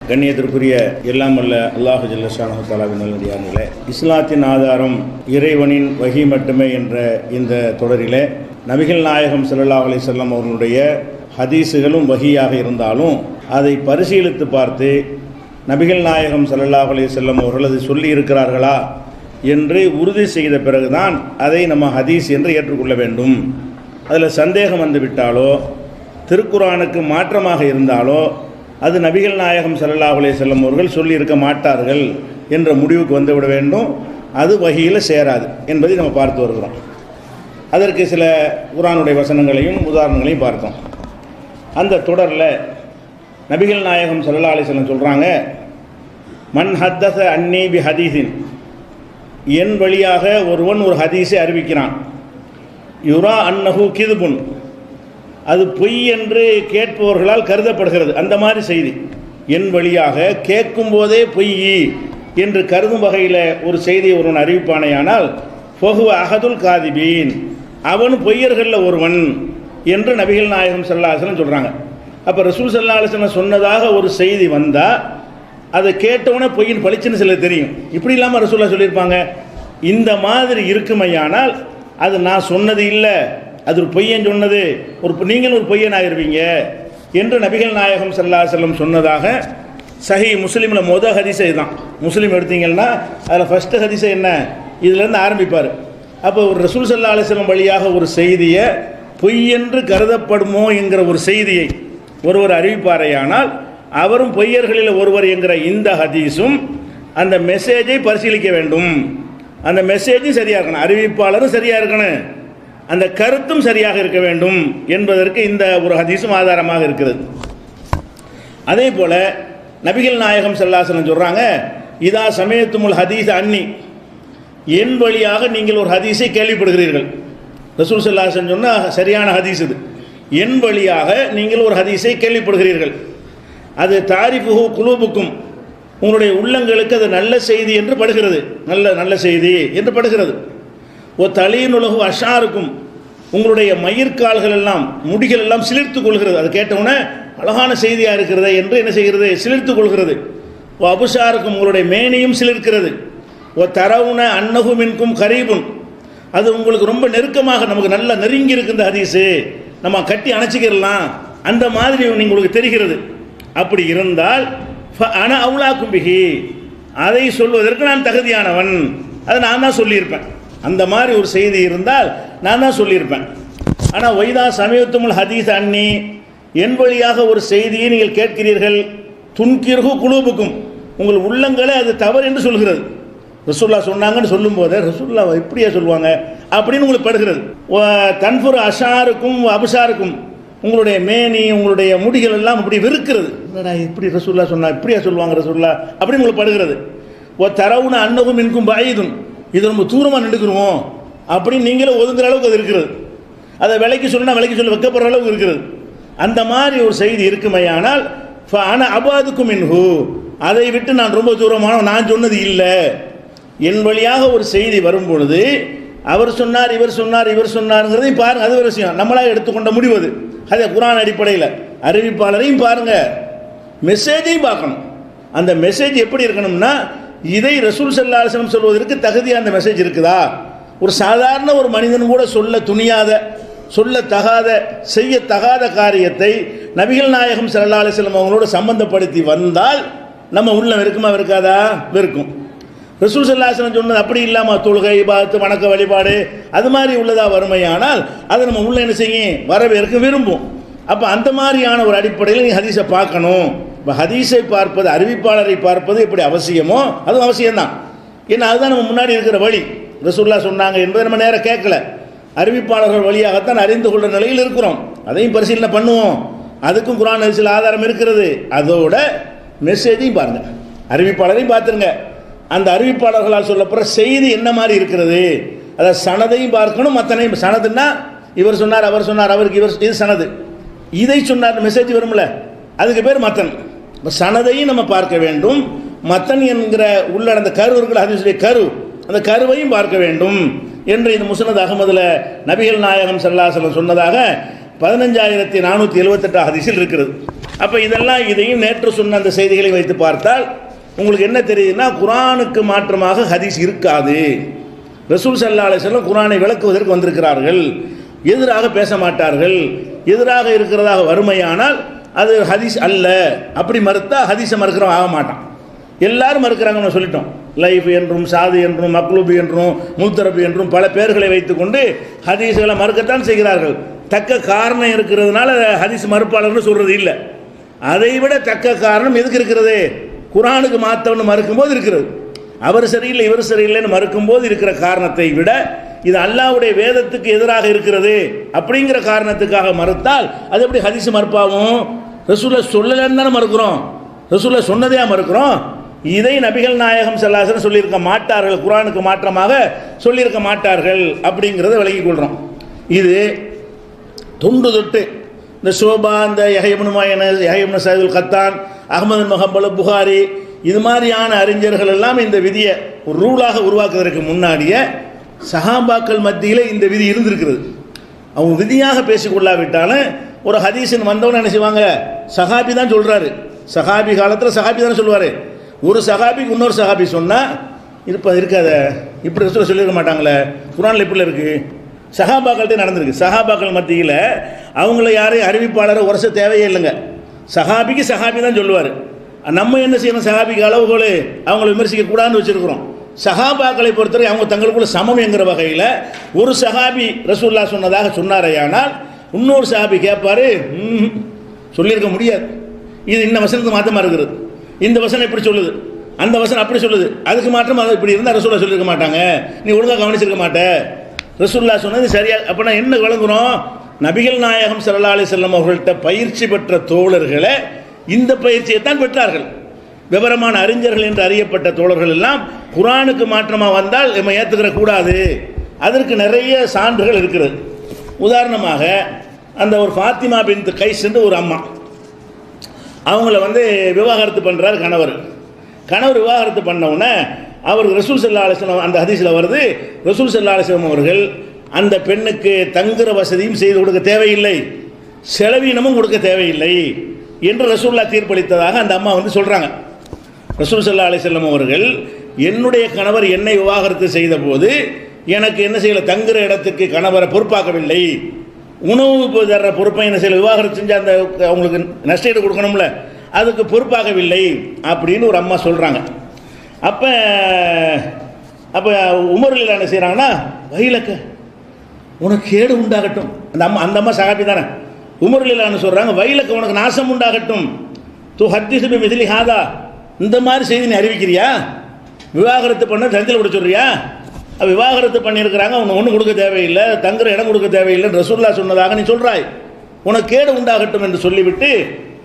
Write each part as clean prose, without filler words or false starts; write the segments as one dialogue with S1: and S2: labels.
S1: கண்ணியத்திற்குரிய எல்லாம் வல்ல அல்லாஹு ஜல்ல ஷானஹு தஆலாவின் நல்லடியார்களே, இஸ்லாத்தின் ஆதாரம் இறைவனின் வஹி மட்டுமே என்ற இந்த தொடரிலே நபிகள் நாயகம் ஸல்லல்லாஹு அலைஹி வஸல்லம் அவர்களுடைய ஹதீஸுகளும் வஹியாக இருந்தாலும் அதை பரிசீலித்து பார்த்து நபிகள் நாயகம் ஸல்லல்லாஹு அலைஹி வஸல்லம் அவர்கள் அதை சொல்லி இருக்கிறார்களா என்று உறுதி செய்த பிறகுதான் அதை நம்ம ஹதீஸ் என்று ஏற்றுக்கொள்ள வேண்டும். அதில் சந்தேகம் வந்துவிட்டாலோ திருக்குர்ஆனுக்கு மாற்றமாக இருந்தாலோ அது நபிகள் நாயகம் ஸல்லல்லாஹு அலைஹி வஸல்லம் அவர்கள் சொல்லியிருக்க மாட்டார்கள் என்ற முடிவுக்கு வந்துவிட வேண்டும். அது வஹியில் சேராது என்பதை நம்ம பார்த்து வருகிறோம். அதற்கு சில குர்ஆனுடைய வசனங்களையும் உதாரணங்களையும் பார்த்தோம். அந்த தொடரில் நபிகள் நாயகம் ஸல்லல்லாஹு அலைஹி வஸல்லம் சொல்கிறாங்க, மன் ஹத்தஸ அன்னி பி ஹதீஸின், என் வழியாக ஒருவன் ஒரு ஹதீஸை அறிவிக்கிறான், யுரா அன்னஹு கிதுபுன், அது பொய் என்று கேட்பவர்களால் கருதப்படுகிறது. அந்த மாதிரி செய்தி என் வழியாக கேட்கும் போதே பொய் என்று கருதும் வகையில் ஒரு செய்தியை ஒருவன் அறிவிப்பானேயானால் ஃபஹுவ அஹதுல் காதிபீன், அவன் பொய்யர்களில் ஒருவன் என்று நபிகள் நாயகம் ஸல்லல்லாஹு அலைஹி வஸல்லம் சொல்கிறாங்க. அப்போ ரசூல் ஸல்லல்லாஹு அலைஹி வஸல்லம் சொன்னதாக ஒரு செய்தி வந்தால் அதை கேட்டவுடனே பொய்யின் பளிச்சுன்னு சில தெரியும். இப்படி இல்லாமல் ரசூலுல்லாஹ் சொல்லியிருப்பாங்க. இந்த மாதிரி இருக்குமையானால் அது நான் சொன்னது இல்லை, அது ஒரு பொய்யன் சொன்னது, நீங்களும் ஒரு பொய்யன் ஆகிருவீங்க என்று நபிகள் நாயகம் ஸல்லல்லாஹு அலைஹி வஸல்லம் சொன்னதாக சஹீ முஸ்லீமில் மொதல் ஹதீஸை தான். முஸ்லீம் எடுத்தீங்கன்னா அதில் ஃபஸ்ட்டு ஹதீஸை என்ன, இதிலேருந்து ஆரம்பிப்பார். அப்போ ஒரு ரசூல் ஸல்லல்லாஹு அலைஹி வஸல்லம் வழியாக ஒரு செய்தியை பொய் என்று கருதப்படுமோ என்கிற ஒரு செய்தியை ஒருவர் அறிவிப்பாரையானால் அவரும் பொய்யர்களில் ஒருவர் என்கிற இந்த ஹதீஸும் அந்த மெசேஜை பரிசீலிக்க வேண்டும். அந்த மெசேஜும் சரியாக இருக்கணும், அறிவிப்பாளரும் சரியாக இருக்கணும், அந்த கருத்தும் சரியாக இருக்க வேண்டும் என்பதற்கு இந்த ஒரு ஹதீஸும் ஆதாரமாக இருக்கிறது. அதே போல நபிகள் நாயகம் ஸல்லல்லாஹு அலைஹி வஸல்லம் சொல்கிறாங்க, இதா சமயத்துமுல் ஹதீஸ் அன்னி, என் வழியாக நீங்கள் ஒரு ஹதீஸை கேள்விப்படுகிறீர்கள். ரசூல் ஸல்லல்லாஹு அலைஹி வஸல்லம் சொன்ன சரியான ஹதீஸ் இது. என் வழியாக நீங்கள் ஒரு ஹதீஸை கேள்விப்படுகிறீர்கள், அது தாரிஃபுஹு குலூபுக்கும், உங்களுடைய உள்ளங்களுக்கு அது நல்ல செய்தி என்று படுகிறது, நல்ல செய்தி என்று படுகிறது. ஓ தலீனுலகு அஷாருக்கும், உங்களுடைய மயிர்கால்கள் எல்லாம் முடிகள் எல்லாம் சிலிர்த்து கொள்கிறது, அது கேட்டவுடனே அழகான செய்தியாக இருக்கிறது என்று என்ன செய்கிறது, சிலிர்த்து கொள்கிறது. ஓ அபுஷாருக்கும், உங்களுடைய மேனியும் சிலிர்க்கிறது. ஓ தரவுன அன்னகு மின்கும் கரீபுன், அது உங்களுக்கு ரொம்ப நெருக்கமாக, நமக்கு நல்லா நெருங்கி இருக்கின்ற ஹதீஸு, நம்ம கட்டி அணைச்சிக்கிறலாம், அந்த மாதிரி உங்களுக்கு தெரிகிறது. அப்படி இருந்தால் அன அவுலாக்கும் பிஹி, அதை சொல்வதற்கு நான் தகுதியானவன், அதை நான் தான் சொல்லியிருப்பேன். அந்த மாதிரி ஒரு செய்தி இருந்தால் நான் தான் சொல்லியிருப்பேன். ஆனால் வைதா சமயத்துமுல் ஹதீஸ் அன்னி, என் வழியாக ஒரு செய்தியை நீங்கள் கேட்கிறீர்கள், துன்கிர்ஹு குலூபுக்கும், உங்கள் உள்ளங்களே அது தவறு என்று சொல்கிறது. ரசூல்லா சொன்னாங்கன்னு சொல்லும்போது ரசூல்லா இப்படியா சொல்லுவாங்க அப்படின்னு உங்களுக்கு படுகிறது. தன்ஃபுர் அஷாருக்கும் அபுஷாருக்கும், உங்களுடைய மேனி உங்களுடைய முடிகள் எல்லாம் இப்படி வெறுக்கிறது, இப்படி ரசூல்லா சொன்னா இப்படியா சொல்லுவாங்க ரசூல்லா அப்படின்னு உங்களுக்கு படுகிறது. ஓ தரவுன அன்னகும் மின்கும் பாயுதுன், இது ரொம்ப தூரமாக நின்றுக்குருவோம் அப்படின்னு நீங்களே ஒதுங்குற அளவுக்கு அது இருக்கிறது. அதை விலைக்கு சொன்னால் விலைக்கு சொல்ல வைக்கப்படுற அளவுக்கு இருக்கிறது. அந்த மாதிரி ஒரு செய்தி இருக்குமையானால் ஆனால் அபாதுக்கும் மின்ஹு, அதை விட்டு நான் ரொம்ப தூரமான, நான் சொன்னது இல்லை. என் வழியாக ஒரு செய்தி வரும் பொழுது அவர் சொன்னார் இவர் சொன்னார் இவர் சொன்னாருங்கிறதையும் பாருங்க, அது ஒரு விஷயம், நம்மளாக எடுத்துக்கொண்ட முடிவது. அதே குர்ஆன் அடிப்படையில் அறிவிப்பாளரையும் பாருங்க, மெசேஜையும் பார்க்கணும். அந்த மெசேஜ் எப்படி இருக்கணும்னா, இதை ரசூல் ஸல்லல்லாஹு அலைஹி வஸல்லம் சொல்வதற்கு தகுதியாக அந்த மெசேஜ் இருக்குதா, ஒரு சாதாரண ஒரு மனிதன் கூட சொல்ல துணியாத, சொல்லத்தகாத, செய்யத்தகாத காரியத்தை நபிகள் நாயகம் ஸல்லல்லாஹு அலைஹி வஸல்லம் அவங்களோட சம்பந்தப்படுத்தி வந்தால் நம்ம உள்ளம் இருக்குமா இருக்காதா, இருக்கும். ரசூல் ஸல்லல்லாஹு அலைஹி வஸல்லம் சொன்னது அப்படி இல்லாமல் தொழுகை இபாதத்து வணக்க வழிபாடு அது மாதிரி உள்ளதா வறுமையானால் அதை நம்ம உள்ள என்ன செய்யும், வரவேற்க விரும்பும். அப்போ அந்த மாதிரியான ஒரு அடிப்படையில் நீ ஹதீஸை பார்க்கணும். இப்போ ஹதீஸை பார்ப்பது, அறிவிப்பாளரை பார்ப்பது எப்படி அவசியமோ அதுவும் அவசியம்தான். ஏன்னா அதுதான் நம்ம முன்னாடி இருக்கிற வழி. ரசூலுல்லாஹ் சொன்னாங்க என்பதை நம்ம நேராக கேட்கல, அறிவிப்பாளர்கள் வழியாகத்தான் அறிந்து கொள்கிற நிலையில் இருக்கிறோம். அதையும் பரிசீலனை பண்ணுவோம். அதுக்கும் குர்ஆன் ஹதீஸில் ஆதாரம் இருக்கிறது. அதோட மெசேஜையும் பாருங்கள், அறிவிப்பாளரையும் பார்த்துருங்க. அந்த அறிவிப்பாளர்களால் சொல்லப்படுற செய்தி என்ன மாதிரி இருக்கிறது, அதை சனதையும் பார்க்கணும். மற்றனையும் சனதுன்னா இவர் சொன்னார் அவர் சொன்னார் அவருக்கு இவர், இது சனது. இதை சொன்னார் மெசேஜ் வரும்ல, அதுக்கு பேர் மத்தன். சனதையும் நம்ம பார்க்க வேண்டும். மத்தன் என்கிற உள்ள அந்த கரு இருக்கிற ஹதீஸுடைய கரு, அந்த கருவையும் பார்க்க வேண்டும் என்று இந்த முஸ்னத் அஹ்மதில் நபிகள் நாயகம் ஸல்லல்லாஹு அலைஹி வஸல்லம் சொன்னதாக 15478 ஹதீஸில் இருக்கிறது. அப்போ இதையும் நேற்று சொன்ன அந்த செய்திகளை வைத்து பார்த்தால் உங்களுக்கு என்ன தெரியுதுன்னா, குர்ஆனுக்கு மாற்றமாக ஹதீஸ் இருக்காது. ரசூல் ஸல்லல்லாஹு அலைஹி வஸல்லம் குர்ஆனை விளக்குவதற்கு வந்திருக்கிறார்கள், எதிராக பேச மாட்டார்கள். எதிராக இருக்கிறதாக வறுமையானால் அது ஹதீஸ் அல்ல. அப்படி மறுத்தா ஹதீஸை மறுக்கிறவன் ஆக மாட்டான். எல்லாரும் மறுக்கிறாங்கன்னு சொல்லிட்டோம். லைஃப் என்றும் சாது என்றும் மக்லூபி என்றும் முல்தரபி என்றும் பல பெயர்களை வைத்துக்கொண்டு ஹதீஸ்களை மறுக்கத்தான் செய்கிறார்கள். தக்க காரணம் இருக்கிறதுனால ஹதீஸ் மறுப்பாளர்கள் சொல்றது இல்லை. அதை விட தக்க காரணம் எதுக்கு இருக்கிறது? குர்ஆனுக்கு மாத்தவன்னு மறுக்கும்போது இருக்கிறது. அவர் சரியில்லை இவர் சரியில்லைன்னு மறுக்கும்போது இருக்கிற காரணத்தை விட இது அல்லாஹ்வுடைய வேதத்துக்கு எதிராக இருக்கிறது அப்படிங்கிற காரணத்துக்காக மறுத்தால் அது எப்படி ஹதீஸ் மறுப்பாகும்? ரசூலுல்லாஹ் சொல்லலன்னு தானே மறுக்கிறோம், ரசூலுல்லாஹ் சொன்னதையா மறுக்கிறோம். இதை நபிகள் நாயகம் ஸல்லல்லாஹு அலைஹி வஸல்லம் சொல்லியிருக்க மாட்டார்கள், குர்ஆனுக்கு மாற்றமாக சொல்லியிருக்க மாட்டார்கள் அப்படிங்கிறத விளங்கிக் கொள்கிறோம். இது தொண்டு தொட்டு இந்த ஷோபா, இந்த யஹ்யா இப்னு சயீதுல் கத்தான், அஹ்மது பின் ஹம்பல், புகாரி, இது மாதிரியான அறிஞர்கள் எல்லாம் இந்த விதியை ஒரு ரூலாக உருவாக்குவதற்கு முன்னாடியே சஹாபாக்கள் மத்தியில் இந்த விதி இருந்திருக்கிறது. அவங்க விதியாக பேசிக்கொள்ளாவிட்டாலும் ஒரு ஹதீஸின் வந்தவன் என்ன செய்வாங்க, சஹாபி தான் சொல்கிறாரு. சஹாபி காலத்தில் சஹாபி தானே சொல்லுவார். ஒரு சஹாபிக்கு இன்னொரு சஹாபி சொன்னால் இருக்காத, இப்படி ரசூலுல்லாஹ் சொல்லியிருக்க மாட்டாங்களே, குர்ஆனில் இப்படி இருக்குது. சஹாபாக்கள்கிட்ட நடந்திருக்கு. சஹாபாக்கள் மத்தியில் அவங்கள யாரையும் அறிவிப்பாளரை உரச தேவையே இல்லைங்க. சஹாபிக்கு சஹாபி தான் சொல்லுவார். நம்ம என்ன செய்யணும், சஹாபிக்கு அளவுகோல் அவங்கள விமர்சிக்க கூடாதுன்னு வச்சுருக்கிறோம். சஹாபாக்களை பொறுத்தவரை அவங்க தங்களுக்குள்ள சமம் என்கிற வகையில் ஒரு சஹாபி ரசூலுல்லாஹ் சொன்னதாக சொன்னாரையானால் இன்னொரு சஹாபி கேட்பாரு, சொல்லியிருக்க முடியாது, இது இந்த வசனத்துக்கு மாற்றமாக இருக்கிறது, இந்த வசனம் இப்படி சொல்லுது, அந்த வசனம் அப்படி சொல்லுது, அதுக்கு மாற்றம் அது இப்படி இருந்தால் ரசூலுல்லாஹ் சொல்லியிருக்க மாட்டாங்க, நீ ஒழுங்காக கவனிச்சிருக்க மாட்டே, ரசூலுல்லாஹ் சொன்னது சரியா. அப்படின்னா என்ன விளங்குறோம்? நபிகள் நாயகம் ஸல்லல்லாஹு அலைஹி வஸல்லம் அவர்கள்ட்ட பயிற்சி பெற்ற தோழர்களை இந்த பயிற்சியை தான் பெற்றார்கள். விவரமான அறிஞர்கள் என்று அறியப்பட்ட தோழர்கள் எல்லாம் குர்ஆனுக்கு மாற்றமாக வந்தால் நம்ம ஏற்றுக்கிற கூடாது. அதற்கு நிறைய சான்றுகள் இருக்கிறது. உதாரணமாக அந்த ஒரு ஃபாத்திமா பின்த் கைஸ் என்று ஒரு அம்மா, அவங்கள விவாகரத்து பண்ணுறார் கணவர். விவாகரத்து பண்ணவுடனே அவர் ரசூல் ஸல்லல்லாஹு அலைஹி வஸல்லம், அந்த ஹதீஸில் வருது, ரசூல் ஸல்லல்லாஹு அலைஹி வஸல்லம் அவர்கள் அந்த பெண்ணுக்கு தங்குற வசதியும் செய்து கொடுக்க தேவையில்லை, செலவீனமும் கொடுக்க தேவையில்லை என்று ரசூலுல்லாஹ் தீர்ப்பளித்ததாக அந்த அம்மா சொல்கிறாங்க. ரசூல் ஸல்லல்லாஹு அலைஹி வஸல்லம் அவர்கள் என்னுடைய கணவர் என்னை விவாகரத்து செய்த போது எனக்கு என்ன செய்யலை, தங்குற இடத்துக்கு கணவரை பொறுப்பாக்கவில்லை, உணவு தர்ற பொறுப்பை என்ன செய்யலை, விவாகரத்து செஞ்சு அந்த அவங்களுக்கு நஷ்டஈடு கொடுக்கணும்ல, அதுக்கு பொறுப்பாகவில்லை அப்படின்னு ஒரு அம்மா சொல்கிறாங்க. அப்போ உமரில் என்ன செய்கிறாங்கன்னா, வயலக்க உனக்கு கேடு உண்டாகட்டும், அந்த அம்மா சகாபி தானே, உமரில் சொல்கிறாங்க, வயலக்க உனக்கு நாசம் உண்டாகட்டும், தூ ஹத்தீஸ் பி மிஸ்லி ஹாதா, இந்த மாதிரி செய்தி நீ அறிவிக்கிறியா, விவாகரத்து பண்ண தஞ்சல் கொடுக்க சொல்றியா, விவாகரத்து பண்ணியிருக்கிறாங்க, அவங்க ஒன்றும் கொடுக்க தேவையில்லை, தங்குற இடம் கொடுக்க தேவையில்லை, ரசூலுல்லாஹ் சொன்னதாக நீ சொல்கிறாய், உனக்கு கேடு உண்டாகட்டும் என்று சொல்லிவிட்டு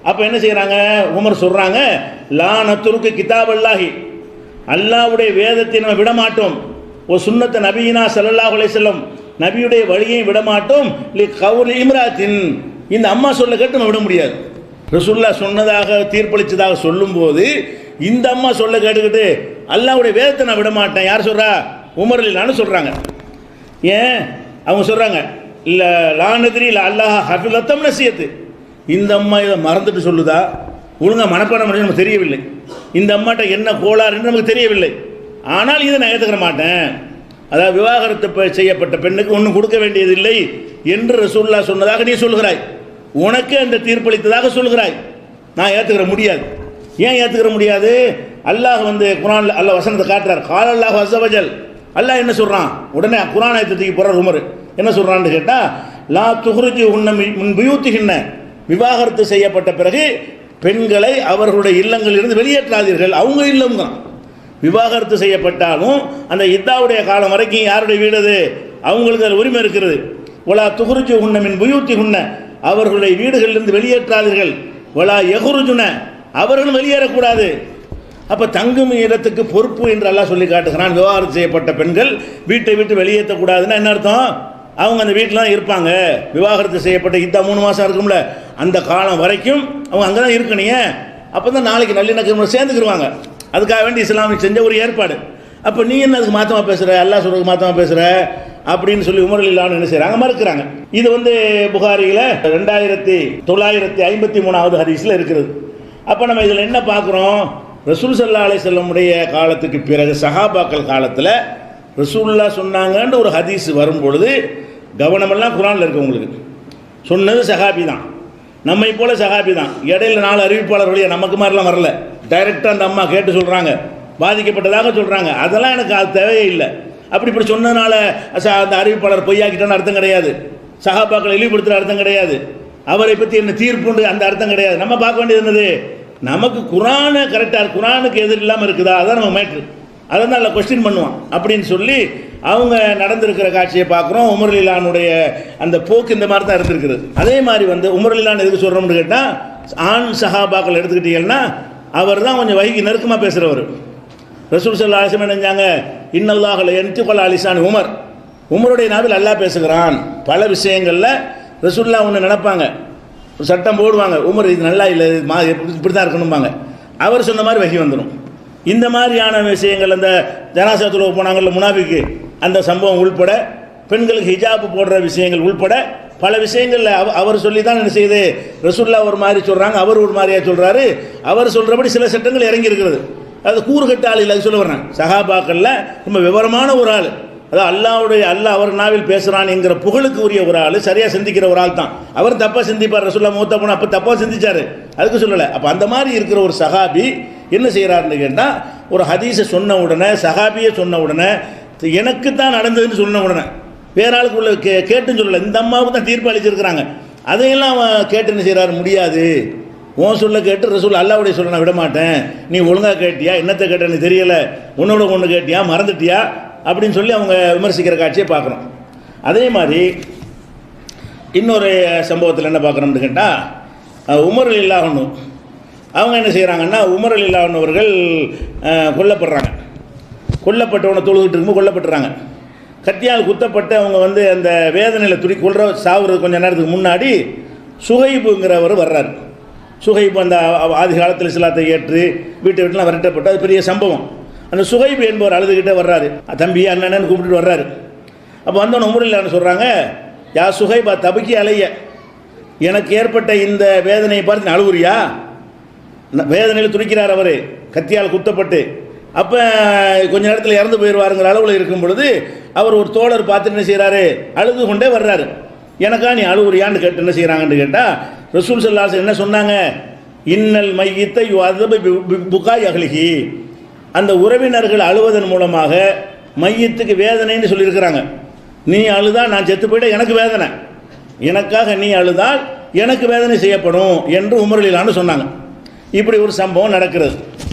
S1: அப்போ என்ன செய்கிறாங்க, உமர் சொல்கிறாங்க, லா நத்துருக்கு கிதாப் அல்லாஹி, அல்லாஹ்வுடைய வேதத்தை நம்ம விடமாட்டோம், ஒரு சுன்னத்த நபியினா ஸல்லல்லாஹு அலைஹி வஸல்லம், நபியுடைய வழியை விடமாட்டோம், லி கவுலி இம்ராத்தின், இந்த அம்மா சொல்ல கேட்டு நம்ம விட முடியாது. ரசூலுல்லாஹ் சொன்னதாக தீர்ப்பளித்ததாக சொல்லும்போது இந்த அம்மா சொல்ல கேட்டுக்கிட்டு அல்லாஹ்வுடைய வேதத்தை நான் விட மாட்டேன், யார் சொல்கிறா, உமர் இல்லான்னு சொல்கிறாங்க. ஏன் அவங்க சொல்கிறாங்க, இல்லை லானதிரி இல்லை அல்லாஹ் ஹஃபிலத்தம் நசியத்து, இந்த அம்மா இதை மறந்துட்டு சொல்லுதா, ஒழுங்காக மனப்பாடம் பண்ணி நமக்கு தெரியவில்லை, இந்த அம்மாட்ட என்ன கோளாறுன்னு நமக்கு தெரியவில்லை, ஆனால் இதை நான் ஏற்றுக்கிற மாட்டேன், அதாவது விவாகரத்து செய்யப்பட்ட பெண்ணுக்கு ஒன்றும் கொடுக்க வேண்டியதில்லை என்று ரசூலுல்லாஹ் சொன்னதாக நீ சொல்கிறாய், உனக்கு அந்த தீர்ப்பளித்ததாக சொல்கிறாய், நான் ஏற்றுக்கிற முடியாது. ஏன் ஏற்றுக்கிற முடியாது? அல்லாஹ் குர்ஆனில் அல்லாஹ் வசனத்தை காட்டுறார், கால அல்லாஹ் அஸ்ஸ வஜல், அல்லாஹ் என்ன சொல்கிறான், உடனே குர்ஆன் ஆயத்துக்கு போகிறார் உமர், என்ன சொல்கிறான்னு கேட்டால், லா துஹ்ரிஜு ஹுன்ன மின் புயூத்திஹின்ன, விவாகரத்து செய்யப்பட்ட பிறகு பெண்களை அவர்களுடைய இல்லங்களிலிருந்து வெளியேற்றாதீர்கள், அவங்க இல்லம் தான். விவாகரத்து செய்யப்பட்டாலும் அந்த இத்தாவுடைய காலம் வரைக்கும் யாருடைய வீடு அது, அவங்களுக்கு அதில் உரிமை இருக்கிறது. ஒலா துஹ்ரிஜு ஹுன்ன மின் புயூத்திஹுன்ன, அவர்களுடைய வீடுகளிலிருந்து வெளியேற்றாதீர்கள், ஒலா யஹ்ருஜுன, அவர்களும் வெளியேறக்கூடாது. அப்போ தங்கும் இடத்துக்கு பொறுப்பு என்று அல்லாஹ் சொல்லி காட்டுகிறான். விவாகரத்து செய்யப்பட்ட பெண்கள் வீட்டை விட்டு வெளியேற்றக்கூடாதுன்னா என்ன அர்த்தம், அவங்க அந்த வீட்டில் தான் இருப்பாங்க. விவாகரத்து செய்யப்பட்ட இத்தா 3 மாதம் இருக்கும்ல, அந்த காலம் வரைக்கும் அவங்க அங்கே தான் இருக்கணும். அப்போ தான் நாளைக்கு நல்லிணக்கம் சேர்ந்துக்கிடுவாங்க. அதுக்காக வேண்டி இஸ்லாமிக் செஞ்ச ஒரு ஏற்பாடு. அப்போ நீ என்ன அதுக்கு மாற்றமாக பேசுகிற, அல்லாஹ் சொல்கிறதுக்கு மாற்றமாக பேசுகிற அப்படின்னு சொல்லி உமர் ரலியல்லாஹு என்ன செய்கிறாங்க, மறுக்கிறாங்க. இது புகாரியில் 2953வது ஹதீஸில் இருக்கிறது. அப்போ நம்ம இதில் என்ன பார்க்குறோம், ரசூல் ஸல்லல்லாஹு அலைஹி வஸல்லமுடைய காலத்துக்கு பிறகு சஹாபாக்கள் காலத்தில் ரசூலுல்லாஹ் சொன்னாங்கன்ற ஒரு ஹதீஸ் வரும் பொழுது கவனமெல்லாம் குர்ஆனில் இருக்கு. உங்களுக்கு சொன்னது சஹாபி தான், நம்மை போல சஹாபி தான். இடையில 4 அறிவிப்பாளர் வழியாக நமக்கு மாதிரிலாம் வரல, டைரெக்டாக அந்த அம்மா கேட்டு சொல்கிறாங்க, பாதிக்கப்பட்டதாக சொல்கிறாங்க. அதெல்லாம் எனக்கு அது தேவையே இல்லை. இப்படி சொன்னதுனால அந்த அறிவிப்பாளர் பொய்யாக்கிட்டான்னு அர்த்தம் கிடையாது, சஹாபாக்களை இழிவுபடுத்துகிற அர்த்தம் கிடையாது, அவரை பற்றி என்ன தீர்ப்புண்டு அந்த அர்த்தம் கிடையாது. நம்ம பார்க்க வேண்டியது என்னது, நமக்கு குர்ஆனை கரெக்டாக குர்ஆனுக்கு எதிர் இல்லாமல் இருக்குதா, அதான் நம்ம மேட்ரு. அதை தான் அதில் கொஸ்டின் பண்ணுவான் அப்படின்னு சொல்லி அவங்க நடந்திருக்கிற காட்சியை பார்க்குறோம். உமர் ரலியல்லாஹுடைய அந்த போக்கு இந்த மாதிரி தான் இருந்திருக்குது. அதே மாதிரி உமர் ரலியல்லாஹு எதுக்கு சொல்கிறோம்னு கேட்டால், ஆண் சஹாபாக்கள் எடுத்துக்கிட்டீங்கன்னா அவர் தான் கொஞ்சம் வகைக்கு நெருக்கமாக பேசுகிறவர். ரசூல் ஸல்லல்லாஹு அலைஹி வஸல்லம் நினைஞ்சாங்க, இன்னல்லாஹ லா யன்திகு அலா லிசானி உமர், உமருடைய நாவில் அல்லாஹ் பேசுகிறான். பல விஷயங்களில் ரசூலுல்லாஹ் ஒன்று நினைப்பாங்க, சட்டம் போடுவாங்க, உமர் இது நல்லா இல்லை, இப்படி தான் இருக்கணும்பாங்க. அவர் சொன்ன மாதிரி வகி வந்துடும். இந்த மாதிரியான விஷயங்கள், அந்த ஜனாஸா தொழுக போனாங்கல்ல முனாஃபிக்கு, அந்த சம்பவம் உள்பட, பெண்களுக்கு ஹிஜாப் போடுற விஷயங்கள் உள்பட பல விஷயங்களில் அவர் சொல்லி தான் என்ன செய்யுது, ரசூலுல்லாஹ் ஒரு மாதிரி சொல்கிறாங்க, அவர் ஒரு மாதிரியாக சொல்கிறாரு. அவர் சொல்கிறபடி சில சட்டங்கள் இறங்கி இருக்கிறது. அது கூறுகட்ட ஆள் இல்லை, அது சொல்ல வர்றேன். சஹாபாக்களில் ரொம்ப விவரமான ஒரு ஆள், அதாவது அல்லாஹ் அவர் நாவில் பேசுகிறான் என்கிற புகழுக்கு உரிய ஒரு ஆள், சரியாக சிந்திக்கிற ஒரு ஆள் தான். அவர் தப்பாக சிந்திப்பார், ரசூலுல்லாஹ் மூத்தா போனால் அப்போ தப்பாக சிந்திச்சார், அதுக்கு சொல்லலை. அப்போ அந்த மாதிரி இருக்கிற ஒரு சஹாபி என்ன செய்கிறாருன்னு கேட்டால், ஒரு ஹதீஸை சொன்ன உடனே, சஹாபியை சொன்ன உடனே, எனக்கு தான் நடந்ததுன்னு சொன்ன உடனே வேற ஆளுக்கு உள்ள கேட்டுன்னு சொல்லலை, இந்த அம்மாவுக்கு தான் தீர்ப்பு அளிச்சிருக்கிறாங்க. அதையெல்லாம் கேட்டு என்ன செய்கிறாரு, முடியாது, உன் சொல்ல கேட்டு ரசூல் அல்லாஹ்வுடைய சொல்ல நான் விட மாட்டேன், நீ ஒழுங்காக கேட்டியா, என்னத்தை கேட்டேன்னு தெரியலை, உன்னோட ஒன்று கேட்டியா, மறந்துட்டியா அப்படின்னு சொல்லி அவங்க விமர்சிக்கிற காட்சியை பார்க்குறோம். அதே மாதிரி இன்னொரு சம்பவத்தில் என்ன பார்க்குறோம்னு கேட்டால், உமர் ரலியல்லாஹு அன்ஹு அவங்க என்ன செய்கிறாங்கன்னா, உமர் ரலியல்லாஹு அன்ஹு அவர்கள் கொல்லப்படுறாங்க. கொல்லப்பட்டவனை தொழுகிட்டு இருக்கும்போது கொல்லப்பட்டுறாங்க. கத்தியால் குத்தப்பட்டு அவங்க அந்த வேதனையில் சாவுறது கொஞ்சம் நேரத்துக்கு முன்னாடி சுஹைபுங்கிறவர் வர்றார். சுஹைபு அந்த ஆதி காலத்தில் இஸ்லாத்தை ஏற்று வீட்டை விட்டுலாம் விரட்டப்பட்டு அது பெரிய சம்பவம். அந்த சுஹைபு என்பவர் அழுதுகிட்டே வர்றாரு, தம்பி அண்ணன்னு கூப்பிட்டு வர்றாரு. அப்போ வந்தவன் உமர் ரலியல்லாஹு சொல்கிறாங்க, யா சுஹைபா தபக்கி அலைய, எனக்கு ஏற்பட்ட இந்த வேதனையை பார்த்து அழுகுறியா? வேதனையில் துடிக்கிறார் அவர், கத்தியால் குத்தப்பட்டு. அப்போ கொஞ்ச நேரத்தில் இறந்து போயிடுவாருங்கிற அளவில் இருக்கும் பொழுது அவர் ஒரு தோழர் பார்த்துட்டு என்ன செய்கிறாரு, அழுது கொண்டே வர்றாரு. எனக்கா நீ அழுகுறியான்னு கேட்டு என்ன செய்கிறாங்கன்னு கேட்டால், ரசூல் ஸல்லல்லாஹு அலைஹி வஸல்லம் என்ன சொன்னாங்க, இன்னல் மையித்தை யுஅதபு பிபுகாய் அஹ்லிஹி, அந்த உறவினர்கள் அழுவதன் மூலமாக மையத்துக்கு வேதனைன்னு சொல்லியிருக்கிறாங்க. நீ அழுதா நான் செத்து போயிட்ட எனக்கு வேதனை, எனக்காக நீ அழுதால் எனக்கு வேதனை செய்யப்படும் என்று உமர் ரலியல்லாஹு அன்ஹு சொன்னாங்க. இப்படி ஒரு சம்பவம் நடக்கிறது.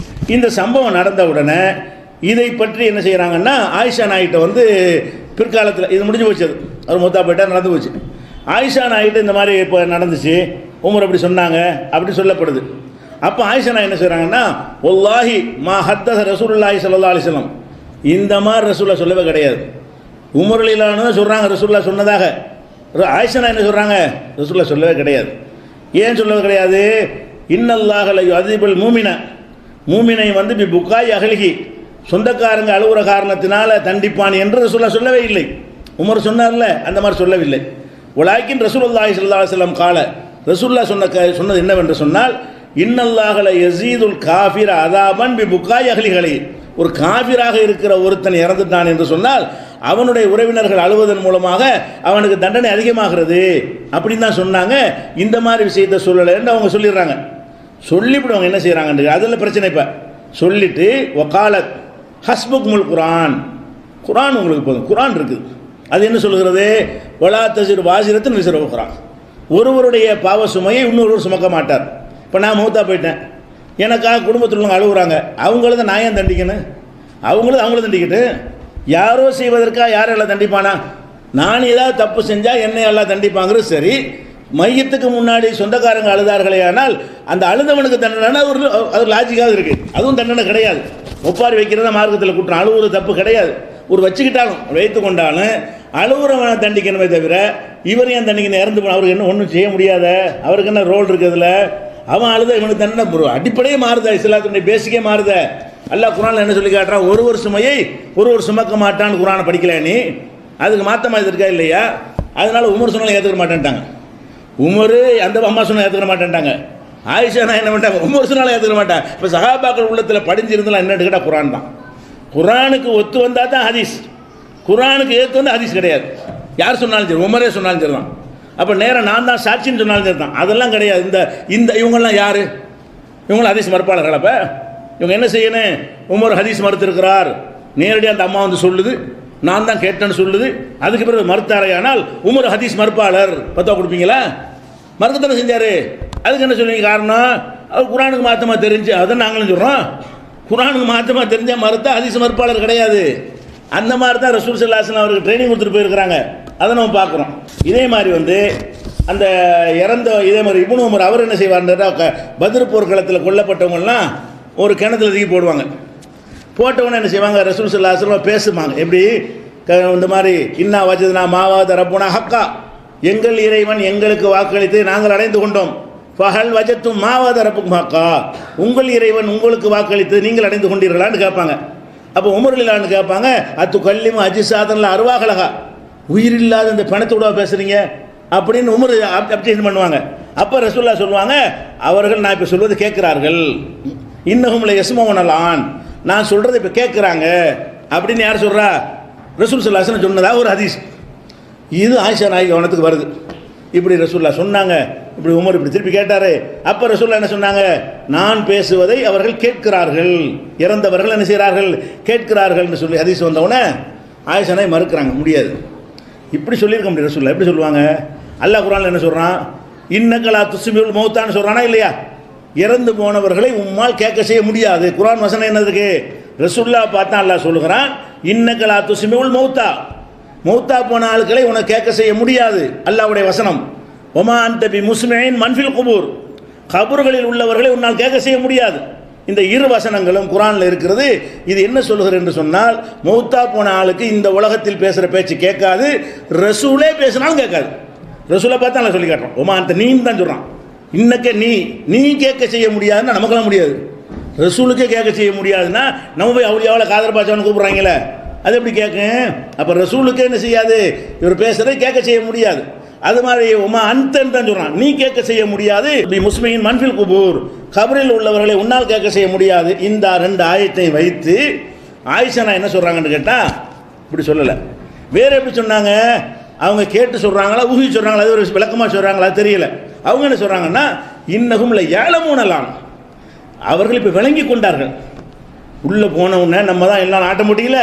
S1: இந்த சம்பவம் நடந்த உடனே இதை பற்றி என்ன செய்கிறாங்கன்னா, ஆயிஷா நாயிட்ட பிற்காலத்தில் இது முடிஞ்சு போச்சு, அவர் மூத்தா போயிட்டா நடந்து போச்சு. ஆயிஷா நாயிட்ட இந்த மாதிரி இப்போ நடந்துச்சு, உமர் அப்படி சொன்னாங்க அப்படி சொல்லப்படுது. அப்போ ஆயிஷா நாய் என்ன செய்கிறாங்கன்னா, வல்லாஹி மா ஹத்தஸ ரசூலுல்லாஹி ஸல்லல்லாஹு அலைஹி வஸல்லம், இந்த மாதிரி ரசூலுல்லாஹ் சொல்லவே கிடையாது. உமர் ரலியல்லாஹு அன்ஹு சொல்கிறாங்க ரசூலுல்லாஹ் சொன்னதாக, ஆயிஷா நாய் என்ன சொல்கிறாங்க, ரசூலுல்லாஹ் சொல்லவே கிடையாது. ஏன் சொல்லவே கிடையாது, இன்னல்லாஹ லா யுஅதிபுல் மூமின, மூமினை பி புகாய் அஹ்லிஹி, சொந்தக்காரங்க அழுவுற காரணத்தினால தண்டிப்பான் என்று ரசூலுல்லாஹ் சொல்லவே இல்லை. உமர் சொன்னார்ல அந்த மாதிரி சொல்லவில்லை. வலாக்கின் ரசூலுல்லாஹி ஸல்லல்லாஹு அலைஹி வஸல்லம் கால, ரசூலுல்லாஹ் சொன்னது என்னவென்று சொன்னால், இன்னல்லாஹ லா யஸீதுல் காஃபிர அஸாபன் பி புகாய் அஹ்லிஹி, ஒரு காஃபிராக இருக்கிற ஒருத்தன் இறந்துட்டான் என்று சொன்னால் அவனுடைய உறவினர்கள் அழுவதன் மூலமாக அவனுக்கு தண்டனை அதிகமாகிறது அப்படின்னு தான் சொன்னாங்க. இந்த மாதிரி விஷயத்தை சொல்லலைன்னு அவங்க சொல்லிடுறாங்க. சொல்லிவிடுவாங்க என்ன செய்கிறாங்க, அதில் பிரச்சனை. இப்போ சொல்லிட்டு வகாலத் ஹஸ்புக்முல் குரான், குரான் உங்களுக்கு போதும், குரான் இருக்குது, அது என்ன சொல்லுகிறது, வலா தஸிர் வாசிரத்து விஸ்ர உக்ரா, ஒருவருடைய பாவ சுமையை இன்னொருவர் சுமக்க மாட்டார். இப்போ நான் மூத்தா போயிட்டேன், எனக்காக குடும்பத்தில் உள்ளவங்க அழுகுறாங்க, அவங்கள தான் நான் ஏன் தண்டிக்கணும், அவங்கள தண்டிக்கிட்டு யாரோ செய்வதற்காக யாரெல்லாம் தண்டிப்பானா, நான் ஏதாவது தப்பு செஞ்சால் என்னை எல்லாம் தண்டிப்பாங்கிறது சரி. மையத்துக்கு முன்னாடி சொந்தக்காரங்க அழுதார்களே ஆனால் அந்த அழுதவனுக்கு தண்டனை அது லாஜிக்காக இருக்குது, அதுவும் தண்டனை கிடையாது. ஒப்பாரி வைக்கிறதா மார்க்கத்தில் குற்றம், அழுவுறது தப்பு கிடையாது. ஒரு வச்சுக்கிட்டாலும் வைத்து கொண்டாலும் அழுவுறவனை தண்டிக்கணுமே தவிர இவர் ஏன் தண்டிக்கணும், இறந்து போன அவருக்கு என்ன ஒன்றும் செய்ய முடியாத, அவருக்கு என்ன ரோல் இருக்குதுல, அவன் அழுத இவனுக்கு தண்டனை அடிப்படையே மாறுத, இஸ்லாத்தினுடைய பேசிக்கே மாறுத. அல்லாஹ் குர்ஆன்ல என்ன சொல்லி காட்டுறான்? ஒருவர் சுமையை ஒருவர் சுமக்க மாட்டான்னு குர்ஆனை படிக்கல நீ, அதுக்கு மாத்தமா இது இருக்கா இல்லையா? அதனால உமர் சொன்னாலும் ஏற்றுக்க மாட்டேன்ட்டாங்க. உமர் அந்த அம்மா சொன்னால் ஏற்றுக்க மாட்டேன்ட்டாங்க. ஆயிஷா நான் என்ன பண்ணிட்டாங்க? உமர் சொன்னாலும் ஏற்றுக்க மாட்டேன். இப்போ சஹாபாக்கள் உள்ளத்தில் படிஞ்சிருந்தாலும் என்ன கேட்டால் குர்ஆன் தான். குர்ஆனுக்கு ஒத்து வந்தால் தான் ஹதீஸ், குர்ஆனுக்கு ஏற்று வந்து ஹதீஸ் கிடையாது. யார் சொன்னாலும் சரி, உமரே சொன்னாலும் சரி தான். அப்போ நேரம் நான் தான் சாட்சின்னு சொன்னாலும் சரி தான், அதெல்லாம் கிடையாது. இந்த இவங்கெல்லாம் யார்? இவங்களும் ஹதீஸ் மறுப்பாளர்கள். அப்போ இவங்க என்ன செய்யணும்? உமர் ஹதீஸ் மறுத்திருக்கிறார், நேரடியாக அந்த அம்மா வந்து சொல்லுது, நான் தான் கேட்டேன்னு சொல்லுது, அதுக்கு பிறகு மறுத்தாரையானால் உமர் ஹதீஸ் மறுப்பாளர். பத்தா கொடுப்பீங்களா? மறுக்கத்தானே செஞ்சார். அதுக்கு என்ன சொல்லுவீங்க காரணம்? அவர் குர்ஆனுக்கு மாற்றமாக தெரிஞ்சு, அதான் நாங்களும் சொல்கிறோம். குர்ஆனுக்கு மாற்றமாக தெரிஞ்சால் மறுத்தா ஹதீஸ் மறுப்பாளர் கிடையாது. அந்த மாதிரி தான் ரசூல் ஸல்லல்லாஹு அலைஹி வஸல்லம் அவருக்கு ட்ரைனிங் கொடுத்துட்டு போயிருக்கிறாங்க. அதை நம்ம பார்க்குறோம். இதே மாதிரி வந்து அந்த இறந்த இதே மாதிரி இப்னு உமர் அவர் என்ன செய்வார்ன்றா, பத்ர் போர்க்களத்தில் கொல்லப்பட்டவங்கலாம் ஒரு கிணத்துல தூக்கி போடுவாங்க. போட்டவொன்னே என்ன செய்வாங்க? ரசூல் ஸல்லல்லாஹு அலைஹி வஸல்லம் பேசுவாங்க. எப்படி இந்த மாதிரி இன்னா வஜத்னா மாவாத ரப்புனா ஹக்கா, எங்கள் இறைவன் எங்களுக்கு வாக்களித்து நாங்கள் அடைந்து கொண்டோம். ஃபஹல் வஜத்தும் மாவாத ரப்புக்கும் ஹக்கா, உங்கள் இறைவன் உங்களுக்கு வாக்களித்து நீங்கள் அடைந்து கொண்டீர்களான்னு கேட்பாங்க. அப்போ உமர்லான்னு கேட்பாங்க, அத்து கல்லிமு அஜிசாதனில் அருவாகலகா, உயிரில்லாத இந்த பணத்தோட பேசுகிறீங்க அப்படின்னு உமர் அப்ஜெக்ஷன் பண்ணுவாங்க. அப்போ ரசூலுல்லாஹ் சொல்லுவாங்க, அவர்கள் நான் இப்போ சொல்வது கேட்குறார்கள், இன்னஹும் யஸ்மவுனலான், நான் சொல்கிறத இப்போ கேட்குறாங்க அப்படின்னு யார் சொல்கிறா? ரசூல் ஸல்லல்லாஹு அலைஹி வஸல்லம் சொன்னதாக ஒரு ஹதீஸ். இது ஆயிஷா நாயகி கவனத்துக்கு வருது. இப்படி ரசூலுல்லாஹ் சொன்னாங்க, இப்படி உமர் இப்படி திருப்பி கேட்டார். அப்போ ரசூலுல்லாஹ் என்ன சொன்னாங்க? நான் பேசுவதை அவர்கள் கேட்கிறார்கள், இறந்தவர்கள் என்ன செய்கிறார்கள்? கேட்கிறார்கள்னு சொல்லி ஹதீஸ் வந்தவுடனே ஆயிஷா நாயகி மறுக்கிறாங்க, முடியாது, இப்படி சொல்லியிருக்க முடியும். ரசூலுல்லாஹ் எப்படி சொல்லுவாங்க? அல்லாஹ் குர்ஆன்ல என்ன சொல்கிறான்? இன்னக்கலா துஸ்மியுல் மௌத்தான்னு சொல்கிறானா இல்லையா? இறந்து போனவர்களை உம்மால் கேட்க செய்ய முடியாது. குர்ஆன் வசனம் என்னதுக்கு? ரசூலுல்லாஹ் பார்த்தா அல்லாஹ் சொல்லுகிறான், இன்னக்கலா துஸ்மியுல் மௌத்தா, மௌத்தா போன ஆட்களை உனக்கு கேட்க செய்ய முடியாது. அல்லாஹ்வுடைய வசனம். ஒமா அன்த பி முஸ்மியின் மன்ஃபில் குபூர், கபர்களில் உள்ளவர்களை உன்னால் கேட்க செய்ய முடியாது. இந்த இரு வசனங்களும் குர்ஆனில் இருக்கிறது. இது என்ன சொல்லுகிறது என்று சொன்னால், மௌத்தா போன ஆளுக்கு இந்த உலகத்தில் பேசுகிற பேச்சு கேட்காது, ரசூலே பேசினாலும் கேட்காது. ரசூலை பார்த்தா நான் சொல்லி காட்டுறோம். ஒமா அந்த நீன்னு தான் சொல்கிறான். இன்னக்க நீ கேட்க செய்ய முடியாதுன்னா நமக்கெல்லாம் முடியாது. ரசூலுக்கே கேட்க செய்ய முடியாதுன்னா நம்ம போய் அவளியாவில் காதர் பாச்சான்னு கூப்பிட்றாங்களே, அது எப்படி கேட்கும்? அப்போ ரசூலுக்கே என்ன செய்யாது? இவர் பேசுகிறத கேட்க செய்ய முடியாது. அது மாதிரி உமா அன்தன் தான் சொல்கிறான், நீ கேட்க செய்ய முடியாது. முஸ்லிமின் மன்ஃபில் குபூர், கபரில் உள்ளவர்களை உன்னால் கேட்க செய்ய முடியாது. இந்த ரெண்டு ஆயத்தை வைத்து ஆயிஷா என்ன சொல்கிறாங்கன்னு கேட்டால் இப்படி சொல்லலை, வேறு எப்படி சொன்னாங்க? அவங்க கேட்டு சொல்கிறாங்களா, ஊகி சொல்கிறாங்களா, அது ஒரு விளக்கமாக சொல்கிறாங்களா தெரியல. அவங்க என்ன சொல்கிறாங்கன்னா, இன்னகும் இல்லை ஏழமூனலாம், அவர்கள் இப்போ விளங்கி கொண்டார்கள். உள்ளே போனவுடனே நம்ம தான் எல்லாம் ஆட்ட முடியல.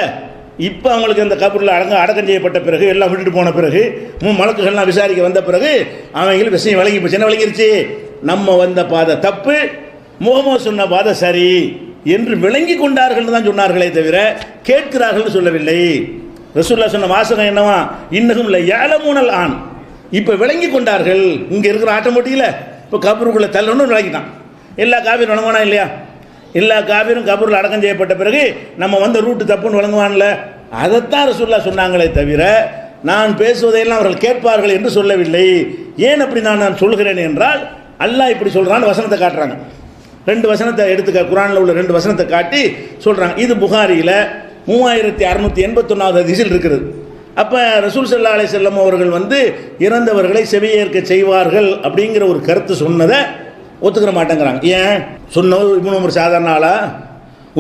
S1: இப்போ அவங்களுக்கு அந்த கபரில் அடக்கம் செய்யப்பட்ட பிறகு, எல்லாம் விட்டுட்டு போன பிறகு, மலக்குகள்லாம் விசாரிக்க வந்த பிறகு அவங்களுக்கு விஷயம் விளங்கி போச்சு. என்ன விளங்கிருச்சு? நம்ம வந்த பாதை தப்பு, முகமது சொன்ன பாதை சரி என்று விளங்கி கொண்டார்கள் தான் சொன்னார்களே தவிர கேட்கிறார்கள் சொல்லவில்லை. ரசூலுல்லாஹ் சொன்ன வாசகம் என்னவா? இன்னகும் இல்லை ஏழமூனல் ஆண், இப்போ விளங்கி கொண்டார்கள். இங்கே இருக்கிற ஆட்டோமேட்டிக்கில் இப்போ கபருக்குள்ளே தள்ளணும்னு விளக்கிட்டான். எல்லா காவிரும் வழங்குவானா இல்லையா? எல்லா காவிரும் கபூரில் அடக்கம் செய்யப்பட்ட பிறகு நம்ம வந்த ரூட்டு தப்புன்னு வழங்குவான்ல, அதைத்தான் ரசூலுல்லாஹ் சொன்னாங்களே தவிர நான் பேசுவதையெல்லாம் அவர்கள் கேட்பார்கள் என்று சொல்லவில்லை. ஏன் அப்படி நான் சொல்கிறேன் என்றால், அல்லாஹ் இப்படி சொல்கிறான்னு வசனத்தை காட்டுறாங்க. ரெண்டு வசனத்தை எடுத்துக்க, குர்ஆனில் உள்ள ரெண்டு வசனத்தை காட்டி சொல்கிறாங்க. இது புகாரியில் 3681வது ஹதீஸில் இருக்கிறது. அப்போ ரசூல் ஸல்லல்லாஹு அலைஹி வஸல்லம் அவர்கள் இறந்தவர்களை செவியேற்க செய்வார்கள் அப்படிங்கிற ஒரு கருத்து சொன்னதை ஒத்துக்கிற மாட்டேங்கிறாங்க. ஏன் சொன்னவர் இப்னு உமர் சாதாரண ஆளா?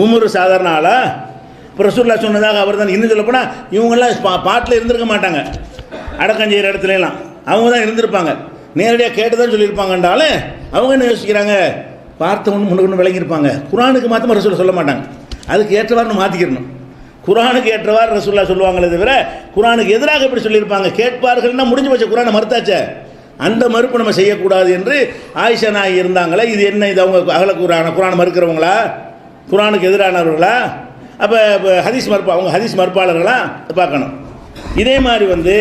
S1: உமர் சாதாரண ஆளா? இப்போ ரசூலுல்லாஹ் சொன்னதாக அவர் தான். இன்னும் சொல்லப்போனால் இவங்கெல்லாம் பாட்டில் இருந்திருக்க மாட்டாங்க, அடக்கம் செய்கிற இடத்துலலாம் அவங்க தான் இருந்திருப்பாங்க, நேரடியாக கேட்டு தான் சொல்லியிருப்பாங்கன்றாலும் அவங்க என்ன யோசிக்கிறாங்க? வார்த்தை ஒன்று முன்னுக்கு விளங்கியிருப்பாங்க. குர்ஆனுக்கு மாற்றமாக ரசூலுல்லாஹ் சொல்ல மாட்டாங்க, அதுக்கு ஏற்றவாறு மாற்றிக்கிறணும். குர்ஆனுக்கு ஏற்றவாறு ரசூலுல்லாஹ் சொல்லுவாங்களே தவிர குர்ஆனுக்கு எதிராக எப்படி சொல்லியிருப்பாங்க? கேட்பார்கள்னா முடிஞ்சு வச்ச குர்ஆனை மறுத்தாச்சே, அந்த மறுப்பு நம்ம செய்யக்கூடாது என்று ஆயிஷா நாயகி இருந்தாங்களே. இது என்ன? இது அவங்க அகல குர்ஆனை மறுக்கிறவங்களா? குர்ஆனுக்கு எதிரானவர்களா? அப்போ ஹதீஸ் மறுப்பா, அவங்க ஹதீஸ் மறுப்பாளர்களா பார்க்கணும். இதே மாதிரி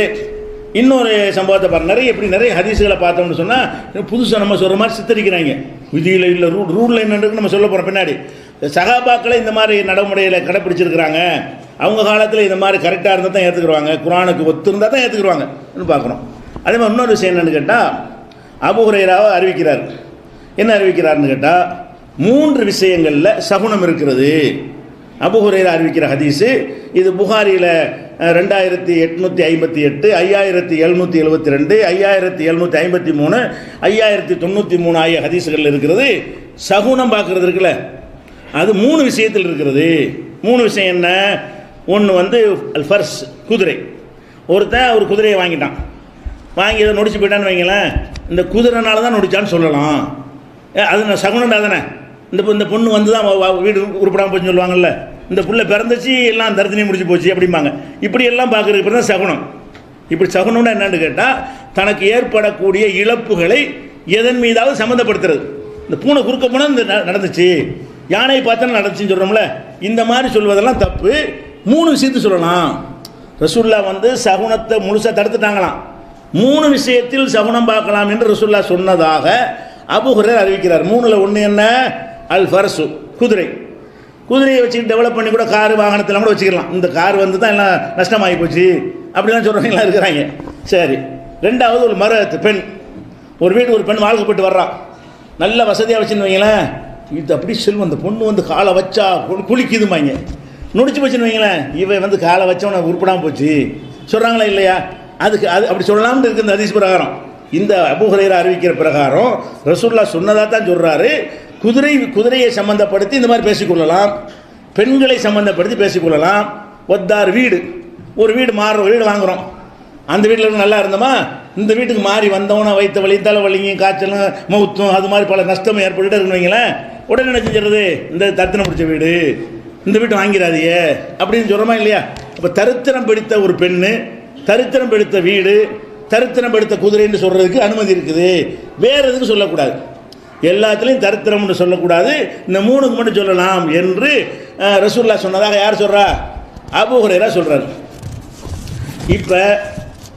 S1: இன்னொரு சம்பவத்தை பாருங்க. நிறைய ஹதீஸுகளை பார்த்தோம்னு சொன்னால் புதுசாக நம்ம சொல்கிற மாதிரி சித்தரிக்கிறாங்க. விதியில் இல்லை ரூலில் என்னன்னு நம்ம சொல்ல போகிறோம் பின்னாடி. சஹாபாக்களை இந்த மாதிரி நடைமுறையில் கடைப்பிடிச்சிருக்கிறாங்க. அவங்க காலத்தில் இந்த மாதிரி கரெக்டாக இருந்தால் தான் ஏற்றுக்குருவாங்க, குர்ஆனுக்கு ஒத்து இருந்தால் தான் ஏற்றுக்குருவாங்கன்னு பார்க்கணும். அதே மாதிரி இன்னொரு விஷயம் என்னென்னு கேட்டால், அபூ ஹுரைராவை அறிவிக்கிறார். என்ன அறிவிக்கிறார்னு கேட்டால், 3 விஷயங்களில் சகுனம் இருக்கிறது. அபூ ஹுரைரா அறிவிக்கிற ஹதீஸு. இது புகாரியில் 2858, 5772, 5753, 5093 ஆகிய ஹதீஸுகள் இருக்கிறது. சகுனம் பார்க்கறது இருக்குல்ல, அது 3 விஷயத்தில் இருக்கிறது. 3 விஷயம் என்ன? ஒன்று வந்து அல் ஃபர்ஸ், குதிரை. ஒருத்தன் ஒரு குதிரையை வாங்கிட்டான், வாங்கி இதை நொடிச்சு போயிட்டான்னு வைங்களேன், இந்த குதிரைனால தான் நொடிச்சான்னு சொல்லலாம். அது சகுனண்டா தானே. இந்த பொண்ணு வந்து தான் வீடு உருப்படாமல் போச்சுன்னு சொல்லுவாங்கல்ல, இந்த புள்ள பிறந்துச்சு எல்லாம் தரத்தினையும் முடிச்சு போச்சு அப்படிம்பாங்க. இப்படி எல்லாம் பார்க்குறதுக்கு தான் சகுனம். இப்படி சகுனம்னா என்னன்னு கேட்டால், தனக்கு ஏற்படக்கூடிய இழப்புகளை எதன் மீதாவது சம்மந்தப்படுத்துறது. இந்த பூனை குறுக்க போனால் இந்த நடந்துச்சு, யானை பார்த்தா நடந்துச்சுன்னு சொல்கிறோம்ல, இந்த மாதிரி சொல்வதெல்லாம் தப்பு. 3 விஷயத்தை சொல்லலாம். ரசூல்லா வந்து சகுனத்தை முழுசாக தடுத்துட்டாங்களாம். 3 விஷயத்தில் சகுனம் பார்க்கலாம் என்று ரசூல்லா சொன்னதாக அபூ ஹுரைரா அறிவிக்கிறார். 3ல் ஒன்று என்ன? அல் ஃபர்சு, குதிரை. குதிரையை வச்சுக்கிட்டு டெவலப் பண்ணி கூட காரு வாகனத்தில் கூட வச்சுக்கலாம். இந்த கார் வந்து தான் எல்லாம் நஷ்டமாகி போச்சு அப்படிலாம் சொல்கிறவங்களாம் இருக்கிறாங்க. சரி. 2வது ஒரு மரத்து, பெண். ஒரு வீடு ஒரு பெண் வாழ்க்கப்பட்டு வர்றான், நல்ல வசதியாக வச்சுன்னு வைங்களேன், இது அப்படி செல்வம், அந்த பொண்ணு வந்து காலை வச்சா குளிக்குதுமாங்க, நொடிச்சு போச்சுன்னு வைங்களேன், இவன் வந்து காலை வச்சவனை உருப்படாமல் போச்சு சொல்கிறாங்களா இல்லையா? அதுக்கு அது அப்படி சொல்லலாம்னு இருக்குது இந்த ஹதீஸ் பிரகாரம். இந்த அபூ ஹுரைரா அறிவிக்கிற பிரகாரம் ரசூலுல்லா சொன்னதாக தான் சொல்கிறாரு. குதிரையை சம்பந்தப்படுத்தி இந்த மாதிரி பேசிக்கொள்ளலாம், பெண்களை சம்பந்தப்படுத்தி பேசிக்கொள்ளலாம். ஒத்தார், வீடு. ஒரு வீடு மாறுற வீடு வாங்குகிறோம், அந்த வீட்டில் நல்லா இருந்தோமா, இந்த வீட்டுக்கு மாறி வந்தவன வயிற்று வலி, தலைவலியும், காய்ச்சலும், மவுத்தும், அது மாதிரி பல நஷ்டம் ஏற்பட்டு இருக்குவீங்களேன், உடனே என்ன செஞ்சிடறது? இந்த தரித்திரம் பிடிச்ச வீடு, இந்த வீட்டை வாங்கிறாதியே அப்படின்னு சொல்கிறோமா இல்லையா? இப்போ தரித்திரம் பிடித்த ஒரு பெண்ணு, தரித்திரம் பிடித்த வீடு, தரித்திரம் பிடித்த குதிரைன்னு சொல்கிறதுக்கு அனுமதி இருக்குது. வேறு எதுக்கு சொல்லக்கூடாது, எல்லாத்துலேயும் தரித்திரம்னு சொல்லக்கூடாது, இந்த 3க்கு மட்டும் சொல்லலாம் என்று ரசூலுல்லாஹ் சொன்னதாக யார் சொல்கிறா? அபூ ஹுரைரா சொல்கிறார். இப்போ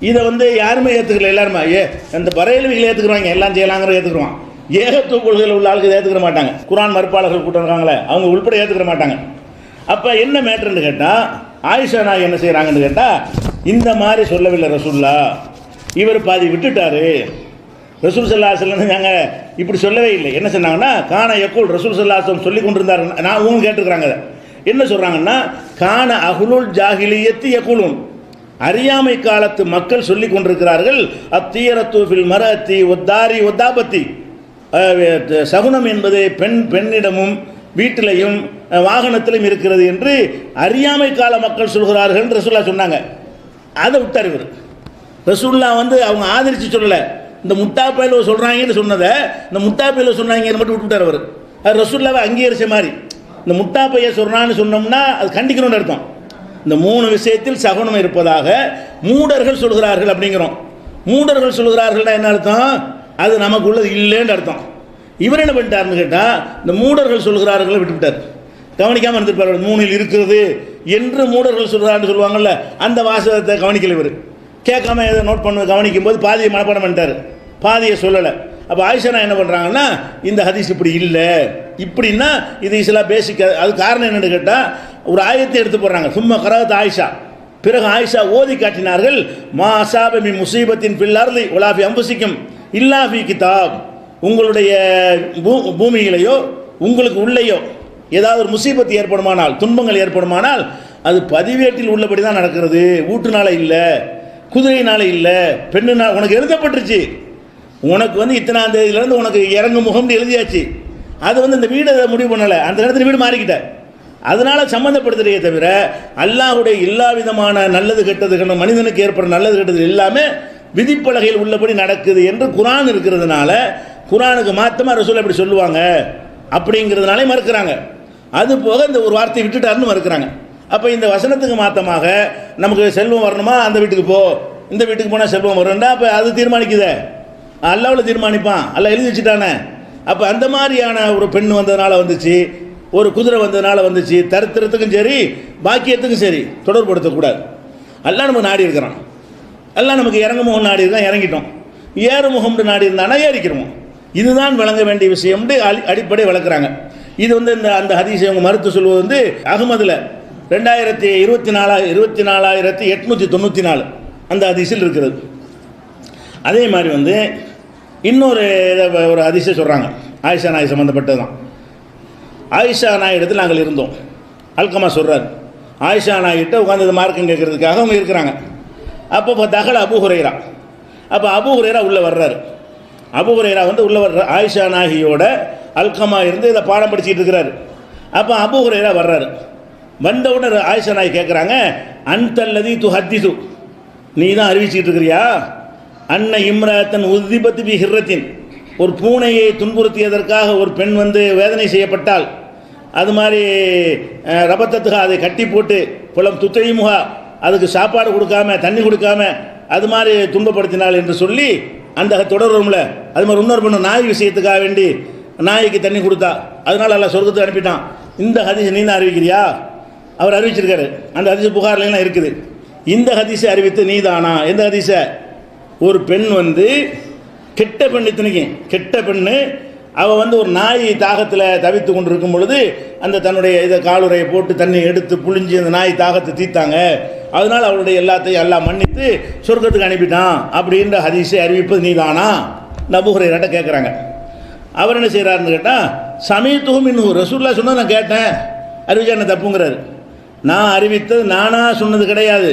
S1: இதை வந்து யாருமே ஏற்றுக்கல. எல்லாருமே அந்த பரையல்விகளை ஏற்றுக்குறாங்க, எல்லாம் செய்யலாங்கிற ஏற்றுக்குருவான். ஏகத்துவ கொள்கையில் உள்ள ஆளுக்கு ஏற்றுக்கிற மாட்டாங்க. குர்ஆன் மறுப்பாளர்கள் கூட்டம் இருக்காங்களே, அவங்க உள்பட ஏற்றுக்கிற மாட்டாங்க. அப்போ என்ன மேட்டர்ன்னு கேட்டால், ஆயிஷா நாய் என்ன செய்கிறாங்கன்னு கேட்டால், இந்த மாதிரி சொல்லவில்லை ரசூலுல்லா, இவர் பாதி விட்டுட்டாரு. ரசூல் ஸல்லல்லாஹு அலைஹி வஸல்லம் நாங்கள் இப்படி சொல்லவே இல்லை. என்ன சொன்னாங்கன்னா, கான யக்கூல், ரசூல் ஸல்லல்லாஹு அலைஹி வஸல்லம் சொல்லி கொண்டிருந்தார். நான் அவங்க கேட்டுருக்குறாங்க. என்ன சொல்கிறாங்கன்னா, கான அஹ்லுல் ஜாஹிலியத்தி யக்கூலுன், அறியாமை காலத்து மக்கள் சொல்லி கொண்டிருக்கிறார்கள், அத்தீரத்து ஃபில் மரத்தி ஒத்தாரி ஒத்தாபத்தி, சகுனம் என்பது பெண்ணிடமும் வீட்டிலையும் வாகனத்திலும் இருக்கிறது என்று அறியாமை கால மக்கள் சொல்கிறார்கள் என்று ரசூலுல்லா சொன்னாங்க. அதை விட்டார் இவர். ரசூலுல்லா வந்து அவங்க ஆதரித்து சொல்லலை, இந்த முட்டாப்பையில் சொல்கிறாங்கன்னு சொன்னதை, இந்த முட்டாப்பையில் சொன்னாங்கன்னு மட்டும் விட்டுவிட்டார் அவர். அது ரசூலுல்லாவை அங்கீகரிச்ச மாதிரி. இந்த முட்டாப்பையை சொல்கிறான்னு சொன்னோம்னா அது கண்டிக்கணும்னு அர்த்தம். இந்த 3 விஷயத்தில் சகுனம் இருப்பதாக மூடர்கள் சொல்கிறார்கள் அப்படிங்கிறோம். மூடர்கள் சொல்கிறார்கள்னா என்ன அர்த்தம்? அது நமக்கு உள்ளது இல்லைன்னு அர்த்தம். இவர் என்ன பண்ணிட்டாருன்னு கேட்டால், இந்த மூடர்கள் சொல்கிறார்களை விட்டுவிட்டார், கவனிக்காமல் இருந்திருப்பார். 3ல் இருக்கிறது என்று மூடர்கள் சொல்கிறான்னு சொல்லுவாங்கள்ல, அந்த வாசகத்தை கவனிக்கல. இவர் கேட்காம எதை நோட் பண்ண கவனிக்கும் போது பாதியை மனப்பாடம் பண்ணிட்டார், பாதியை சொல்லலை. அப்போ ஆயிஷா என்ன பண்ணுறாங்கன்னா, இந்த ஹதீஸ் இப்படி இல்லை, இப்படின்னா இது இஸ்லாம் பேசிக். அது காரணம் என்னென்னு கேட்டால், ஒரு ஆயத்தை எடுத்து போடுறாங்க, சும்மா கராத் ஆயிஷா. பிறகு ஆயிஷா ஓதி காட்டினார்கள், மா அஸாப மின் முஸீபத்தின் ஃபில் அர்தி வலா ஃபி அன்ஃபுசிக்கும் இல்லா ஃபி கிதாப், உங்களுடைய பூமியிலேயோ உங்களுக்கு உள்ளேயோ ஏதாவது ஒரு முசீபத்து ஏற்படுமானால், துன்பங்கள் ஏற்படுமானால், அது பதிவேட்டில் உள்ளபடி தான் நடக்கிறது, வீட்டுனால இல்லை, குதிரையினால இல்லை, பெண்ணுனால. உனக்கு எழுதப்பட்டுருச்சு, உனக்கு வந்து இத்தனாம் தேதியிலேருந்து உனக்கு இறங்கு முகம்னு எழுதியாச்சு. அது வந்து இந்த வீடு முடிவு பண்ணலை, அந்த நேரத்தில் வீடு மாறிக்கிட்ட, அதனால் சம்மந்தப்படுத்துறதே தவிர அல்லாஹ்வுடைய எல்லா விதமான நல்லது கெட்டதுகள், மனிதனுக்கு ஏற்படுற நல்லது கெட்டது எல்லாமே விதிப்பலகையில் உள்ளபடி நடக்குது என்று குர்ஆன் இருக்கிறதுனால, குர்ஆனுக்கு மாத்தமாக ரசூல் அப்படி சொல்லுவாங்க அப்படிங்கிறதுனாலே மறுக்கிறாங்க. அது போக இந்த ஒரு வார்த்தையை விட்டுட்டாருன்னு மறுக்கிறாங்க. அப்போ இந்த வசனத்துக்கு மாற்றமாக நமக்கு செல்வம் வரணுமா, அந்த வீட்டுக்கு போ, இந்த வீட்டுக்கு போனால் செல்வம் வரும்டா, அப்போ அது தீர்மானிக்குதே, அல்லாஹ்வில் தீர்மானிப்பான், அல்லாஹ் எழுதி வச்சுட்டானே. அப்போ அந்த மாதிரியான ஒரு பெண் வந்ததுனால வந்துச்சு, ஒரு குதிரை வந்ததுனால வந்துச்சு, தரித்திரத்துக்கும் சரி பாக்கியத்துக்கும் சரி தொடர்படுத்தக்கூடாது. அல்லாஹ் நமக்கு நாடி இருக்கிறான், எல்லாம் நமக்கு இறங்கு முகம் நாடி இருக்கான், இறங்கிட்டோம். ஏறு முகம்னு நாடி இருந்தானா ஏறிக்கிறோம். இதுதான் விளங்க வேண்டிய விஷயம்னு அடிப்படை வளர்க்குறாங்க. இது வந்து இந்த அந்த ஹதீஸை அவங்க மறுத்து சொல்வது வந்து அகமதில் 24,894 அந்த ஹதீஸில் இருக்கிறது. அதே மாதிரி வந்து இன்னொரு ஒரு ஹதீஸை சொல்கிறாங்க, ஆயிஷா நாய் சம்மந்தப்பட்டது தான். ஆயிஷா நாயிடத்தில் நாங்கள் இருந்தோம். அல்கமா சொல்கிறார், ஆயிஷா நாயிட்ட உட்காந்து மார்க்கம் கேட்கறதுக்காக அவங்க இருக்கிறாங்க. அப்போ தகல அபூ ஹுரைரா. அப்போ அபூ ஹுரைரா உள்ளே வர்றாரு. அபூ ஹுரைரா வந்து உள்ளே வர்ற ஆயிஷா நாயியோட அல்கமா இருந்து இதை பாடம் படிச்சுட்டு இருக்கிறாரு. அப்போ அபூ ஹுரைரா வர்றாரு. வந்தவுடனே ஆயிஷா நாய் கேட்குறாங்க, அன்தல்லதி துஹத்திது, நீ தான் அறிவிச்சிட்டு இருக்கிறியா, அன்ன இம்ராத்தன் உதிபத்து பி ஹிர்ரத்தின், ஒரு பூனையை துன்புறுத்தியதற்காக ஒரு பெண் வந்து வேதனை செய்யப்பட்டால் அது மாதிரி ரபத்தத்துகா அதை கட்டி போட்டு புலம் துத்தையுமுகா, அதுக்கு சாப்பாடு கொடுக்காம தண்ணி கொடுக்காம அது மாதிரி துன்பப்படுத்தினாள் என்று சொல்லி அந்த தொடரும்ல. அது மாதிரி இன்னொரு பெண்ணு நாய் விஷயத்துக்காக வேண்டி நாய்க்கு தண்ணி கொடுத்தா, அதனால எல்லாம் சொர்க்கத்துக்கு அனுப்பிட்டான். இந்த ஹதீஸ் நீ தான் அறிவிக்கிறியா? அவர் அறிவிச்சிருக்காரு. அந்த ஹதீஸ் புகார்லாம் இருக்குது. இந்த ஹதீஸை அறிவித்து நீ தானா? எந்த ஹதீஸை? ஒரு பெண் வந்து கெட்ட பெண், இத்தனைக்கும் கெட்ட பெண்ணு, அவள் வந்து ஒரு நாய் தாகத்தில் தவித்து கொண்டு இருக்கும் பொழுது அந்த தன்னுடைய இதை காலுரையை போட்டு தண்ணி எடுத்து புழிஞ்சு அந்த நாய் தாகத்தை தீர்த்தாங்க. அதனால் அவளுடைய எல்லாத்தையும் எல்லாம் மன்னித்து சொர்க்கத்துக்கு அனுப்பிட்டான் அப்படின்ற ஹதீஸை அறிவிப்பது நீ தானா? அபூ ஹுரைராட்ட கேட்குறாங்க. அவர் என்ன செய்கிறாருன்னு கேட்டால், சமீத்துஹு மின்ஹு, ரசூலுல்லாஹ் சொன்னது நான் கேட்டேன், அறிவிச்சா என்ன தப்புங்கிறாரு. நான் அறிவித்தது நானாக சொன்னது கிடையாது,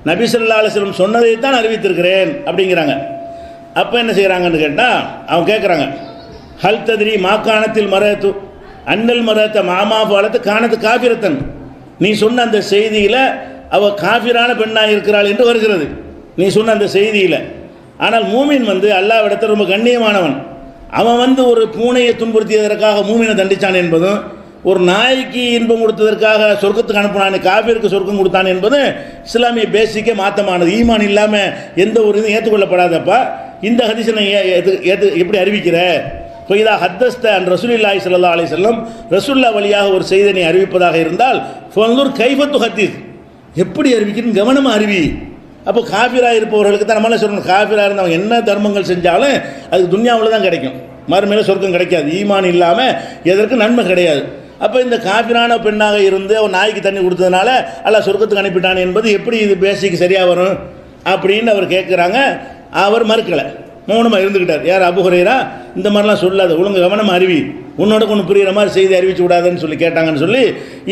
S1: நபி ஸல்லல்லாஹு அலைஹி வஸல்லம் சொன்னதைத்தான் அறிவித்திருக்கிறேன் அப்படிங்கிறாங்க. அப்போ என்ன செய்கிறாங்கன்னு கேட்டால், அவங்க கேட்குறாங்க, ஹல் தத்ரி மாக்கானத்தில் மரத்து அன்னல் மரத்த மாமா பாலத்து காணத்து காபிரத்தன், நீ சொன்ன அந்த செய்தியில் அவள் காஃபிரான பெண்ணாக இருக்கிறாள் என்று வருகிறது, நீ சொன்ன அந்த செய்தியில். ஆனால் மூமின் வந்து அல்லாஹ்விடத்தில் ரொம்ப கண்ணியமானவன். அவன் வந்து ஒரு பூனையை துன்புறுத்தியதற்காக மூமினை தண்டித்தான் என்பதும், ஒரு நாய்க்கு இன்பம் கொடுத்ததற்காக சொர்க்கத்துக்கு அனுப்பினான், காஃபிருக்கு சொர்க்கம் கொடுத்தான் என்பது இஸ்லாமிய பேசிக்கே மாற்றமானது. ஈமான் இல்லாமல் எந்த ஒரு இதுவும் ஏற்றுக்கொள்ளப்படாதப்பா. இந்த ஹதீஸை எப்படி அறிவிக்கிற? ஃபைதா ஹத்தஸ்த அன் ரசூலுல்லாஹி ஸல்லல்லாஹு அலைஹி வஸல்லம், ரசூலுல்லாஹ் வழியாக ஒரு செய்தியை நீ அறிவிப்பதாக இருந்தால் ஃபன்துர் கைஃபத்து ஹதீஸ், எப்படி அறிவிக்கணும் கவனமாக அறிவி. அப்போ காஃபிராக இருப்பவர்களுக்கு தான் நம்மளால சொல்லணும், காஃபிராக இருந்தவங்க என்ன தர்மங்கள் செஞ்சாலும் அதுக்கு துன்யாவில் தான் கிடைக்கும், மறுமையில சொர்க்கம் கிடைக்காது. ஈமான் இல்லாமல் எதற்கு நன்மை கிடையாது. அப்போ இந்த காஃபிரான பெண்ணாக இருந்து அவன் நாய்க்கு தண்ணி கொடுத்ததுனால அல்லாஹ் சொர்க்கத்துக்கு அனுப்பிட்டான் என்பது எப்படி இது பேசிக்கு சரியாக வரும் அப்படின்னு அவர் கேட்குறாங்க. அவர் மறுக்கலை, மௌனமாக இருந்துக்கிட்டார். யார்? அபூ ஹுரைரா. இந்த மாதிரிலாம் சொல்லாத, ஒழுங்கு கவனமாக அறிவி, உன்னோட ஒன்று புரிகிற மாதிரி செய்தி அறிவிச்சு விடாதுன்னு சொல்லி கேட்டாங்கன்னு சொல்லி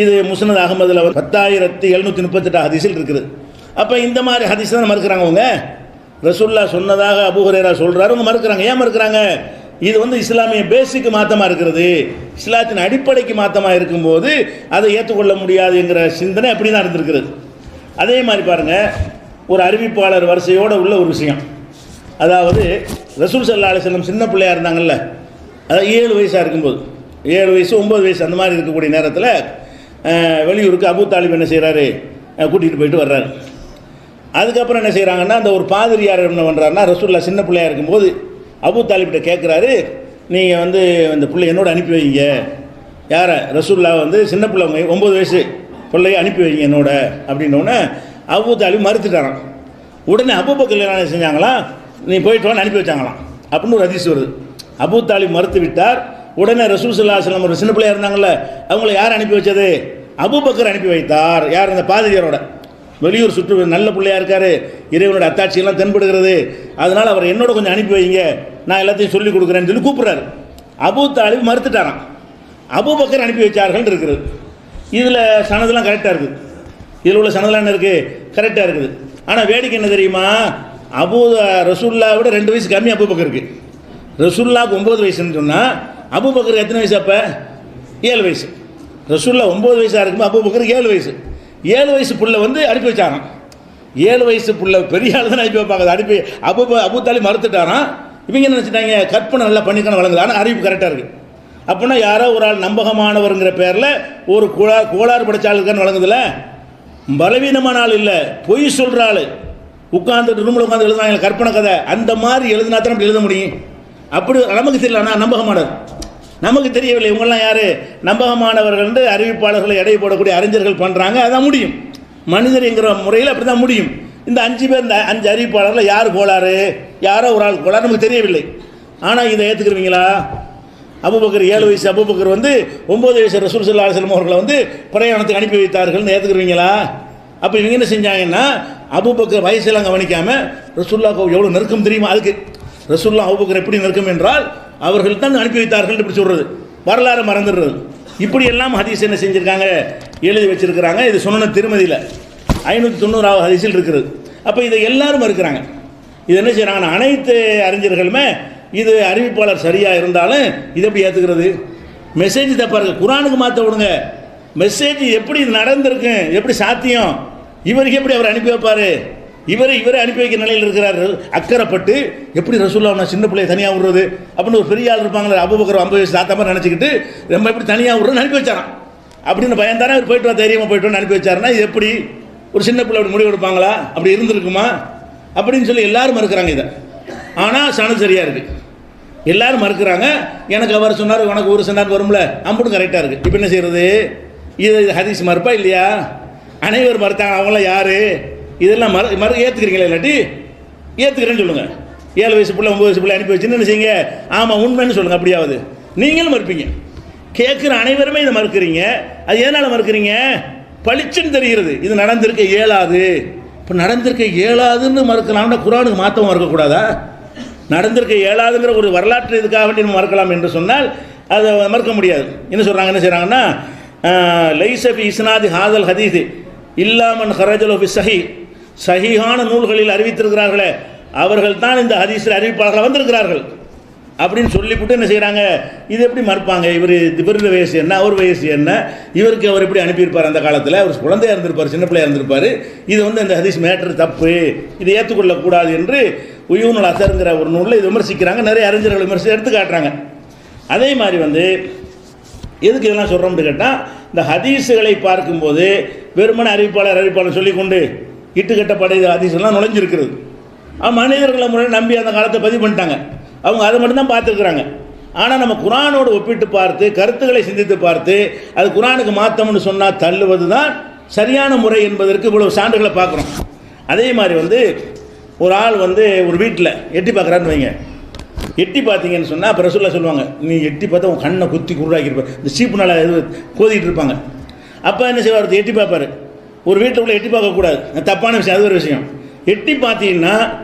S1: இது முஸ்னத் அகமதில் 10,738 ஹதீஸில் இருக்குது. அப்போ இந்த மாதிரி ஹதீஸ் தான் மறுக்கிறாங்க அவங்க. ரசூலுல்லாஹ் சொன்னதாக அபூ ஹுரைரா சொல்கிறாரு, அவங்க மறுக்கிறாங்க. ஏன் மறுக்கிறாங்க? இது வந்து இஸ்லாமிய பேசிக்கு மாற்றமாக இருக்கிறது, இஸ்லாத்தின் அடிப்படைக்கு மாற்றமாக இருக்கும்போது அதை ஏற்றுக்கொள்ள முடியாதுங்கிற சிந்தனை அப்படி தான் இருந்திருக்கிறது. அதே மாதிரி பாருங்கள், ஒரு அறிவிப்பாளர் வரிசையோடு உள்ள ஒரு விஷயம், அதாவது ரசூல் ஸல்லல்லாஹு அலைஹி வஸல்லம் சின்ன பிள்ளையாக இருந்தாங்கல்ல, அதாவது 7 வயசாக இருக்கும்போது, 7 வயசு 9 வயசு அந்த மாதிரி இருக்கக்கூடிய நேரத்தில் வெளியூருக்கு அபூ தாலிப் என்ன செய்கிறாரு, கூட்டிகிட்டு போயிட்டு வர்றாரு. அதுக்கப்புறம் என்ன செய்கிறாங்கன்னா, அந்த ஒரு பாதிரியார் என்ன பண்ணுறாருன்னா, ரசூலுல்லாஹ் சின்ன பிள்ளையாக இருக்கும்போது அபூ தாலிப்கிட்ட கேட்குறாரு, நீங்கள் வந்து இந்த பிள்ளை என்னோட அனுப்பி வைங்க. யாரை? ரசூலுல்லாஹ் வந்து சின்ன பிள்ளை 9 வயசு பிள்ளையை அனுப்பி வைங்க என்னோட அப்படின்னோடனே அபூ தாலிப் மறுத்துட்டாரான். உடனே அபூபக்கர் என்ன செஞ்சாங்களா, நீ போயிட்டு வான்னு அனுப்பி வச்சாங்களாம் அப்படின்னு ஒரு ஹதீஸ் வருது. அபூ தாலிப் மறுத்து விட்டார். உடனே ரசூல் ஸல்லல்லாஹு அலைஹி வஸல்லம் ஒரு சின்ன பிள்ளையாக இருந்தாங்கல்ல, அவங்கள யார் அனுப்பி வச்சது? அபூபக்கர் அனுப்பி வைத்தார். யார்? அந்த பாதிரியாரோட. வெளியூர் சுற்று நல்ல பிள்ளையாக இருக்கார், இறைவனோட அத்தாட்சியெல்லாம் தென்படுகிறது, அதனால் அவர் என்னோட கொஞ்சம் அனுப்பி வைங்க, நான் எல்லாத்தையும் சொல்லிக் கொடுக்குறேன்னு சொல்லி கூப்பிட்றாரு. அபூ தாலிப் மறுத்துட்டாரான். அபூபக்கர் அனுப்பி வச்சார்கள் இருக்கிறது. இதில் சனதெல்லாம் கரெக்டாக இருக்குது, இதில் உள்ள சனதெல்லாம் என்ன இருக்குது, கரெக்டாக இருக்குது. ஆனால் வேடிக்கை என்ன தெரியுமா, ரசூலுல்லாஹ் விட 2 வயசு கம்மி அபூபக்கருக்கு. ரசூலுல்லாஹ்க்கு 9 வயசுன்னு சொன்னால் அபூபக்கருக்கு எத்தனை வயசு? அப்போ 7 வயசு. ரசூலுல்லாஹ் 9 வயசாக இருக்கும்போது அபூபக்கருக்கு 7 வயசு. 7 வயசு புள்ள வந்து அனுப்பி வச்சாராம். 7 வயசு புள்ள பெரிய ஆள் தான் அனுப்பி வைப்பாங்க. அனுப்பி அபூ தாலிப் மறுத்துட்டாராம். இவங்க என்ன நினச்சிட்டாங்க, கற்பனை நல்லா பண்ணிக்கணும் வழங்குது, ஆனால் அறிவிப்பு கரெக்டாக இருக்குது. அப்படின்னா யாரோ ஒரு ஆள் நம்பகமானவருங்கிற பேரில் ஒரு கோளாறு படைச்ச ஆள் இருக்கான்னு வழங்குதுல, பலவீனமான ஆள் இல்லை, பொய் சொல்கிற ஆள், உட்காந்துட்டு ரூமில் உட்காந்து எழுதுனாங்க கற்பனை கதை, அந்த மாதிரி எழுதினா தான் அப்படி எழுத முடியும். அப்படி நமக்கு தெரியல, ஆனால் நம்பகமானது நமக்கு தெரியவில்லை. இவங்கெல்லாம் யார்? நம்பகமானவர்கள் என்று அறிவிப்பாளர்களை எடை போடக்கூடிய அறிஞர்கள் பண்ணுறாங்க, அதான் முடியும். மனிதர் என்கிற முறையில் அப்படி தான் முடியும். இந்த 5 பேர், இந்த 5 அறிவிப்பாளர்கள் யார் கோளாறு, யாரோ ஒரு ஆள் கோளாறு நமக்கு தெரியவில்லை. ஆனால் இதை ஏற்றுக்குருவீங்களா? அபூபக்கர் 7 வயசு அபூபக்கர் வந்து 9 வயசு ரசூல் ஸல்லல்லாஹு அலைஹி வஸல்லம் அவர்களை வந்து பிரயாணத்துக்கு அனுப்பி வைத்தார்கள்னு ஏற்றுக்குருவீங்களா? அப்போ இவங்க என்ன செஞ்சாங்கன்னா, அபூபக்கர் வயசெல்லாம் கவனிக்காமல் ரசூலுல்லாஹ்க்கு எவ்வளோ நெருக்கம் தெரியுமா? அதுக்கு ரசூலுல்லாஹ் அபூபக்கர் எப்படி நெருக்கம் என்றால் அவர்கள் தான் அனுப்பி வைத்தார்கள் இப்படி சொல்கிறது, வரலாறு மறந்துடுறது. இப்படியெல்லாம் ஹதீஸ் என்ன செஞ்சுருக்காங்க, எழுதி வச்சிருக்கிறாங்க. இது சுனன் திருமதியில் 590வது ஹதீஸில் இருக்கிறது. அப்போ இதை எல்லாரும் இருக்கிறாங்க. இது என்ன செய்கிறாங்கன்னா, அனைத்து அறிஞர்களுமே இது அறிவிப்பாளர் சரியாக இருந்தாலும் இது எப்படி ஏற்றுக்கிறது? மெசேஜ் தப்பாக இருக்குது, குரானுக்கு மாற்ற விடுங்க. மெசேஜ் எப்படி இது நடந்திருக்கு, எப்படி சாத்தியம், இவருக்கு எப்படி அவர் அனுப்பி வைப்பார், இவரை அனுப்பி வைக்கிற நிலையில் இருக்கிறார்கள். அக்கறைப்பட்டு எப்படி ரசூலுல்லாஹ் சின்ன பிள்ளையை தனியாக விடுறது அப்படின்னு ஒரு பெரிய ஆள் இருப்பாங்களே, அபூபக்கர் 50 வயசு தாத்தா மாதிரி நினச்சிக்கிட்டு நம்ம எப்படி தனியாக விடுறோன்னு அனுப்பி வச்சாரான். அப்படின்னு பயந்தானே அவர் போய்ட்டு வா, தைரியமாக போய்ட்டு அனுப்பி வச்சாருன்னா இது எப்படி ஒரு சின்ன பிள்ளை அப்படி முடிவு எடுப்பாங்களா? அப்படி இருந்திருக்குமா அப்படின்னு சொல்லி எல்லாரும் மறுக்கிறாங்க இதை. ஆனால் சனது சரியாக இருக்குது, எல்லாரும் மறுக்கிறாங்க. எனக்கு அவர் சொன்னார், உனக்கு ஒரு சொன்னார் வரும்ல, அம்புட்டு கரெக்டாக இருக்குது. இப்போ என்ன செய்கிறது? இது ஹதீஸ் மறுப்பா இல்லையா? அனைவரும் மறுத்தாங்க. அவங்களாம் யார்? இதெல்லாம் ஏற்றுக்கிறீங்களா? இல்லாட்டி ஏற்றுக்கிறேன்னு சொல்லுங்கள். 7 வயசு பிள்ளை 9 வயசு பிள்ளை அனுப்பி வச்சுன்னு என்ன செய்யுங்க, ஆமாம் உண்மைன்னு சொல்லுங்கள். அப்படியாவது நீங்களும் மறுப்பீங்க. கேட்குற அனைவருமே இதை மறுக்கிறீங்க. அது எதனால் மறுக்கிறீங்க? பளிச்சுன்னு தெரிகிறது இது நடந்திருக்க இயலாது. இப்போ நடந்திருக்க இயலாதுன்னு மறுக்கலாம்னா குரானுக்கு மாற்றமாக இருக்கக்கூடாதா? நடந்திருக்க இயலாதுங்கிற ஒரு வரலாற்று இதுக்காக வேண்டி நம்ம மறுக்கலாம் என்று சொன்னால் அதை மறுக்க முடியாது. என்ன சொல்கிறாங்க, என்ன செய்கிறாங்கன்னா, லைசபி இஸ்னாதி ஹாதல் ஹதீஸ் இல்லாமன் ஹரஜலோ பி சஹி, சஹீஹான நூல்களில் அறிவித்திருக்கிறார்களே அவர்கள் தான் இந்த ஹதீஸில் அறிவிப்பாளர்கள் வந்திருக்கிறார்கள் அப்படின்னு சொல்லிவிட்டு என்ன செய்கிறாங்க, இது எப்படி மறுப்பாங்க? இவருடைய வயசு என்ன, அவர் வயசு என்ன, இவருக்கு அவர் எப்படி அனுப்பியிருப்பார், அந்த காலத்தில் அவர் குழந்தையாக இருந்திருப்பார், சின்ன பிள்ளையாக இருந்திருப்பார், இது இந்த ஹதீஸ் மேட்ரு தப்பு, இதை ஏற்றுக்கொள்ளக்கூடாது என்று உயூனுல் அசருங்கிற ஒரு நூலில் இது விமர்சிக்கிறாங்க. நிறைய அறிஞர்கள் விமர்சித்து எடுத்து காட்டுறாங்க. அதே மாதிரி எதுக்கு இதெல்லாம் சொல்கிறோம்னு கேட்டால், இந்த ஹதீஸுகளை பார்க்கும்போது வெறுமன அறிவிப்பாளர் சொல்லிக்கொண்டு இட்டுக்கட்டப்பட ஹதீஸ்லாம் நுழைஞ்சிருக்கிறது. மனிதர்களை முறை நம்பி அந்த காலத்தை பதிவு பண்ணிட்டாங்க. அவங்க அதை மட்டும்தான் பார்த்துருக்குறாங்க. ஆனால் நம்ம குரானோடு ஒப்பிட்டு பார்த்து கருத்துக்களை சிந்தித்து பார்த்து அது குரானுக்கு மாற்றம்னு சொன்னால் தள்ளுவது தான் சரியான முறை என்பதற்கு இவ்வளவு சான்றுகளை பார்க்குறோம். அதே மாதிரி ஒரு ஆள் ஒரு வீட்டில் எட்டி பார்க்குறான்னு வைங்க, எட்டி பார்த்தீங்கன்னு சொன்னால் அப்போ ரசூலுல்லாஹ் சொல்லுவாங்க, நீ எட்டி பார்த்தா உன் கண்ணை குத்தி குருடாக்கியிருப்பார், இந்த சீப்புனால கோதிட்டு இருப்பாங்க. அப்போ என்ன செய்வார், எட்டி பார்ப்பார். ஒரு வீட்டுக்குள்ளே எட்டி பார்க்கக்கூடாது, தப்பான விஷயம், அது ஒரு விஷயம். எட்டி பார்த்தீங்கன்னா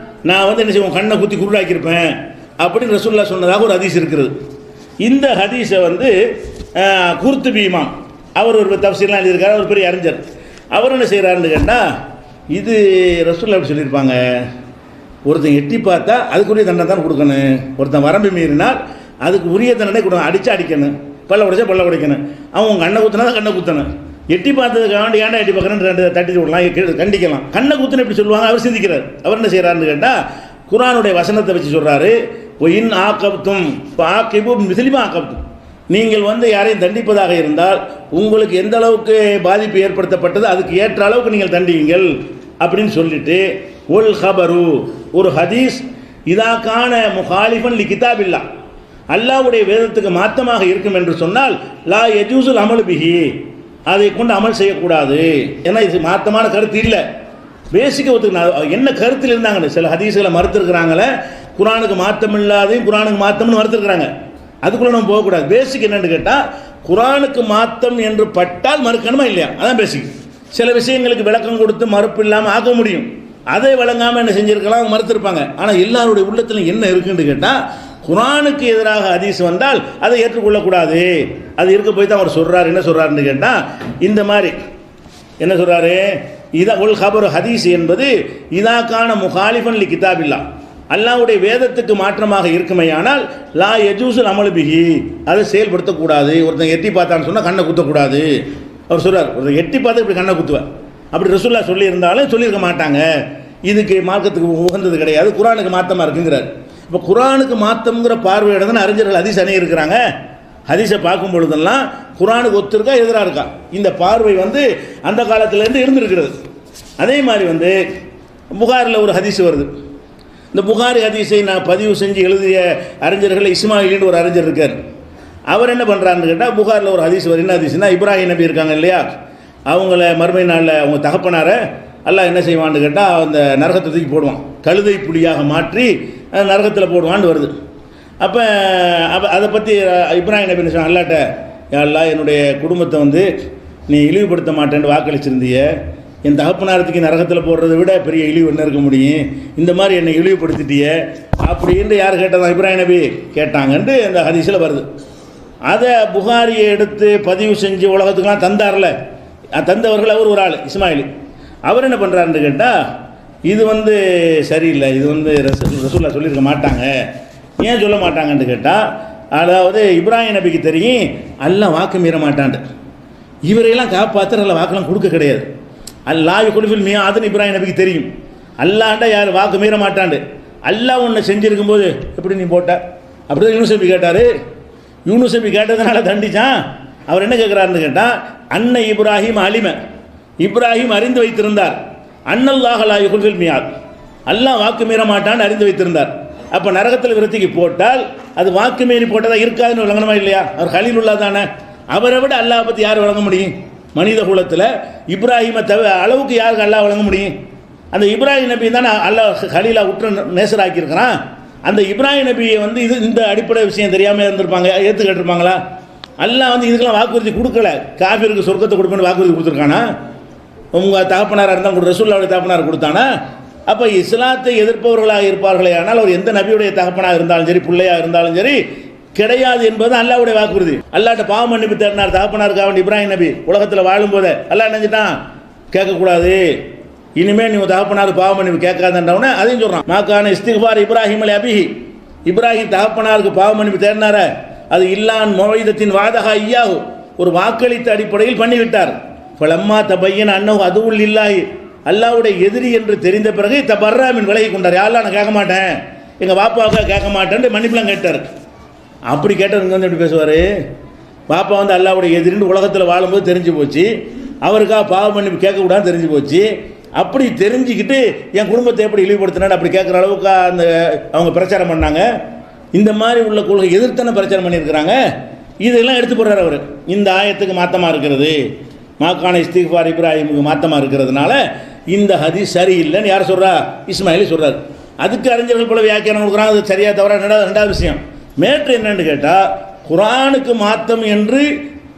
S1: நான் என்ன செய்வோம், கண்ணை குத்தி குருடாக்கியிருப்பேன் அப்படின்னு ரசூலுல்லாஹ் சொன்னதாக ஒரு ஹதீஸ் இருக்கிறது. இந்த ஹதீஸை குர்துபி இமாம் அவர் ஒரு தஃசீர்லாம் எழுதியிருக்காரு, ஒரு பெரிய அறிஞர். அவர் என்ன செய்கிறாருன்னு கேட்டால், இது ரசூலுல்லாஹ் எப்படி சொல்லியிருப்பாங்க, ஒருத்தன் எட்டி பார்த்தா அதுக்குரிய தண்டனை தான் கொடுக்கணும், ஒருத்தன் வரம்பு மீறினால் அதுக்கு உரிய தண்டனை கொடுக்கணும், அடிக்கணும், பல்ல உடைச்சா பல்ல உடைக்கணும், அவன் கண்ணை குத்தினா தான் கண்ணை குத்தணும். எட்டி பார்த்ததுக்காண்டி ஏன்டா எட்டி பார்க்கணுன்னு 2 தட்டி விடலாம், கண்டிக்கலாம். கண்ணை குத்துன்னு எப்படி சொல்லுவாங்க, அவர் சிந்திக்கிறார். அவர் என்ன செய்கிறாருன்னு கேட்டால், குரானுடைய வசனத்தை வச்சு சொல்கிறாரு, ஒயின் ஆக்கப்தும் ஆக்கிபு மிசிலிமா ஆக்கப்தும், நீங்கள் யாரையும் தண்டிப்பதாக இருந்தால் உங்களுக்கு எந்த அளவுக்கு பாதிப்பு ஏற்படுத்தப்பட்டது அதுக்கு ஏற்ற அளவுக்கு நீங்கள் தண்டியுங்கள் அப்படின்னு சொல்லிட்டு, ஒல் ஹபரு ஒரு ஹதீஸ் இதாக்கான முகாலிஃபன் லி கிதாபில்லா, அல்லாஹ்வுடைய வேதத்துக்கு மாற்றமாக இருக்கும் என்று சொன்னால் லா யஜூசுல் அமல் பிஹி, அதை கொண்டு அமல் செய்யக்கூடாது. ஏன்னா இது மாற்றமான கருத்து இல்லை, பேசிக்க ஒத்துக்கணும். என்ன கருத்தில் இருந்தாங்கன்னு சில ஹதீஸ்களை மறுத்துருக்குறாங்களே, குரானுக்கு மாற்றம் இல்லாதையும் குரானுக்கு மாற்றம்னு மறுத்துருக்குறாங்க, அதுக்குள்ளே நம்ம போகக்கூடாது. பேசிக் என்னன்னு கேட்டால், குரானுக்கு மாற்றம் என்று பட்டால் மறுக்கணுமா இல்லையா, அதான் பேசிக். சில விஷயங்களுக்கு விளக்கம் கொடுத்து மறுப்பு இல்லாமல் ஆக்க முடியும், அதை வழங்காமல் என்ன செஞ்சுருக்கலாம், மறுத்திருப்பாங்க. ஆனால் எல்லாருடைய உள்ளத்தில் என்ன இருக்குன்னு கேட்டால், குரானுக்கு எதிராக ஹதீஸ் வந்தால் அதை ஏற்றுக்கொள்ளக்கூடாது, அது இருக்க போய் தான் அவர் சொல்கிறார். என்ன சொல்கிறாருன்னு கேட்டால், இந்த மாதிரி என்ன சொல்கிறாரு, இதா உல் ஹபர் ஹதீஸ் என்பது இதாக்கான முகாலிஃபன் லி கிதாபில்லா, அல்லாஹ்வுடைய வேதத்துக்கு மாற்றமாக இருக்குமையானால் லா யஜூசுல் அமல் பிஹி, அதை செயல்படுத்தக்கூடாது. ஒருத்தன் எட்டி பார்த்தான்னு சொன்னால் கண்ணை குத்தக்கூடாது அவர் சொல்கிறார். ஒருத்தன் எட்டி பார்த்து இப்படி கண்ணை குத்துவேன் அப்படி ரசூலுல்லாஹ் சொல்லியிருந்தாலும் சொல்லியிருக்க மாட்டாங்க, இதுக்கு மார்க்கத்துக்கு உகந்தது கிடையாது, குரானுக்கு மாற்றமாக இருக்குங்கிறார். இப்போ குரானுக்கு மாற்றம்ங்கிற பார்வையோட தான் அறிஞர்கள் ஹதீஸ் அணி இருக்கிறாங்க. ஹதீஸை பார்க்கும் பொழுதெல்லாம் குரானுக்கு ஒத்துருக்கா எதிராக இருக்கா, இந்த பார்வை அந்த காலத்திலேருந்து இருந்திருக்கிறது. அதே மாதிரி புகாரில் ஒரு ஹதீஸ் வருது. இந்த புகாரி ஹதீஸை நான் பதிவு செஞ்சு எழுதிய அறிஞர்கள் இஸ்மாயிலின்னு ஒரு அறிஞர் இருக்கார். அவர் என்ன பண்ணுறாருன்னு கேட்டால், புகாரில் ஒரு ஹதீஸ் வருது. என்ன ஹதீஸ்னா, இப்ராஹிம் நபி இருக்காங்க இல்லையா, அவங்கள மறுமை நாளில் அவங்க தகப்பனாரை அல்லாஹ் என்ன செய்வான்னு கேட்டால், அந்த நரகத்தை தூக்கி போடுவான், கழுதை புலியாக மாற்றி நரகத்தில் போடுவான்னு வருது. அப்போ அதை பற்றி இப்ராஹிம் நபி சொன்னாங்க, அல்லாட்ட அல்லாஹ் என்னுடைய குடும்பத்தை நீ இழிவுபடுத்த மாட்டேன்னு வாக்களிச்சிருந்திய, என் தகப்பனாரத்துக்கு நரகத்தில் போடுறதை விட பெரிய இழிவு என்ன இருக்க முடியும், இந்த மாதிரி என்னை இழிவுபடுத்திட்டிய அப்படின்னு யார் கேட்டதான், இப்ராஹிம் நபி கேட்டாங்கன்ட்டு அந்த ஹதீஸில் வருது. அதை புகாரியை எடுத்து பதிவு செஞ்சு உலகத்துக்கெல்லாம் தந்தார்ல, தந்தவர்கள் அவர் ஒரு ஆள் இஸ்மாயில். அவர் என்ன பண்ணுறாருன்னு கேட்டால், இது சரியில்லை, இது ரசூலுல்லாஹ் சொல்லியிருக்க மாட்டாங்க. ஏன் சொல்ல மாட்டாங்கன்னு கேட்டால், அதாவது இப்ராஹிம் நபிக்கு தெரியும் அல்லாஹ் வாக்கு மீற மாட்டான்ட்டு. இவரையெல்லாம் காப்பாற்றுற அல்ல வாக்கெல்லாம் கொடுக்க கிடையாது. அல்லாஹ் குலுஃபில் மியாதுன்னு இப்ராஹிம் நபிக்கு தெரியும். அல்லாண்டா யார் வாக்கு மீற மாட்டாண்டு. அல்லாஹ் ஒன்று செஞ்சுருக்கும் போது எப்படி நீ போட்ட அப்படி தான் யூனுஸ் நபி கேட்டார். யூனுஸ் நபி கேட்டதுனால தண்டிச்சான். அவர் என்ன கேட்குறாருன்னு கேட்டால், அன்னை இப்ராஹிம் அலிம, இப்ராஹிம் அறிந்து வைத்திருந்தார். அன்னல்லாஹ் லா யுகுல்ஃபில் மியாத், அல்லாஹ் வாக்கு மீற மாட்டான்னு அறிந்து வைத்திருந்தார். அப்போ நரகத்தில் விருத்திக்கு போட்டால் அது வாக்கு மீறி போட்டதாக இருக்காதுன்னு விளங்கணுமா இல்லையா? அவர் கலீலுல்லா தானே. அவரை விட அல்லாஹ் பற்றி யார் வழங்க முடியும்? மனித குலத்தில் இப்ராஹிமை அளவுக்கு யாருக்கு அல்லாஹ் வழங்க முடியும்? அந்த இப்ராஹிம் நபி தானே அல்லாஹ் கலீலா உற்ற நேசராக்கியிருக்கிறான். அந்த இப்ராஹிம் நபியை இது இந்த அடிப்படை விஷயம் தெரியாமல் இருந்திருப்பாங்க, ஏற்றுக்கிட்டிருப்பாங்களா? அல்லாஹ் இதுக்கெல்லாம் வாக்குறுதி கொடுக்கல. காஃபிருக்கு சொர்க்கத்தை கொடுப்பேன்னு வாக்குறுதி கொடுத்துருக்கானா? உங்கள் தகப்பனாராக இருந்தால் ரசூலுல்லாஹ்வுடைய தகப்பனார் கொடுத்தானா? அப்போ இஸ்லாத்தை எதிர்ப்பவர்களாக இருப்பார்களே, ஆனால் அவர் எந்த நபியுடைய தகப்பனாக இருந்தாலும் சரி, பிள்ளையாக இருந்தாலும் சரி கிடையாது என்பது அல்லாஹ்வுடைய வாக்குறுதி. அல்லாஹ்ட்ட பாவம் மன்னிப்பு தேடினார் தகப்பனாருக்காக வேண்டி இப்ராஹிம் நபி உலகத்தில் வாழும்போதே. அல்லாஹ் நினைச்சிட்டான் கேட்கக்கூடாது, இனிமேல் நீ தகப்பனார் பாவம் மன்னிப்பு கேட்காதன்றவனே அதையும் சொல்கிறான். மாக்கான இஸ்திக்பார் இப்ராஹிம் அலி அபிஹி, இப்ராஹிம் தகப்பனாருக்கு பாவம் மன்னிப்பு தேடினார அது இல்லான் மொய்தத்தின் வாதகா ஐயாஹு, ஒரு வாக்களித்த அடிப்படையில் பண்ணிவிட்டார். ஃபலம்மா தபையன் அன்னஹு அதுவுல் இல்லாஹி, அல்லாஹ்வுடைய எதிரி என்று தெரிந்த பிறகு தபர்ராமின் விலகி கொண்டார். யாரெல்லாம் நான் கேட்க மாட்டேன், எங்கள் பாப்பாவுக்காக கேட்க மாட்டேன்னு மன்னிப்புலாம் கேட்டார். அப்படி கேட்டவங்க எப்படி பேசுவார்? பாப்பா அல்லாஹ்வுடைய எதிரின்னு உலகத்தில் வாழும்போது தெரிஞ்சு போச்சு, அவருக்காக பாவ மன்னிப்பு கேட்கக்கூடாதுன்னு தெரிஞ்சு போச்சு. அப்படி தெரிஞ்சுக்கிட்டு என் குடும்பத்தை எப்படி இழிவுபடுத்தினான்னு அப்படி கேட்குற அளவுக்கு அவங்க பிரச்சாரம் பண்ணாங்க. இந்த மாதிரி உள்ள கொள்கை எதிர்த்தான பிரச்சாரம் பண்ணியிருக்கிறாங்க. இதெல்லாம் எடுத்து போடுறார் அவர். இந்த ஆயத்துக்கு மாற்றமாக இருக்கிறது, மாக்கான இஸ்திக்பார் இப்ராஹிமுக்கு மாற்றமாக இருக்கிறதுனால இந்த ஹதீஸ் சரியில்லைன்னு யார் சொல்கிறா? இஸ்மாயில் சொல்கிறார். அதுக்கு அறிஞர்கள் போல வியாக்கியானம் கொடுக்குறாங்க. அது சரியாக தவிர ரெண்டாவது விஷயம். மேட்ரு என்னன்னு கேட்டால், குர்ஆனுக்கு மாத்தம் என்று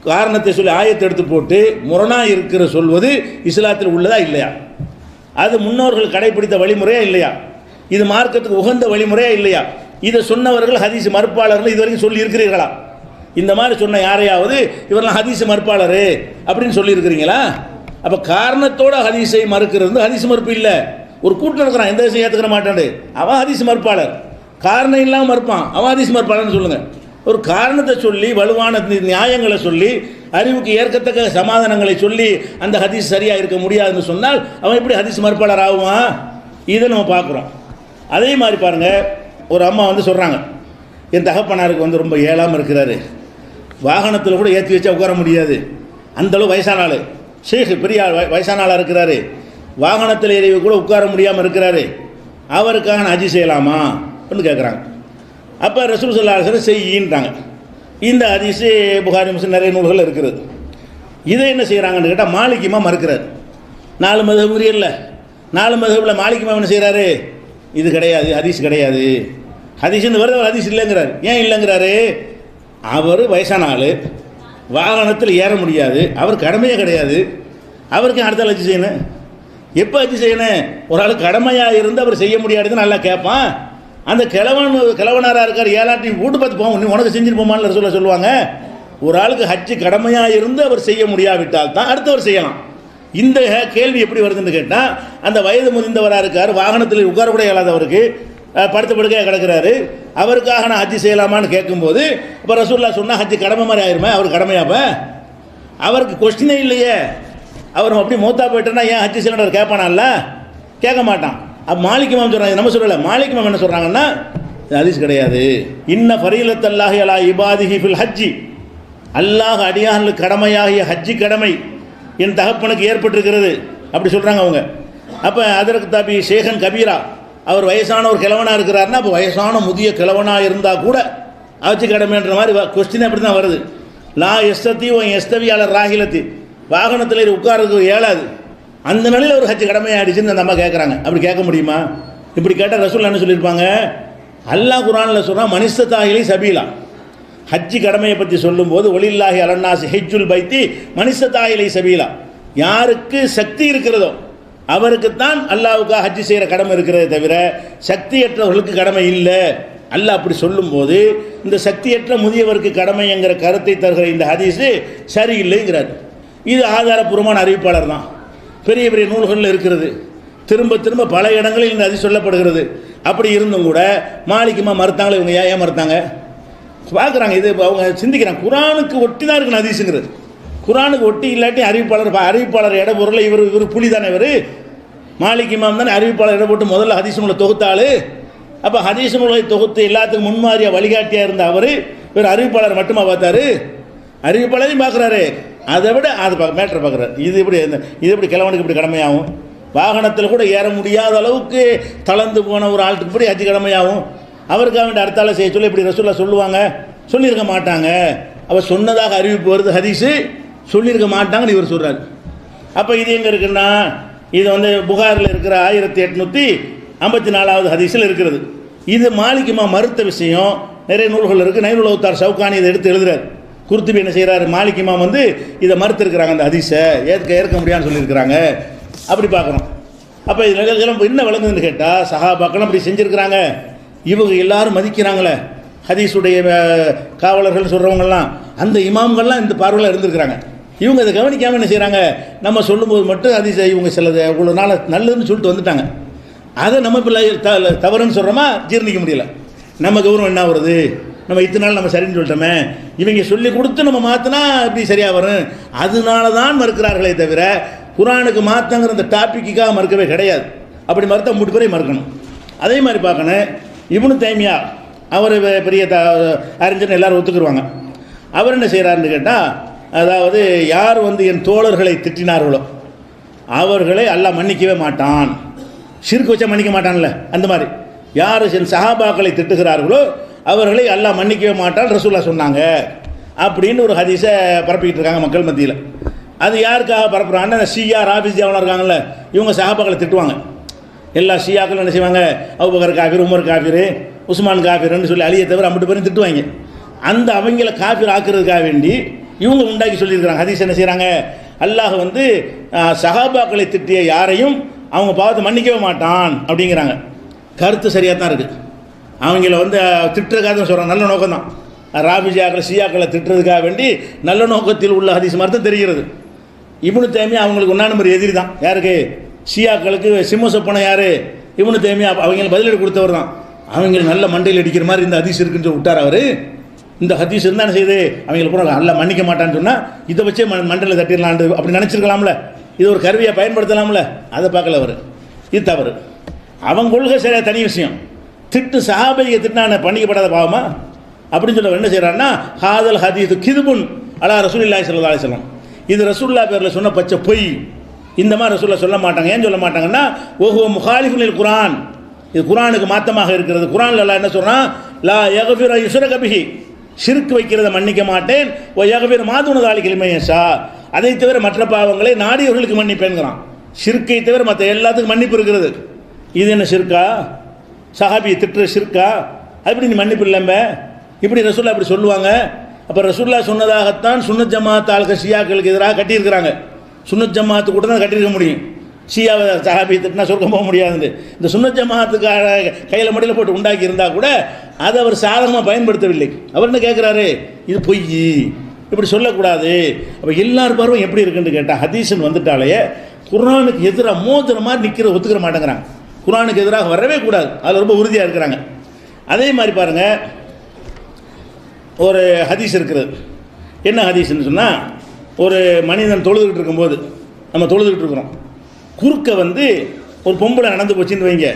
S1: காரணத்தை சொல்லி ஆயத்தை எடுத்து போட்டு முரணா இருக்கிற சொல்வது இஸ்லாத்தில் உள்ளதா இல்லையா? அது முன்னோர்கள் கடைபிடித்த வழிமுறையா இல்லையா? இது மார்க்கத்துக்கு உகந்த வழிமுறையா இல்லையா? இதை சொன்னவர்கள் ஹதீஸ் மறுப்பாளர்கள் இது வரைக்கும் சொல்லி இருக்கிறீர்களா? இந்த மாதிரி சொன்ன யாரையாவது இவரெல்லாம் ஹதீஸ் மறுப்பாளர் அப்படின்னு சொல்லி இருக்கிறீங்களா? அப்போ காரணத்தோட ஹதீஸை மறுக்கிறது ஹதீஸ் மறுப்பு இல்லை. ஒரு கூட்டம் இருக்கிறான், எந்த விஷயம் ஏற்றுக்கிற மாட்டான், அவன் ஹதீஸ் மறுப்பாளர். காரணம் இல்லாமல் மறுப்பான், அவன் ஹதீஸ் மறுப்பாளர்னு சொல்லுங்கள். ஒரு காரணத்தை சொல்லி வலுவான நியாயங்களை சொல்லி அறிவுக்கு ஏற்கத்தக்க சமாதானங்களை சொல்லி அந்த ஹதீஸ் சரியாக இருக்க முடியாதுன்னு சொன்னால் அவன் எப்படி ஹதீஸ் மறுப்பாளர் ஆகுவான்? இதை நம்ம பார்க்குறோம். அதே மாதிரி பாருங்கள், ஒரு அம்மா சொல்கிறாங்க, என் தகப்பனாருக்கு ரொம்ப ஏழாமல் இருக்கிறாரு, வாகனத்தில் கூட ஏற்றி வச்சா உட்கார முடியாது, அந்தளவு வயசான ஆள், ஷேக் பெரிய வயசான ஆளாக இருக்கிறாரு, வாகனத்தில் ஏறி கூட உட்கார முடியாமல் இருக்கிறாரு, அவருக்காக நான் ஹஜ் செய்யலாமா அப்படின்னு கேட்குறாங்க. அப்போ ரசூல் ஸல்லல்லாஹு அலைஹி வஸல்லம் செய்யின்றாங்க. இந்த ஹதீஸ் புகாரி முஸ்லிம் நிறைய நூல்கள் இருக்குது. இதை என்ன செய்கிறாங்கன்னு கேட்டால் மாலிகிமா மறுக்கிறார். 4 மதுஹப் இல்லை, 4 மதுஹப்பில் மாலிகிமா என்ன செய்கிறாரு? இது கிடையாது, ஹதீஸ் கிடையாது, ஹதீஸ்ன்னு வருது, அவர் ஹதீஸ் இல்லைங்கிறார். ஏன் இல்லைங்கிறாரு? அவர் வயசான ஆள், வாகனத்தில் ஏற முடியாது, அவர் கடமையே கிடையாது, அவருக்கு அடுத்த ஹஜ் செய்யணும். எப்போ ஹஜ் செய்யணும்? ஒரு ஆள் கடமையாக இருந்து அவர் செய்ய முடியாதுன்னு நல்லா கேட்பான். அந்த கிழவனாராக இருக்கார், ஏழாட்டி வீட்டு பார்த்து போவோம், நீ உனக்கு செஞ்சுட்டு போமான்னு சொல்லுவாங்க. ஒரு ஆளுக்கு ஹஜ் கடமையாக இருந்து அவர் செய்ய முடியாவிட்டால் தான் அடுத்தவர் செய்யலாம். இந்த கேள்வி எப்படி வருதுன்னு கேட்டால், அந்த வயது முதிர்ந்தவராக இருக்கார், வாகனத்தில் உட்கார கூட இயலாதவருக்கு, படுத்த படுக்கையாக கிடக்கிறாரு, அவருக்காக நான் ஹஜ் செய்யலாமான்னு கேட்கும்போது இப்போ ரசூலுல்லாஹ் சொன்னால் ஹஜ் கடமை மாதிரி ஆயிருமே, அவர் கடமையாப்ப அவருக்கு கொஸ்டினே இல்லையே. அவர் அப்படி மூத்தா போயிட்டேன்னா ஏன் ஹஜ் செய்யணும் கேட்பானால? கேட்க மாட்டான். அப்போ மாலிக் இமாம் சொல்கிறாங்க, நம்ம சொல்லலை, மாலிக் இமாம் என்ன சொல்கிறாங்கன்னா ஹதீஸ் கிடையாது. இன்ன ஃபரீலத்தல்லாஹி அலா இபாதிஹி ஃபில் ஹஜ்ஜி, அல்லாஹ் அடியார்களுக்கு கடமையாகிய ஹஜ்ஜி கடமை என் தகப்பனுக்கு ஏற்பட்டிருக்கிறது அப்படி சொல்கிறாங்க அவங்க. அப்போ அதற்கு தாபி ஷேகன் கபீரா, அவர் வயசான ஒரு கிழவனாக இருக்கிறாருன்னா அப்போ வயசான முதிய கிழவனாக இருந்தால் கூட ஹஜ்ஜி கடமைன்ற மாதிரி கொஸ்டின் அப்படி தான் வருது. லா எஸ்தத்தி ஓ எஸ்தவியாளர் ராகிலத்தி, வாகனத்தில் உட்கார்றதுக்கு இயலாது, அந்த நிலையில் ஒரு ஹஜ் கடமையாகிடுச்சுன்னு அந்த அம்மா கேட்குறாங்க. அப்படி கேட்க முடியுமா? இப்படி கேட்டால் ரசூல் என்ன சொல்லியிருப்பாங்க? அல்லாஹ் குர்ஆனில் சொன்னால் மனிஸ்தத்தாஹிலி சபீலா, ஹஜ்ஜி கடமையை பற்றி சொல்லும்போது ஒலில்லாஹி அலன்னாசி ஹஜ்ஜுல் பைத்தி மனிஸ்தத்தாஹிலி சபீலா, யாருக்கு சக்தி இருக்கிறதோ அவருக்குத்தான் அல்லாஹ்வுக்காக ஹஜ்ஜி செய்கிற கடமை இருக்கிறதே தவிர சக்தியற்றவர்களுக்கு கடமை இல்லை அல்லாஹ் அப்படி சொல்லும்போது இந்த சக்தியற்ற முதியவருக்கு கடமைங்கிற கருத்தை தருகிற இந்த ஹதீஸு சரியில்லைங்கிறார். இது ஆதாரபூர்வமான அறிவிப்பாளர் தான், பெரிய பெரிய நூல்களில் இருக்கிறது, திரும்ப திரும்ப பல இடங்களில் இந்த ஹதீஸ் சொல்லப்படுகிறது. அப்படி இருந்தும் கூட மாலிக்குமா மறுத்தாங்களே, இவங்க ஏன் மறுத்தாங்க பார்க்குறாங்க. இது அவங்க சிந்திக்கிறாங்க, குரானுக்கு ஒட்டி தான் இருக்குன்னு ஹதீஸுங்கிறது. குரானுக்கு ஒட்டி இல்லாட்டி அறிவிப்பாளர் இட பொருள் இவர் புலி தானே, இவர் மாலிக் இமாம் தானே அறிவிப்பாளர் இட போட்டு முதல்ல ஹதீஸ் நூலை தொகுத்தாள். அப்போ ஹதீஸ் நூலை தொகுத்து எல்லாத்துக்கும் முன்மாதிரியாக வழிகாட்டியாக இருந்த அவர் இவர் அறிவிப்பாளர் மட்டுமா பார்த்தாரு? அறிவிப்பாளரையும் பார்க்குறாரு, அதை விட அது மேட்டரை பார்க்குறாரு. இது எப்படி கிழவனுக்கு இப்படி கடமையாகும்? வாகனத்தில் கூட ஏற முடியாத அளவுக்கு தளர்ந்து போன ஒரு ஆளுக்கு இப்படி ஹஜ் கடமையாகும்? அவருக்காக வேண்டிய அடுத்தால செய்ய சொல்லி இப்படி ரசூல்லா சொல்லுவாங்க? சொல்லியிருக்க மாட்டாங்க. அவர் சொன்னதாக அறிவிப்பு வருது, ஹதீஸு சொல்லியிருக்க மாட்டாங்கன்னு இவர் சொல்கிறார். அப்போ இது எங்கே இருக்குன்னா, இது புகாரில் இருக்கிற 1854வது ஹதீஸில் இருக்கிறது. இது மாலிக் இமாம் மறுத்த விஷயம் நிறைய நூல்கள் இருக்குது. நைனுல் அவுத்தார் ஷவுகானி இதை எடுத்து எழுதுறார். குர்துபி என்ன செய்கிறார், மாலிக் இமாம் இதை மறுத்திருக்கிறாங்க, அந்த ஹதீஸை ஏற்க முடியாதுன்னு சொல்லியிருக்கிறாங்க. அப்படி பார்க்குறோம். அப்போ இதில் என்ன விளங்குதுன்னு கேட்டால், சஹாபாக்கள் அப்படி செஞ்சுருக்கிறாங்க, இவங்க எல்லாரும் மதிக்கிறாங்களே, ஹதீஸுடைய காவலர்கள் சொல்கிறவங்கலாம், அந்த இமாம்கள்லாம் இந்த பார்வையில் இருந்திருக்கிறாங்க. இவங்க அதை கவனிக்காமல் என்ன செய்கிறாங்க, நம்ம சொல்லும்போது மட்டும் ஹதீஸை இவங்க சிலது இவ்வளோ நாள் நல்லதுன்னு சொல்லிட்டு வந்துட்டாங்க. அதை நம்ம பிள்ளை தவறுன்னு சொல்கிறோமா, ஜீர்ணிக்க முடியல. நம்ம கௌரவம் என்ன வருது, நம்ம இத்தனை நாள் நம்ம சரின்னு சொல்லிட்டோமே, இவங்க சொல்லி கொடுத்து நம்ம மாற்றினா இப்படி சரியாக வரும், அதனால தான் மறுக்கிறார்களே தவிர குரானுக்கு மாற்றங்கிற அந்த டாப்பிக்காக மறுக்கவே கிடையாது. அப்படி மறுத்தா மூட்டு பேரையும் மறுக்கணும். அதே மாதிரி பார்க்கணும், இப்னு தைமியா அவர் பெரிய அறிஞர் எல்லாரும் ஒத்துக்குருவாங்க. அவர் என்ன செய்கிறாருன்னு கேட்டால், அதாவது யார் என் தோழர்களை திட்டினார்களோ அவர்களை அல்லாஹ் மன்னிக்கவே மாட்டான். ஷிர்க் வச்சா மன்னிக்க மாட்டான்ல, அந்த மாதிரி யார் என் சஹாபாக்களை திட்டுகிறார்களோ அவர்களை அல்லாஹ் மன்னிக்கவே மாட்டான் ரசூல்லா சொன்னாங்க அப்படின்னு ஒரு ஹதீஸை பரப்பிக்கிட்டு இருக்காங்க மக்கள் மத்தியில். அது யாருக்காக பரப்புறாங்கன்னா, ஷியா ராபிஸியாவெலாம் இருக்காங்கல்ல, இவங்க சஹாபாக்களை திட்டுவாங்க. எல்லா ஷியாக்களும் என்ன செய்வாங்க, அபூபக்கர் காஃபிர், உமர் காஃபிர், உஸ்மான் காஃபிர்னு சொல்லி அலியை தவிர அம்பிட்டு பேரும் திட்டுவாங்க. அந்த அவங்கள காஃபிர் ஆக்குறதுக்காக வேண்டி இவங்க உண்டாக்கி சொல்லியிருக்கிறாங்க. ஹதீஸ் என்ன செய்கிறாங்க, அல்லாஹ் சஹாபாக்களை திட்டிய யாரையும் அவங்க பாவத்தை மன்னிக்கவே மாட்டான் அப்படிங்கிறாங்க. கருத்து சரியாக தான் இருக்குது. அவங்கள திட்டுறதுக்காக தான் சொல்கிறாங்க, நல்ல நோக்கம் தான். ராபிஜியாக்களை ஷியாக்களை திட்டுறதுக்காக வேண்டி நல்ல நோக்கத்தில் உள்ள ஹதீஸ் மாதிரி தான் தெரிகிறது. இப்னு தைமியா அவங்களுக்கு ஒன்றா நம்பர் எதிரி தான். யாருக்கு? ஷியாக்களுக்கு சிம்ம சொப்பனை யார்? இப்னு தைமியா. அவங்களுக்கு பதிலடி கொடுத்தவர் தான். அவங்க நல்ல மண்டையில் அடிக்கிற மாதிரி இந்த ஹதீஸ் இருக்குன்னு சொல்லி விட்டார் அவர். இந்த ஹதீஸ் இருந்தால் என்ன செய்யுது, அவங்களுக்கு கூட நல்லா மன்னிக்க மாட்டான்னு சொன்னால் இதை வச்சே மண்டையில் தட்டிடலான்னு அப்படி நினச்சிருக்கலாம்ல, இது ஒரு கருவியை பயன்படுத்தலாம்ல, அதை பார்க்கல அவர். இது தவறு. அவங்க கொள்கை சரியாக தனி விஷயம். திட்டு சஹாபியை திட்டினா பண்ணிக்கப்படாத பாவமா அப்படின்னு சொல்ல என்ன செய்கிறான்னா, ஹாதல் ஹதீஸ் கிதுபுன் அலா ரசூலுல்லாஹி ஸல்லல்லாஹு அலைஹி வஸல்லம், இது ரசூலுல்லாஹ் பேரில் சொன்ன பச்சை பொய். இந்த மாதிரி ரசூலுல்லாஹ் சொல்ல மாட்டாங்க. ஏன் சொல்ல மாட்டாங்கன்னா, ஓஹோ முகாலிஃபுல் லில் குர்ஆன், இது குர்ஆனுக்கு மாத்தமாக இருக்கிறது. குர்ஆன்ல அல்லாஹ் என்ன சொல்றான், லா யக்ஃபிரு யுஷ்ரக பிஹி, ஷிர்க் வைக்கிறத மன்னிக்க மாட்டேன், வ யக்ஃபிரு மா தூன ஸாலிக லிமன் யஷா, அதை தவிர மற்ற பாவங்களை நாடியவர்களுக்கு மன்னிப்பேன்கிறான். ஷிர்க்கை தவிர மற்ற எல்லாத்துக்கும் மன்னிப்பு இருக்கிறது. இது என்ன ஷிர்கா? சஹாபியை திட்டுற ஷிர்கா? அப்படி நீ மன்னிப்பு இல்லம்ப, இப்படி ரசூல்லா அப்படி சொல்லுவாங்க. அப்போ ரசூல்லா சொன்னதாகத்தான் சுன்னத் ஜமாத் ஆளுக்கு ஷியாக்களுக்கு எதிராக கட்டியிருக்கிறாங்க. சுன்னத் ஜமாத்து கூட தான் கட்டியிருக்க முடியும். ஷியாவை சஹாபியை திட்டினா சொர்க்கம் போக முடியாது. இந்த சுன்னத் ஜமாத்துக்கு கையில் மடியில் போட்டு உண்டாக்கி இருந்தால் கூட அதை அவர் சாதகமாக பயன்படுத்தவில்லை. அவர் என்ன கேட்குறாரு, இது பொய், இப்படி சொல்லக்கூடாது. அப்போ எல்லார் பார்வையும் எப்படி இருக்குன்னு கேட்டால், ஹதீஸ்ன்னு வந்துட்டாலே குர்ஆனுக்கு எதிராக மோதிர மாதிரி ஒத்துக்கிற மாட்டேங்கிறாங்க. குர்ஆனுக்கு எதிராக வரவே கூடாது, அதில் ரொம்ப உறுதியாக இருக்கிறாங்க. அதே மாதிரி பாருங்கள், ஒரு ஹதீஸ் இருக்கிறது. என்ன ஹதீஸ்ன்னு சொன்னால், ஒரு மனிதன் தொழுதுகிட்டு இருக்கும்போது, நம்ம தொழுதுகிட்டு இருக்கிறோம், குறுக்க ஒரு பொம்பளை நடந்து போச்சுன்னு வைங்க,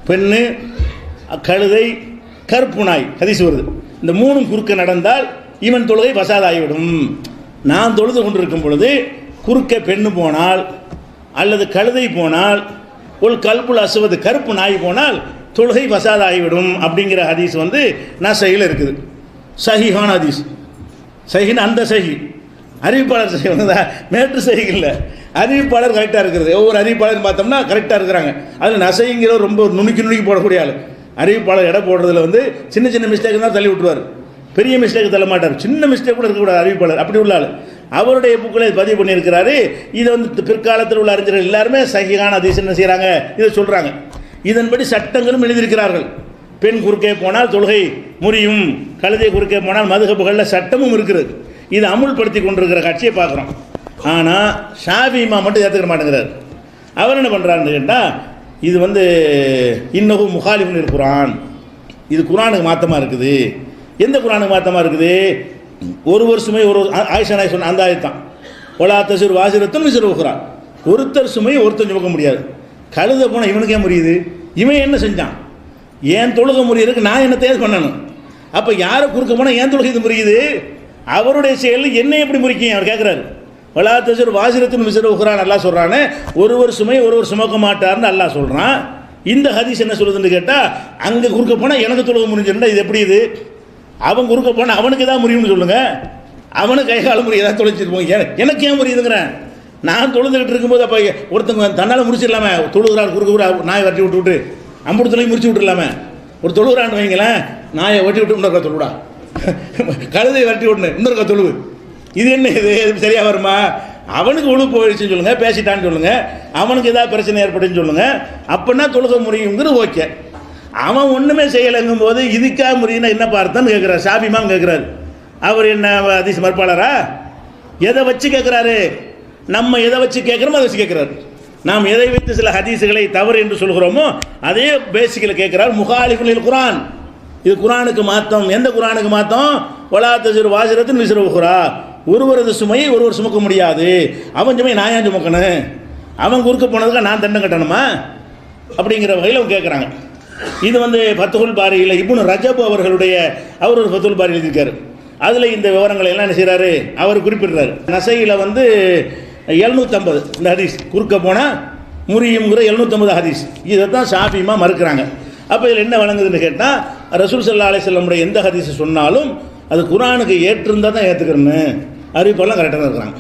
S1: பெண்ணு, கழுதை, கருப்பு நாய், ஹதீஸ் வருது. இந்த மூணும் குறுக்க நடந்தால் இவன் தொழுகை பசாதாகிவிடும். நான் தொழுது கொண்டிருக்கும் பொழுது குறுக்க பெண்ணு போனால் அல்லது கழுதை போனால், ஒரு கல்புல் அசுவது கருப்பு நாய் போனால் தொழுகை பசாதாகிவிடும் அப்படிங்கிற ஹதீஸ் நசையில் இருக்குது. சஹீஹான ஹதீஸ். சஹீன்னு அந்த சஹி அறிவிப்பாளர் சஹி மேற்று சஹி இல்லை, அறிவிப்பாளர் கரெக்டாக இருக்கிறது. ஒவ்வொரு அறிவிப்பாளர் பார்த்தோம்னா கரெக்டாக இருக்கிறாங்க. அதில் நசைங்கிற ரொம்ப நுணுக்கி போடக்கூடிய ஆள். அறிவிப்பாளர் எடை போடுறதுல சின்ன சின்ன மிஸ்டேக் தான் தள்ளி விட்டுருவார், பெரிய மிஸ்டேக் தள்ள மாட்டார். சின்ன மிஸ்டேக் கூட இருக்கக்கூடாது அறிவிப்பாளர், அப்படி உள்ள ஆள். அவருடைய புக்களை பதிவு பண்ணியிருக்கிறாரு. இதை பிற்காலத்தில் உள்ள அறிஞர்கள் எல்லாருமே சஹீஹான ஹதீஸ் என்ன செய்கிறாங்க, இதை சொல்கிறாங்க. இதன்படி சட்டங்களும் எழுதியிருக்கிறார்கள். பெண் குறுக்கே போனால் தொழுகை முறியும், கழுதை குறுக்கே போனால் மதுஹபுகளில் சட்டமும் இருக்கிறது. இது அமுல்படுத்தி கொண்டிருக்கிற காட்சியை பார்க்குறோம். ஆனால் ஷாஃபி இமாம் மட்டும் ஏற்றுக்க மாட்டேங்கிறார். அவர் என்ன பண்ணுறாருன்னு கேட்டால், இது இன்னும் முகாலிஃபின் குர்ஆன், இது குர்ஆனுக்கு மாற்றமாக இருக்குது. எந்த குர்ஆனுக்கு மாற்றமாக இருக்குது? ஒரு வருஷமே ஒரு ஆயிஷா நாய் சொன்ன அந்த ஆயத்தான், ஒலா தசிர் வாசிரத்தும் விசிறு உக்ரா, ஒருத்தர் சுமையை ஒருத்தர் சுமக்க முடியாது. கழுத போனால் இவனுக்கே முடியுது, இவன் என்ன செஞ்சான்? ஏன் தொழுக முடியறதுக்கு நான் என்ன தேவை பண்ணணும்? அப்போ யாரை குறுக்க போனால் ஏன் தொழுகை இது முறியுது? அவருடைய செயல் என்ன எப்படி முறிக்கும் அவர் கேட்குறாரு. ஒலா தசிர் வாசிரத்தும் விசிறு உக்ரான் அல்லாஹ் சொல்கிறானே, ஒருவர் சுமை ஒருவர் சுமக்க மாட்டார்னு அல்லாஹ் சொல்கிறான். இந்த ஹதீஸ் என்ன சொல்லுதுன்னு கேட்டால், அங்கே குறுக்க போனால் எனக்கு தொழுக முடிஞ்சிருந்தா இது எப்படி? இது அவன் குறுக்க போனால் அவனுக்கு ஏதாவது முடியும்னு சொல்லுங்க. அவனுக்கு கைகால முறை ஏதாவது தொலைச்சிருப்போம், எனக்கு ஏன் முடியுதுங்கிறேன். நான் தொழுதுகிட்டு இருக்கும்போது அப்போ ஒருத்தங்க தன்னால் முடிச்சிடலாமே, தொழுகிறார் குறுக்க நாயை வட்டி விட்டு அம்புடத்துலையும் முடிச்சு விட்டுலாமே. ஒரு தொழுகிறான்னு வைங்களேன், நாயை வட்டி விட்டு இன்னொருக்கா தொழுடா, கழுதையை வட்டி விட்டுனேன் இன்னொருக்கா தொழுவு, இது என்ன? இது சரியாக வருமா? அவனுக்கு ஒழு போயிடுச்சுன்னு சொல்லுங்கள், பேசிட்டான்னு சொல்லுங்கள், அவனுக்கு ஏதாவது பிரச்சனை ஏற்பட்டுன்னு சொல்லுங்கள், அப்படின்னா தொழுக முடியுங்கிறது ஓகே. அவன் ஒன்றுமே செய்யலைங்கும் போது இதுக்காக முடியும்னா என்ன பார்த்தான்னு கேட்குறாரு. ஷாஃபி இமாம் கேட்குறாரு, அவர் என்ன ஹதீஸ் மறுப்பாளரா? எதை வச்சு கேட்குறாரு? நம்ம எதை வச்சு கேட்குறோமோ அதை வச்சு கேட்குறாரு. நாம் எதை வைத்து சில ஹதீஸுகளை தவறு என்று சொல்கிறோமோ அதே பேசிக்கில் கேட்குறாரு. முகாலிஃபின் குர்ஆன், இது குர்ஆனுக்கு மாத்தம். எந்த குர்ஆனுக்கு மாத்தம்? வலா தஸிர் வாஸிரத்துன் விஸ்ர உக்ரா, ஒருவரது சுமையை ஒருவர் சுமக்க முடியாது. அவன் சுமையை நான் ஏன் சுமக்கணும்? அவன் குறுக்க போனதுக்கு நான் தண்டனை கட்டணுமா? அப்படிங்கிற வகையில் அவங்க கேட்குறாங்க. இது ஃபத்துல் பாரியில் இப்னு ரஜப் அவர்களுடைய அவர் ஒரு ஃபத்துல் பாரி எழுதியிருக்காரு. அதில் இந்த விவரங்களை எல்லாம் என்ன செய்கிறாரு அவர் குறிப்பிடுறாரு. நசையில் 750 இந்த ஹதீஸ் குறுக்க போனால் முறியுங்கிற 750 ஹதீஸ், இதை தான் ஷாஃபி இமாம் மறுக்கிறாங்க. அப்போ இதில் என்ன வழங்குதுன்னு கேட்டால், ரசூல் ஸல்லல்லாஹு அலைஹி வஸல்லம் எந்த ஹதீஸ் சொன்னாலும் அது குர்ஆனுக்கு ஏற்றிருந்தால் தான் ஏற்றுக்கிறேன்னு அறிவிப்பெல்லாம் கரெக்டாக தான் இருக்கிறாங்க.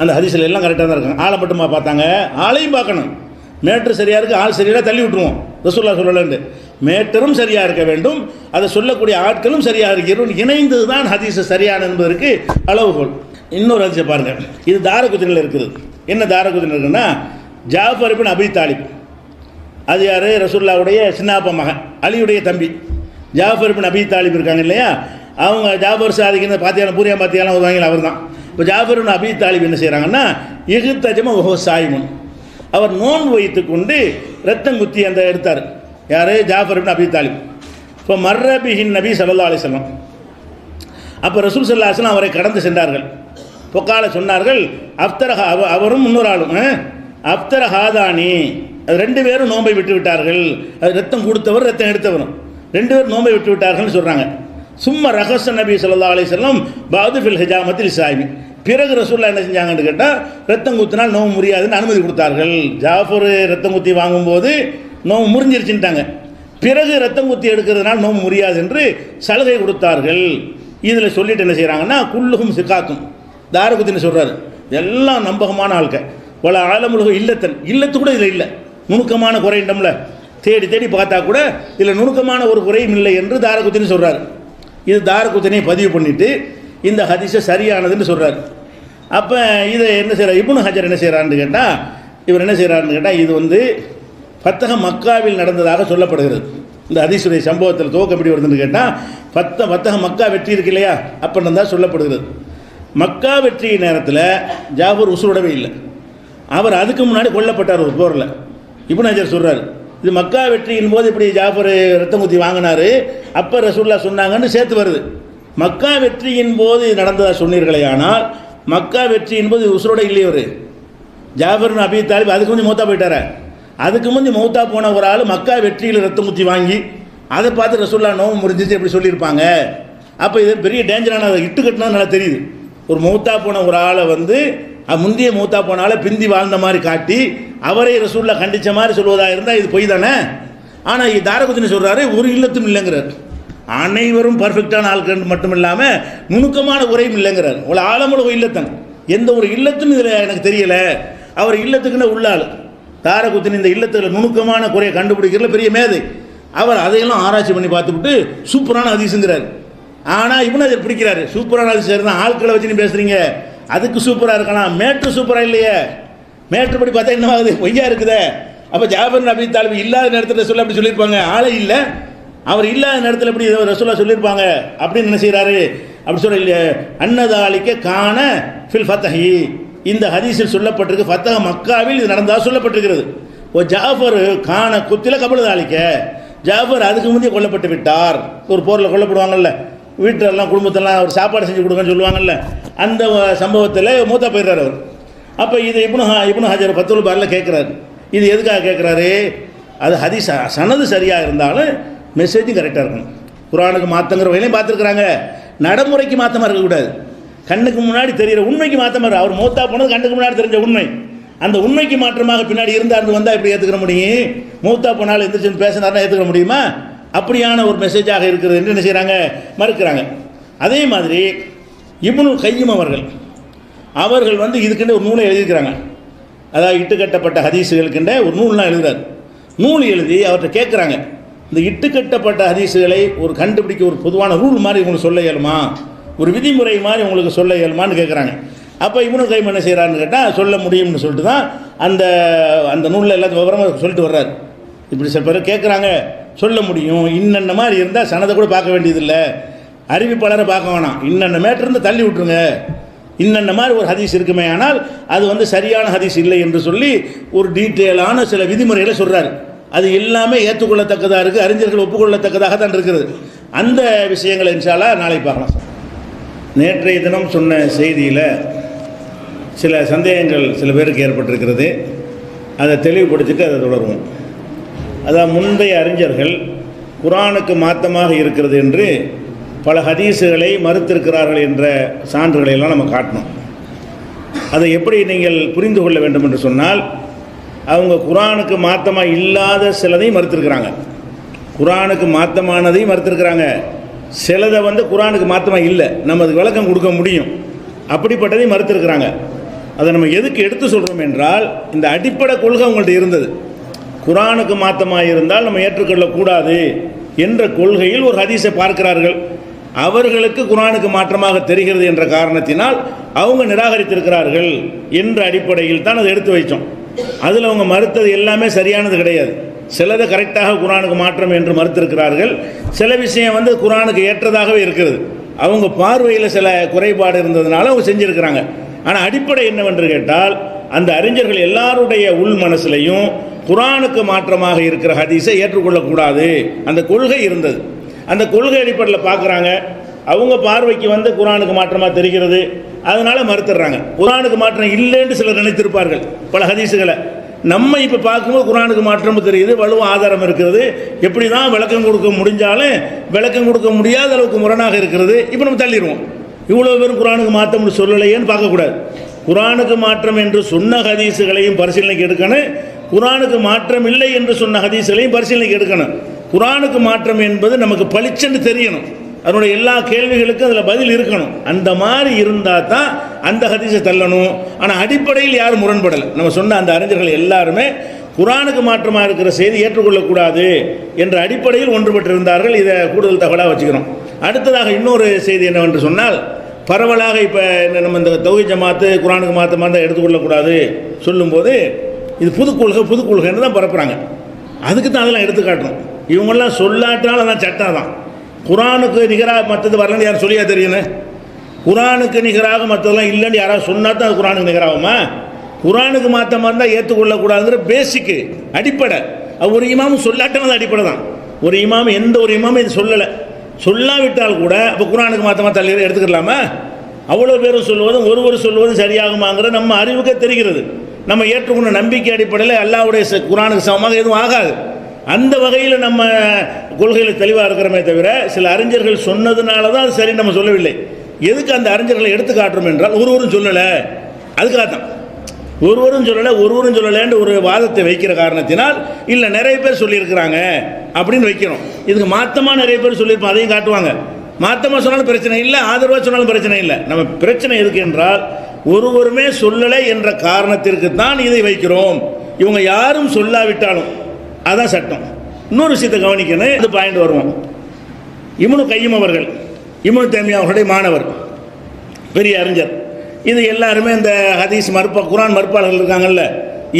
S1: அந்த ஹதீஸில் எல்லாம் கரெக்டாக தான் இருக்காங்க. ஆளை மட்டுமா பார்த்தாங்க, ஆளையும் பார்க்கணும். மேட்ரு சரியாக இருக்குது, ஆள் சரியாக தள்ளி விட்டுருவோம். ரசூலுல்லாஹ் சொல்லலன்னு மேட்டரும் சரியாக இருக்க வேண்டும், அதை சொல்லக்கூடிய ஆட்களும் சரியாக இருக்கிறோம், இணைந்தது தான் ஹதீஸ் சரியான என்பதற்கு அளவுகோல். இன்னொரு ஹதீஸை பாருங்கள், இது தாரகுத்னியில் இருக்குது. என்ன தாரகுத்னியில் இருக்குன்னா, ஜாஃபர் இப்னு அபி தாலிப், அது யார்? ரசூலுல்லாஹ்வுடைய சின்னாப்பா மகன், அலியுடைய தம்பி ஜாஃபர் இப்னு அபி தாலிப் இருக்காங்க இல்லையா, அவங்க ஜாஃபர் சாதிக்கு பாத்தியாலம் பூரியா பாத்தியாலம் வருவாங்க, அவர் தான். இப்போ ஜாஃபர் இப்னு அபி தாலிப் என்ன செய்கிறாங்கன்னா, இஹ்தஜம வஹுவ சாயிமுன், அவர் நோன்பு வைத்து கொண்டு ரத்தம் குத்தி அந்த எடுத்தார். யார்? ஜாஃபர் இப்னு அபி தாலிப். இப்போ மர்ரபிஹின் நபி ஸல்லல்லாஹு அலைஹி வஸல்லம், அப்போ ரசூல் ஸல்லல்லாஹு அலைஹி வஸல்லம் அவரை கடந்து சென்றார்கள். பொக்கால சொன்னார்கள், அஃப்தரஹா, அவரும் இன்னொரு ஆளும் அஃப்தரஹாதானி, அது 2 பேரும் நோன்பை விட்டு விட்டார்கள். அது ரத்தம் கொடுத்தவர் ரத்தம் எடுத்தவரும் 2 பேரும் நோன்பை விட்டு விட்டார்கள்னு சொல்கிறாங்க. சும்மா ரஹஸ நபி ஸல்லல்லாஹு அலைஹி வஸல்லம் பாது ஃபில் ஹிஜாமத்தில் சாயிமி, பிறகு ரசூலுல்லாஹ் என்ன செஞ்சாங்கன்னு கேட்டால், ரத்தம் குத்தினால் நோவு முறியாதுன்னு அனுமதி கொடுத்தார்கள். ஜாஃபர் ரத்தம் குத்தி வாங்கும்போது நோவு முறிஞ்சிருச்சுட்டாங்க, பிறகு ரத்தம் குத்தி எடுக்கிறதுனால நோவு முறியாது என்று சலுகை கொடுத்தார்கள். இதில் சொல்லிட்டு என்ன செய்கிறாங்கன்னா, குல்லுகும் சிக்காத்தும், தாரகுத்தின்னு சொல்கிறாரு, எல்லாம் நம்பகமான ஆட்கள். பல ஆலமுலக இல்லத்தன், இல்லத்து கூட இதில் இல்லை, நுணுக்கமான குறைண்டம்ல தேடி தேடி பார்த்தா கூட இதில் நுணுக்கமான ஒரு குறையும் இல்லை என்று தாரகுத்தின்னு சொல்கிறார். இது தாரகுத்தினை பதிவு பண்ணிவிட்டு இந்த ஹதீஸை சரியானதுன்னு சொல்கிறார். அப்போ இதை என்ன செய்கிறார் இப்னு ஹஜர் என்ன செய்கிறான்னு கேட்டால், இவர் என்ன செய்கிறாருன்னு கேட்டால், இது ஃபத்தஹ மக்காவில் நடந்ததாக சொல்லப்படுகிறது. இந்த ஹதீஸுடைய சம்பவத்தில் துவக்கம் எப்படி வருதுன்னு கேட்டால், ஃபத்தஹ மக்கா வெற்றி இருக்கு இல்லையா, அப்படின்னு தான் சொல்லப்படுகிறது. மக்கா வெற்றி நேரத்தில் ஜாஃபர் உசுரோடவே இல்லை, அவர் அதுக்கு முன்னாடி கொல்லப்பட்டார் ஒரு போரில். இப்னு ஹஜர் சொல்கிறார், இது மக்கா வெற்றியின் போது இப்படி ஜாஃபர் ரத்தம் குத்தி வாங்கினார், அப்போ ரசூலுல்லாஹ் சொன்னாங்கன்னு சேர்த்து வருது. மக்கா வெற்றியின் போது நடந்ததாக சொன்னீர்களே, ஆனால் மக்கா வெற்றியின் போது உசுரோட இல்லையவர் ஜாஃபர் இப்னு அபி தாலிப், அதுக்கு முந்தி மௌத்தா போயிட்டார. அதுக்கு முந்தி மௌத்தா போன ஒரு ஆள் மக்கா வெற்றியில் ரத்தம் குத்தி வாங்கி அதை பார்த்து ரசூலுல்லாஹ் நோவு முறிஞ்சிச்சு எப்படி சொல்லியிருப்பாங்க. அப்போ இது பெரிய டேஞ்சரான இட்டு கட்டினா நல்லா தெரியுது. ஒரு மௌத்தா போன ஒரு ஆளை முந்தைய மௌத்தா போன ஆளை பிந்தி வாழ்ந்த மாதிரி காட்டி அவரை ரசூலுல்லாஹ் கண்டித்த மாதிரி சொல்வதாக இருந்தால் இது பொய் தானே. ஆனால் தாரகுத்தினி சொல்கிறாரு, ஒரு இல்லத்தும் இல்லைங்கிறார், அனைவரும் பர்ஃபெக்டான ஆட்கள் மட்டும் இல்லாமல் நுணுக்கமான உரையும் இல்லைங்கிறார். ஒரு ஆழமுலக இல்லத்தன், எந்த ஒரு இல்லத்தும் இதில் எனக்கு தெரியலை. அவர் இல்லத்துக்குன்னு உள்ள ஆள் தாரகுத்தினி, இந்த இல்லத்தில் நுணுக்கமான குறையை கண்டுபிடிக்கிறதுல பெரிய மேதை. அவர் அதையெல்லாம் ஆராய்ச்சி பண்ணி பார்த்துவிட்டு சூப்பரான ஹதீஸுங்கிறார். ஆனால் இப்னு ஹஜர் பிடிக்கிறாரு, சூப்பரான ஹதீஸ் தான், ஆட்களை வச்சு நீ பேசுகிறீங்க, அதுக்கு சூப்பராக இருக்கலாம், மேட்ரு சூப்பராக இல்லையே, மேட்ரு படி பார்த்தா என்னவாகுது, பொய்யா இருக்குதே. அப்போ ஜாஃபர் இப்னு அபி தாலிப் இல்லாத நேரத்தில் சொல்ல அப்படி சொல்லியிருப்பாங்க, ஆளை இல்லை, அவர் இல்லாத நேரத்தில் எப்படி ரசூலுல்லாஹ் சொல்லியிருப்பாங்க அப்படின்னு என்ன செய்கிறாரு? அப்படி சொல்ல அன்னதாலிக்க கான ஃபில் ஃபத்தஹி, இந்த ஹதீஸில் சொல்லப்பட்டிருக்கு ஃபத்தஹ் மக்காவில் இது நடந்ததாக சொல்லப்பட்டிருக்கிறது. ஓ ஜாஃபர் கான குத்தில கபலதாலிக்க, ஜாஃபர் அதுக்கு முந்தைய கொல்லப்பட்டு விட்டார். ஒரு போரில் கொல்லப்படுவாங்கல்ல, வீட்டிலெல்லாம் குடும்பத்தெல்லாம் ஒரு சாப்பாடு செஞ்சு கொடுங்கன்னு சொல்லுவாங்கல்ல, அந்த சம்பவத்தில் மூத்தா போயிடுறார் அவர். அப்போ இது இப்னு ஹஜர் ஃபத்துல் பாரில் கேட்குறாரு. இது எதுக்காக கேட்குறாரு? அது ஹதீஸ் சனது சரியாக இருந்தாலும் மெசேஜும் கரெக்டாக இருக்கணும். குர்ஆனுக்கு மாற்றங்கிற வகையிலையும் பார்த்துருக்குறாங்க. நடைமுறைக்கு மாற்றமாக இருக்கக்கூடாது. கண்ணுக்கு முன்னாடி தெரிகிற உண்மைக்கு மாற்றமாக அவர் மூத்தா போனது கண்ணுக்கு முன்னாடி தெரிஞ்ச உண்மை. அந்த உண்மைக்கு மாற்றமாக பின்னாடி இருந்தார்னு வந்தால் எப்படி ஏற்றுக்கிற முடியும்? மூத்தா போனாலும் எந்திரிச்சு பேசினார்னா ஏற்றுக்கிற முடியுமா? அப்படியான ஒரு மெசேஜாக இருக்கிறது என்று என்ன செய்கிறாங்க? மறுக்கிறாங்க. அதே மாதிரி இப்னுல் கையிம் அவர்கள் இதுக்குன்ற ஒரு நூலை எழுதியிருக்கிறாங்க. அதாவது இட்டுக்கட்டப்பட்ட ஹதீஸுகளுக்குன்ற ஒரு நூல்லாம் எழுதுறாரு. நூல் எழுதி அவர்கிட்ட கேட்குறாங்க, இந்த இட்டுக்கட்டப்பட்ட ஹதீஸுகளை ஒரு கண்டுபிடிக்க ஒரு பொதுவான ரூல் மாதிரி உங்களுக்கு சொல்ல இயலுமா, ஒரு விதிமுறை மாதிரி உங்களுக்கு சொல்ல இயலுமான்னு கேட்குறாங்க. அப்போ இப்னுல் கையிம் என்ன செய்கிறாருன்னு கேட்டால் சொல்ல முடியும்னு சொல்லிட்டு தான் அந்த அந்த நூலில் எல்லாத்தையும் விவரமாக சொல்லிட்டு வர்றாரு. இப்படி சில பேர் கேட்குறாங்க, சொல்ல முடியும், இன்னென்ன மாதிரி இருந்தால் சனதை கூட பார்க்க வேண்டியதில்லை, அறிவிப்பாளரை பார்க்க வேணாம், இன்னென்ன மேட்டிருந்து தள்ளி விட்டுருங்க, இன்னென்ன மாதிரி ஒரு ஹதீஸ் இருக்குமே, ஆனால் அது சரியான ஹதீஸ் இல்லை என்று சொல்லி ஒரு டீட்டெயிலான சில விதிமுறைகளை சொல்கிறாரு. அது எல்லாமே ஏற்றுக்கொள்ளத்தக்கதாக இருக்குது, அறிஞர்கள் ஒப்புக்கொள்ளத்தக்கதாக தான் இருக்கிறது. அந்த விஷயங்களை இன்ஷா அல்லாஹ் நாளை பார்க்கலாம். நேற்றைய தினம் சொன்ன செய்தியில் சில சந்தேகங்கள் சில பேருக்கு ஏற்பட்டிருக்கிறது. அதை தெளிவுபடுத்திட்டு அதை தொடருவோம். அதாவது முந்தைய அறிஞர்கள் குர்ஆனுக்கு மாற்றமாக இருக்கிறது என்று பல ஹதீஸுகளை மறுத்திருக்கிறார்கள் என்ற சான்றுகளை எல்லாம் நம்ம காட்டணும். அதை எப்படி நீங்கள் புரிந்து கொள்ள வேண்டும் என்று சொன்னால், அவங்க குர்ஆனுக்கு மாற்றமாக இல்லாத சிலதையும் மறுத்திருக்கிறாங்க, குர்ஆனுக்கு மாற்றமானதையும் மறுத்திருக்கிறாங்க. சிலதை குர்ஆனுக்கு மாற்றமாக இல்லை, நம்ம அதுக்கு விளக்கம் கொடுக்க முடியும், அப்படிப்பட்டதையும் மறுத்திருக்கிறாங்க. அதை நம்ம எதுக்கு எடுத்து சொல்கிறோம் என்றால், இந்த அடிப்படை கொள்கை அவங்கள்ட்ட இருந்தது. குர்ஆனுக்கு மாற்றமாக இருந்தால் நம்ம ஏற்றுக்கொள்ளக்கூடாது என்ற கொள்கையில் ஒரு ஹதீஸை பார்க்கிறார்கள். அவர்களுக்கு குர்ஆனுக்கு மாற்றமாக தெரிகிறது என்ற காரணத்தினால் அவங்க நிராகரித்திருக்கிறார்கள் என்ற அடிப்படையில் தான் அதை எடுத்து வைத்தோம். அதில் அவங்க மறுத்தது எல்லாமே சரியானது கிடையாது. சிலதை கரெக்டாக குர்ஆனுக்கு மாற்றம் என்று மறுத்திருக்கிறார்கள். சில விஷயம் குர்ஆனுக்கு ஏற்றதாகவே இருக்கிறது. அவங்க பார்வையில் சில குறைபாடு இருந்ததுனால அவங்க செஞ்சுருக்கிறாங்க. ஆனால் அடிப்படை என்னவென்று கேட்டால், அந்த அறிஞர்கள் எல்லாருடைய உள் மனசுலையும் குர்ஆனுக்கு மாற்றமாக இருக்கிற ஹதீஸை ஏற்றுக்கொள்ளக்கூடாது அந்த கொள்கை இருந்தது. அந்த கொள்கை அடிப்படையில் பார்க்குறாங்க. அவங்க பார்வைக்கு குர்ஆனுக்கு மாற்றமாக தெரிகிறது, அதனால மறுத்துடுறாங்க. குர்ஆனுக்கு மாற்றம் இல்லைன்னு சிலர் நினைத்திருப்பார்கள் பல ஹதீஸுகளை. நம்ம இப்போ பார்க்கும்போது குர்ஆனுக்கு மாற்றம் தெரியுது, வலுவ ஆதாரம் இருக்கிறது, எப்படி தான் விளக்கம் கொடுக்க முடிஞ்சாலும் விளக்கம் கொடுக்க முடியாத அளவுக்கு முரணாக இருக்கிறது, இப்போ நம்ம தள்ளிடுவோம். இவ்வளோ பேரும் குர்ஆனுக்கு மாற்றம்னு சொல்லலையேன்னு பார்க்கக்கூடாது. குர்ஆனுக்கு மாற்றம் என்று சொன்ன ஹதீஸுகளையும் பரிசீலனைக்கு எடுக்கணும், குர்ஆனுக்கு மாற்றம் இல்லை என்று சொன்ன ஹதீஸுகளையும் பரிசீலனைக்கு எடுக்கணும். குர்ஆனுக்கு மாற்றம் என்பது நமக்கு பளிச்சென்று தெரியணும், அதனுடைய எல்லா கேள்விகளுக்கும் அதில் பதில் இருக்கணும். அந்த மாதிரி இருந்தால் தான் அந்த ஹதீஸை தள்ளணும். ஆனால் அடிப்படையில் யாரும் முரண்படலை. நம்ம சொன்ன அந்த அறிஞர்கள் எல்லாருமே குர்ஆனுக்கு மாற்றமாக இருக்கிற செய்தி ஏற்றுக்கொள்ளக்கூடாது என்ற அடிப்படையில் ஒன்றுபட்டிருந்தார்கள். இதை கூடுதல் தகவலாக வச்சுக்கிறோம். அடுத்ததாக இன்னொரு செய்தி என்னவென்று சொன்னால், பரவலாக இப்போ நம்ம இந்த தௌஹீத் ஜமாத்து குர்ஆனுக்கு மாற்றமாக தான் எடுத்துக்கொள்ளக்கூடாது சொல்லும்போது இது புதுக்கொள்கைன்னு தான் பரப்புகிறாங்க. அதுக்கு தான் அதெல்லாம் எடுத்துக்காட்டணும். இவங்கெல்லாம் சொல்லாட்டாலும் அதான் சட்டம் தான். குர்ஆனுக்கு நிகராக மற்றது வரலன்னு யாரும் சொல்லியா தெரியணும்? குர்ஆனுக்கு நிகராக மற்றதெல்லாம் இல்லைன்னு யாராவது சொன்னால் தான் அது குர்ஆனுக்கு நிகராகுமா? குர்ஆனுக்கு மாற்றமாக இருந்தால் ஏற்றுக்கொள்ளக்கூடாதுங்கிற பேசிக்கு அடிப்படை. ஒரு இமாமும் சொல்லாட்டாலும் அது அடிப்படை தான். ஒரு இமாம் எந்த ஒரு இமாமும் இது சொல்லலை, சொல்லாவிட்டால் கூட அப்போ குர்ஆனுக்கு மாற்றமாக தள்ளி எடுத்துக்கலாமா? அவ்வளோ பேரும் சொல்லுவதும் ஒருவர் சொல்லுவதும் சரியாகுமாங்கிற நம்ம அறிவுக்கே தெரிகிறது. நம்ம ஏற்றுக்கொண்ட நம்பிக்கை அடிப்படையில் அல்லாஹ்வுடைய குர்ஆனுக்கு சமமாக எதுவும் ஆகாது. அந்த வகையில் நம்ம கொள்கையில் தெளிவாக இருக்கிறோமே தவிர, சில அறிஞர்கள் சொன்னதுனால தான் அது சரி நம்ம சொல்லவில்லை. எதுக்கு அந்த அறிஞர்களை எடுத்து காட்டுறோம் என்றால், ஒருவரும் சொல்லலை, அதுக்காகத்தான். ஒருவரும் சொல்லலைன்னு ஒரு வாதத்தை வைக்கிற காரணத்தினால், இல்லை நிறைய பேர் சொல்லியிருக்கிறாங்க அப்படின்னு வைக்கிறோம். இதுக்கு மாற்றமாக நிறைய பேர் சொல்லியிருப்போம், அதையும் காட்டுவாங்க. மாற்றமாக சொன்னாலும் பிரச்சனை இல்லை, ஆதரவாக சொன்னாலும் பிரச்சனை இல்லை. நம்ம பிரச்சனை எதுக்கு என்றால், ஒருவருமே சொல்லலை என்ற காரணத்திற்கு தான் இதை வைக்கிறோம். இவங்க யாரும் சொல்லாவிட்டாலும் அதான் சட்டம். இன்னொரு விஷயத்தை கவனிக்கணும், இது பாயிண்ட் வருவோம். இப்னு கையிம் இப்னு தைமியா அவர்களுடைய மாணவர், பெரிய அறிஞர். இது எல்லாருமே இந்த ஹதீஸ் குர்ஆன் மறுப்பாளர்கள் இருக்காங்கல்ல,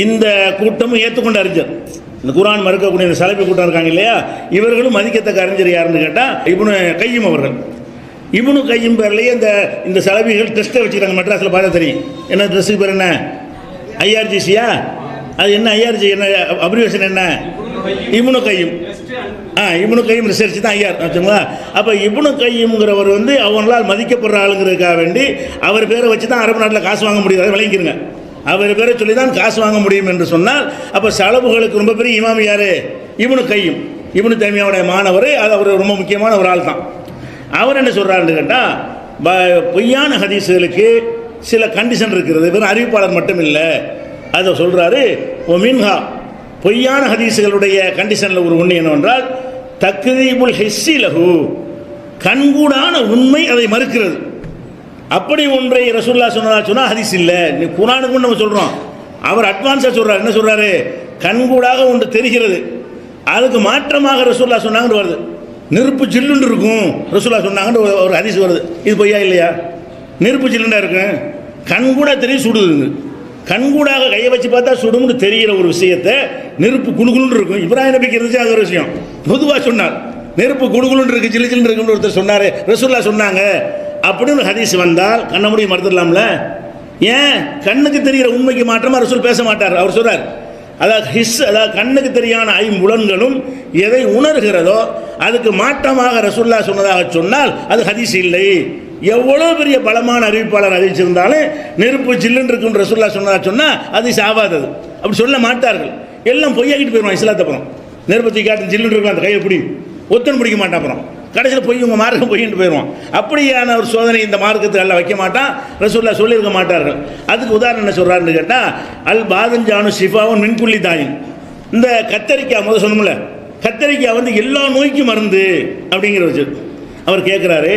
S1: இந்த கூட்டமும் ஏற்றுக்கொண்ட அறிஞர். இந்த குர்ஆன் மறுக்கக்கூடிய இந்த சலபி கூட்டம் இருக்காங்க இல்லையா, இவர்களும் மதிக்கத்தக்க அறிஞர் யாருன்னு கேட்டால் இப்னு கையிம் அவர்கள். இப்னு கையிம் பேர்லேயே இந்த சலபிகள் டெஸ்ட்டை வச்சுக்கிறாங்க. மெட்ராஸில் பார்த்தா தெரியும். என்ன ட்ரெஸ்ஸுக்கு பேர் என்ன? IRGCயா? அது என்ன IRG, என்ன அப்ரிவேஷன் என்ன? இப்னு கையிம். இப்னு கையிம் ரிசர்ச் தான் ஐஆர் ஆச்சுங்களா. அப்போ இப்னு கையிம்ங்கிறவர் அவங்களால் மதிக்கப்படுற ஆளுங்கிறதுக்காக வேண்டி அவர் பேரை வச்சு தான் அரபு நாட்டில் காசு வாங்க முடியாது. விளங்கிக்கிறங்க, அவர் பேரை சொல்லி தான் காசு வாங்க முடியும் என்று சொன்னால், அப்போ சலபுகளுக்கு ரொம்ப பெரிய இமாம் யார்? இப்னு கையிம். இப்னு தைமியாவுடைய மாணவர். அது அவர் ரொம்ப முக்கியமான ஒரு ஆள் தான். அவர் என்ன சொல்கிறாருன்னு கேட்டால், பொய்யான ஹதீஸுகளுக்கு சில கண்டிஷன் இருக்கிறது, வெறும் அறிவிப்பாளர் மட்டும் இல்லை. அதை சொல்கிறாரு. ஓ மின்ஹா, பொய்யான ஹதீஸுகளுடைய கண்டிஷனில் ஒரு ஒன்று என்னவென்றால் தக்தீபுல் ஹிஸ்ஸி லஹு, கண்கூடான உண்மை அதை மறுக்கிறது. அப்படி ஒன்றை ரசூலுல்லாஹ் சொன்னால் ஹதீஸ் இல்லை. நீ குர்ஆனுக்கு நம்ம சொல்கிறோம், அவர் அட்வான்ஸாக சொல்கிறார். என்ன சொல்கிறாரு? கண்கூடாக ஒன்று தெரிகிறது, அதுக்கு மாற்றமாக ரசூலுல்லாஹ் சொன்னாங்கன்னு வருது. நெருப்பு ஜில்லுன்னு இருக்கும் ரசூலுல்லாஹ் சொன்னாங்கன்னு ஒரு ஹதீஸ் வருது. இது பொய்யா இல்லையா? நெருப்பு ஜில்லுண்டா இருக்கும், கண்கூட தெரியும் சுடுதுங்க. கண்கூடாக கையை வச்சு பார்த்தா சுடும்னு தெரிகிற ஒரு விஷயத்தை நெருப்பு குழுகுலுன்னு இருக்கும். இப்ராஹிம் நபிக்கு இருந்துச்சு அது ஒரு விஷயம். பொதுவாக சொன்னார், நெருப்பு குழுகுலுன்னு இருக்கு, ஜில்லு ஜில்லுன்னு இருக்குன்னு ஒருத்தர் சொன்னார், ரசூலுல்லாஹ் சொன்னாங்க அப்படின்னு ஹதீஸ் வந்தால் கண்ண முடிய மறுத்துடலாம்ல? ஏன்? கண்ணுக்கு தெரிகிற உண்மைக்கு மாற்றமாக ரசூல் பேச மாட்டார். அவர் சொல்றார், அதாவது கண்ணுக்கு தெரியான ஐம்புலன்களும் எதை உணர்கிறதோ அதுக்கு மாற்றமாக ரசூலுல்லாஹ் சொன்னதாக சொன்னால் அது ஹதீஸ் இல்லை. எவ்வளோ பெரிய பலமான அறிவிப்பாளர் அறிவிச்சிருந்தாலும் நெருப்பு ஜில்லுன்னு இருக்குன்னு ரசூலுல்லாஹ் சொன்னதாக சொன்னால் அது ஆகாதது. அப்படி சொல்ல மாட்டார்கள். எல்லாம் பொய்யாக்கிட்டு போயிடுவான் இஸ்லாத்தை. அப்புறம் நெருப்பு தூக்காட்டு ஜில்லுன்னு இருக்கும், அந்த கையை பிடி ஒத்தன் பிடிக்க மாட்டான். அப்புறம் கடைசியில் பொய், உங்கள் மார்க்கம் பொய்ன்னு போயிடுவான். அப்படியான ஒரு சோதனை இந்த மார்க்கத்துக்கு எல்லாம் வைக்க மாட்டான், ரசூலுல்லாஹ் சொல்லியிருக்க மாட்டார்கள். அதுக்கு உதாரணம் என்ன சொல்கிறாருன்னு கேட்டால், அல் பாதஞ்சானு ஷிஃபாவும் மின்குள்ளி தாயின், இந்த கத்தரிக்காய் முதல் சொன்னோம்ல, கத்தரிக்காய் எல்லா நோய்க்கும் மருந்து அப்படிங்கிற வச்சு அவர் கேட்குறாரு,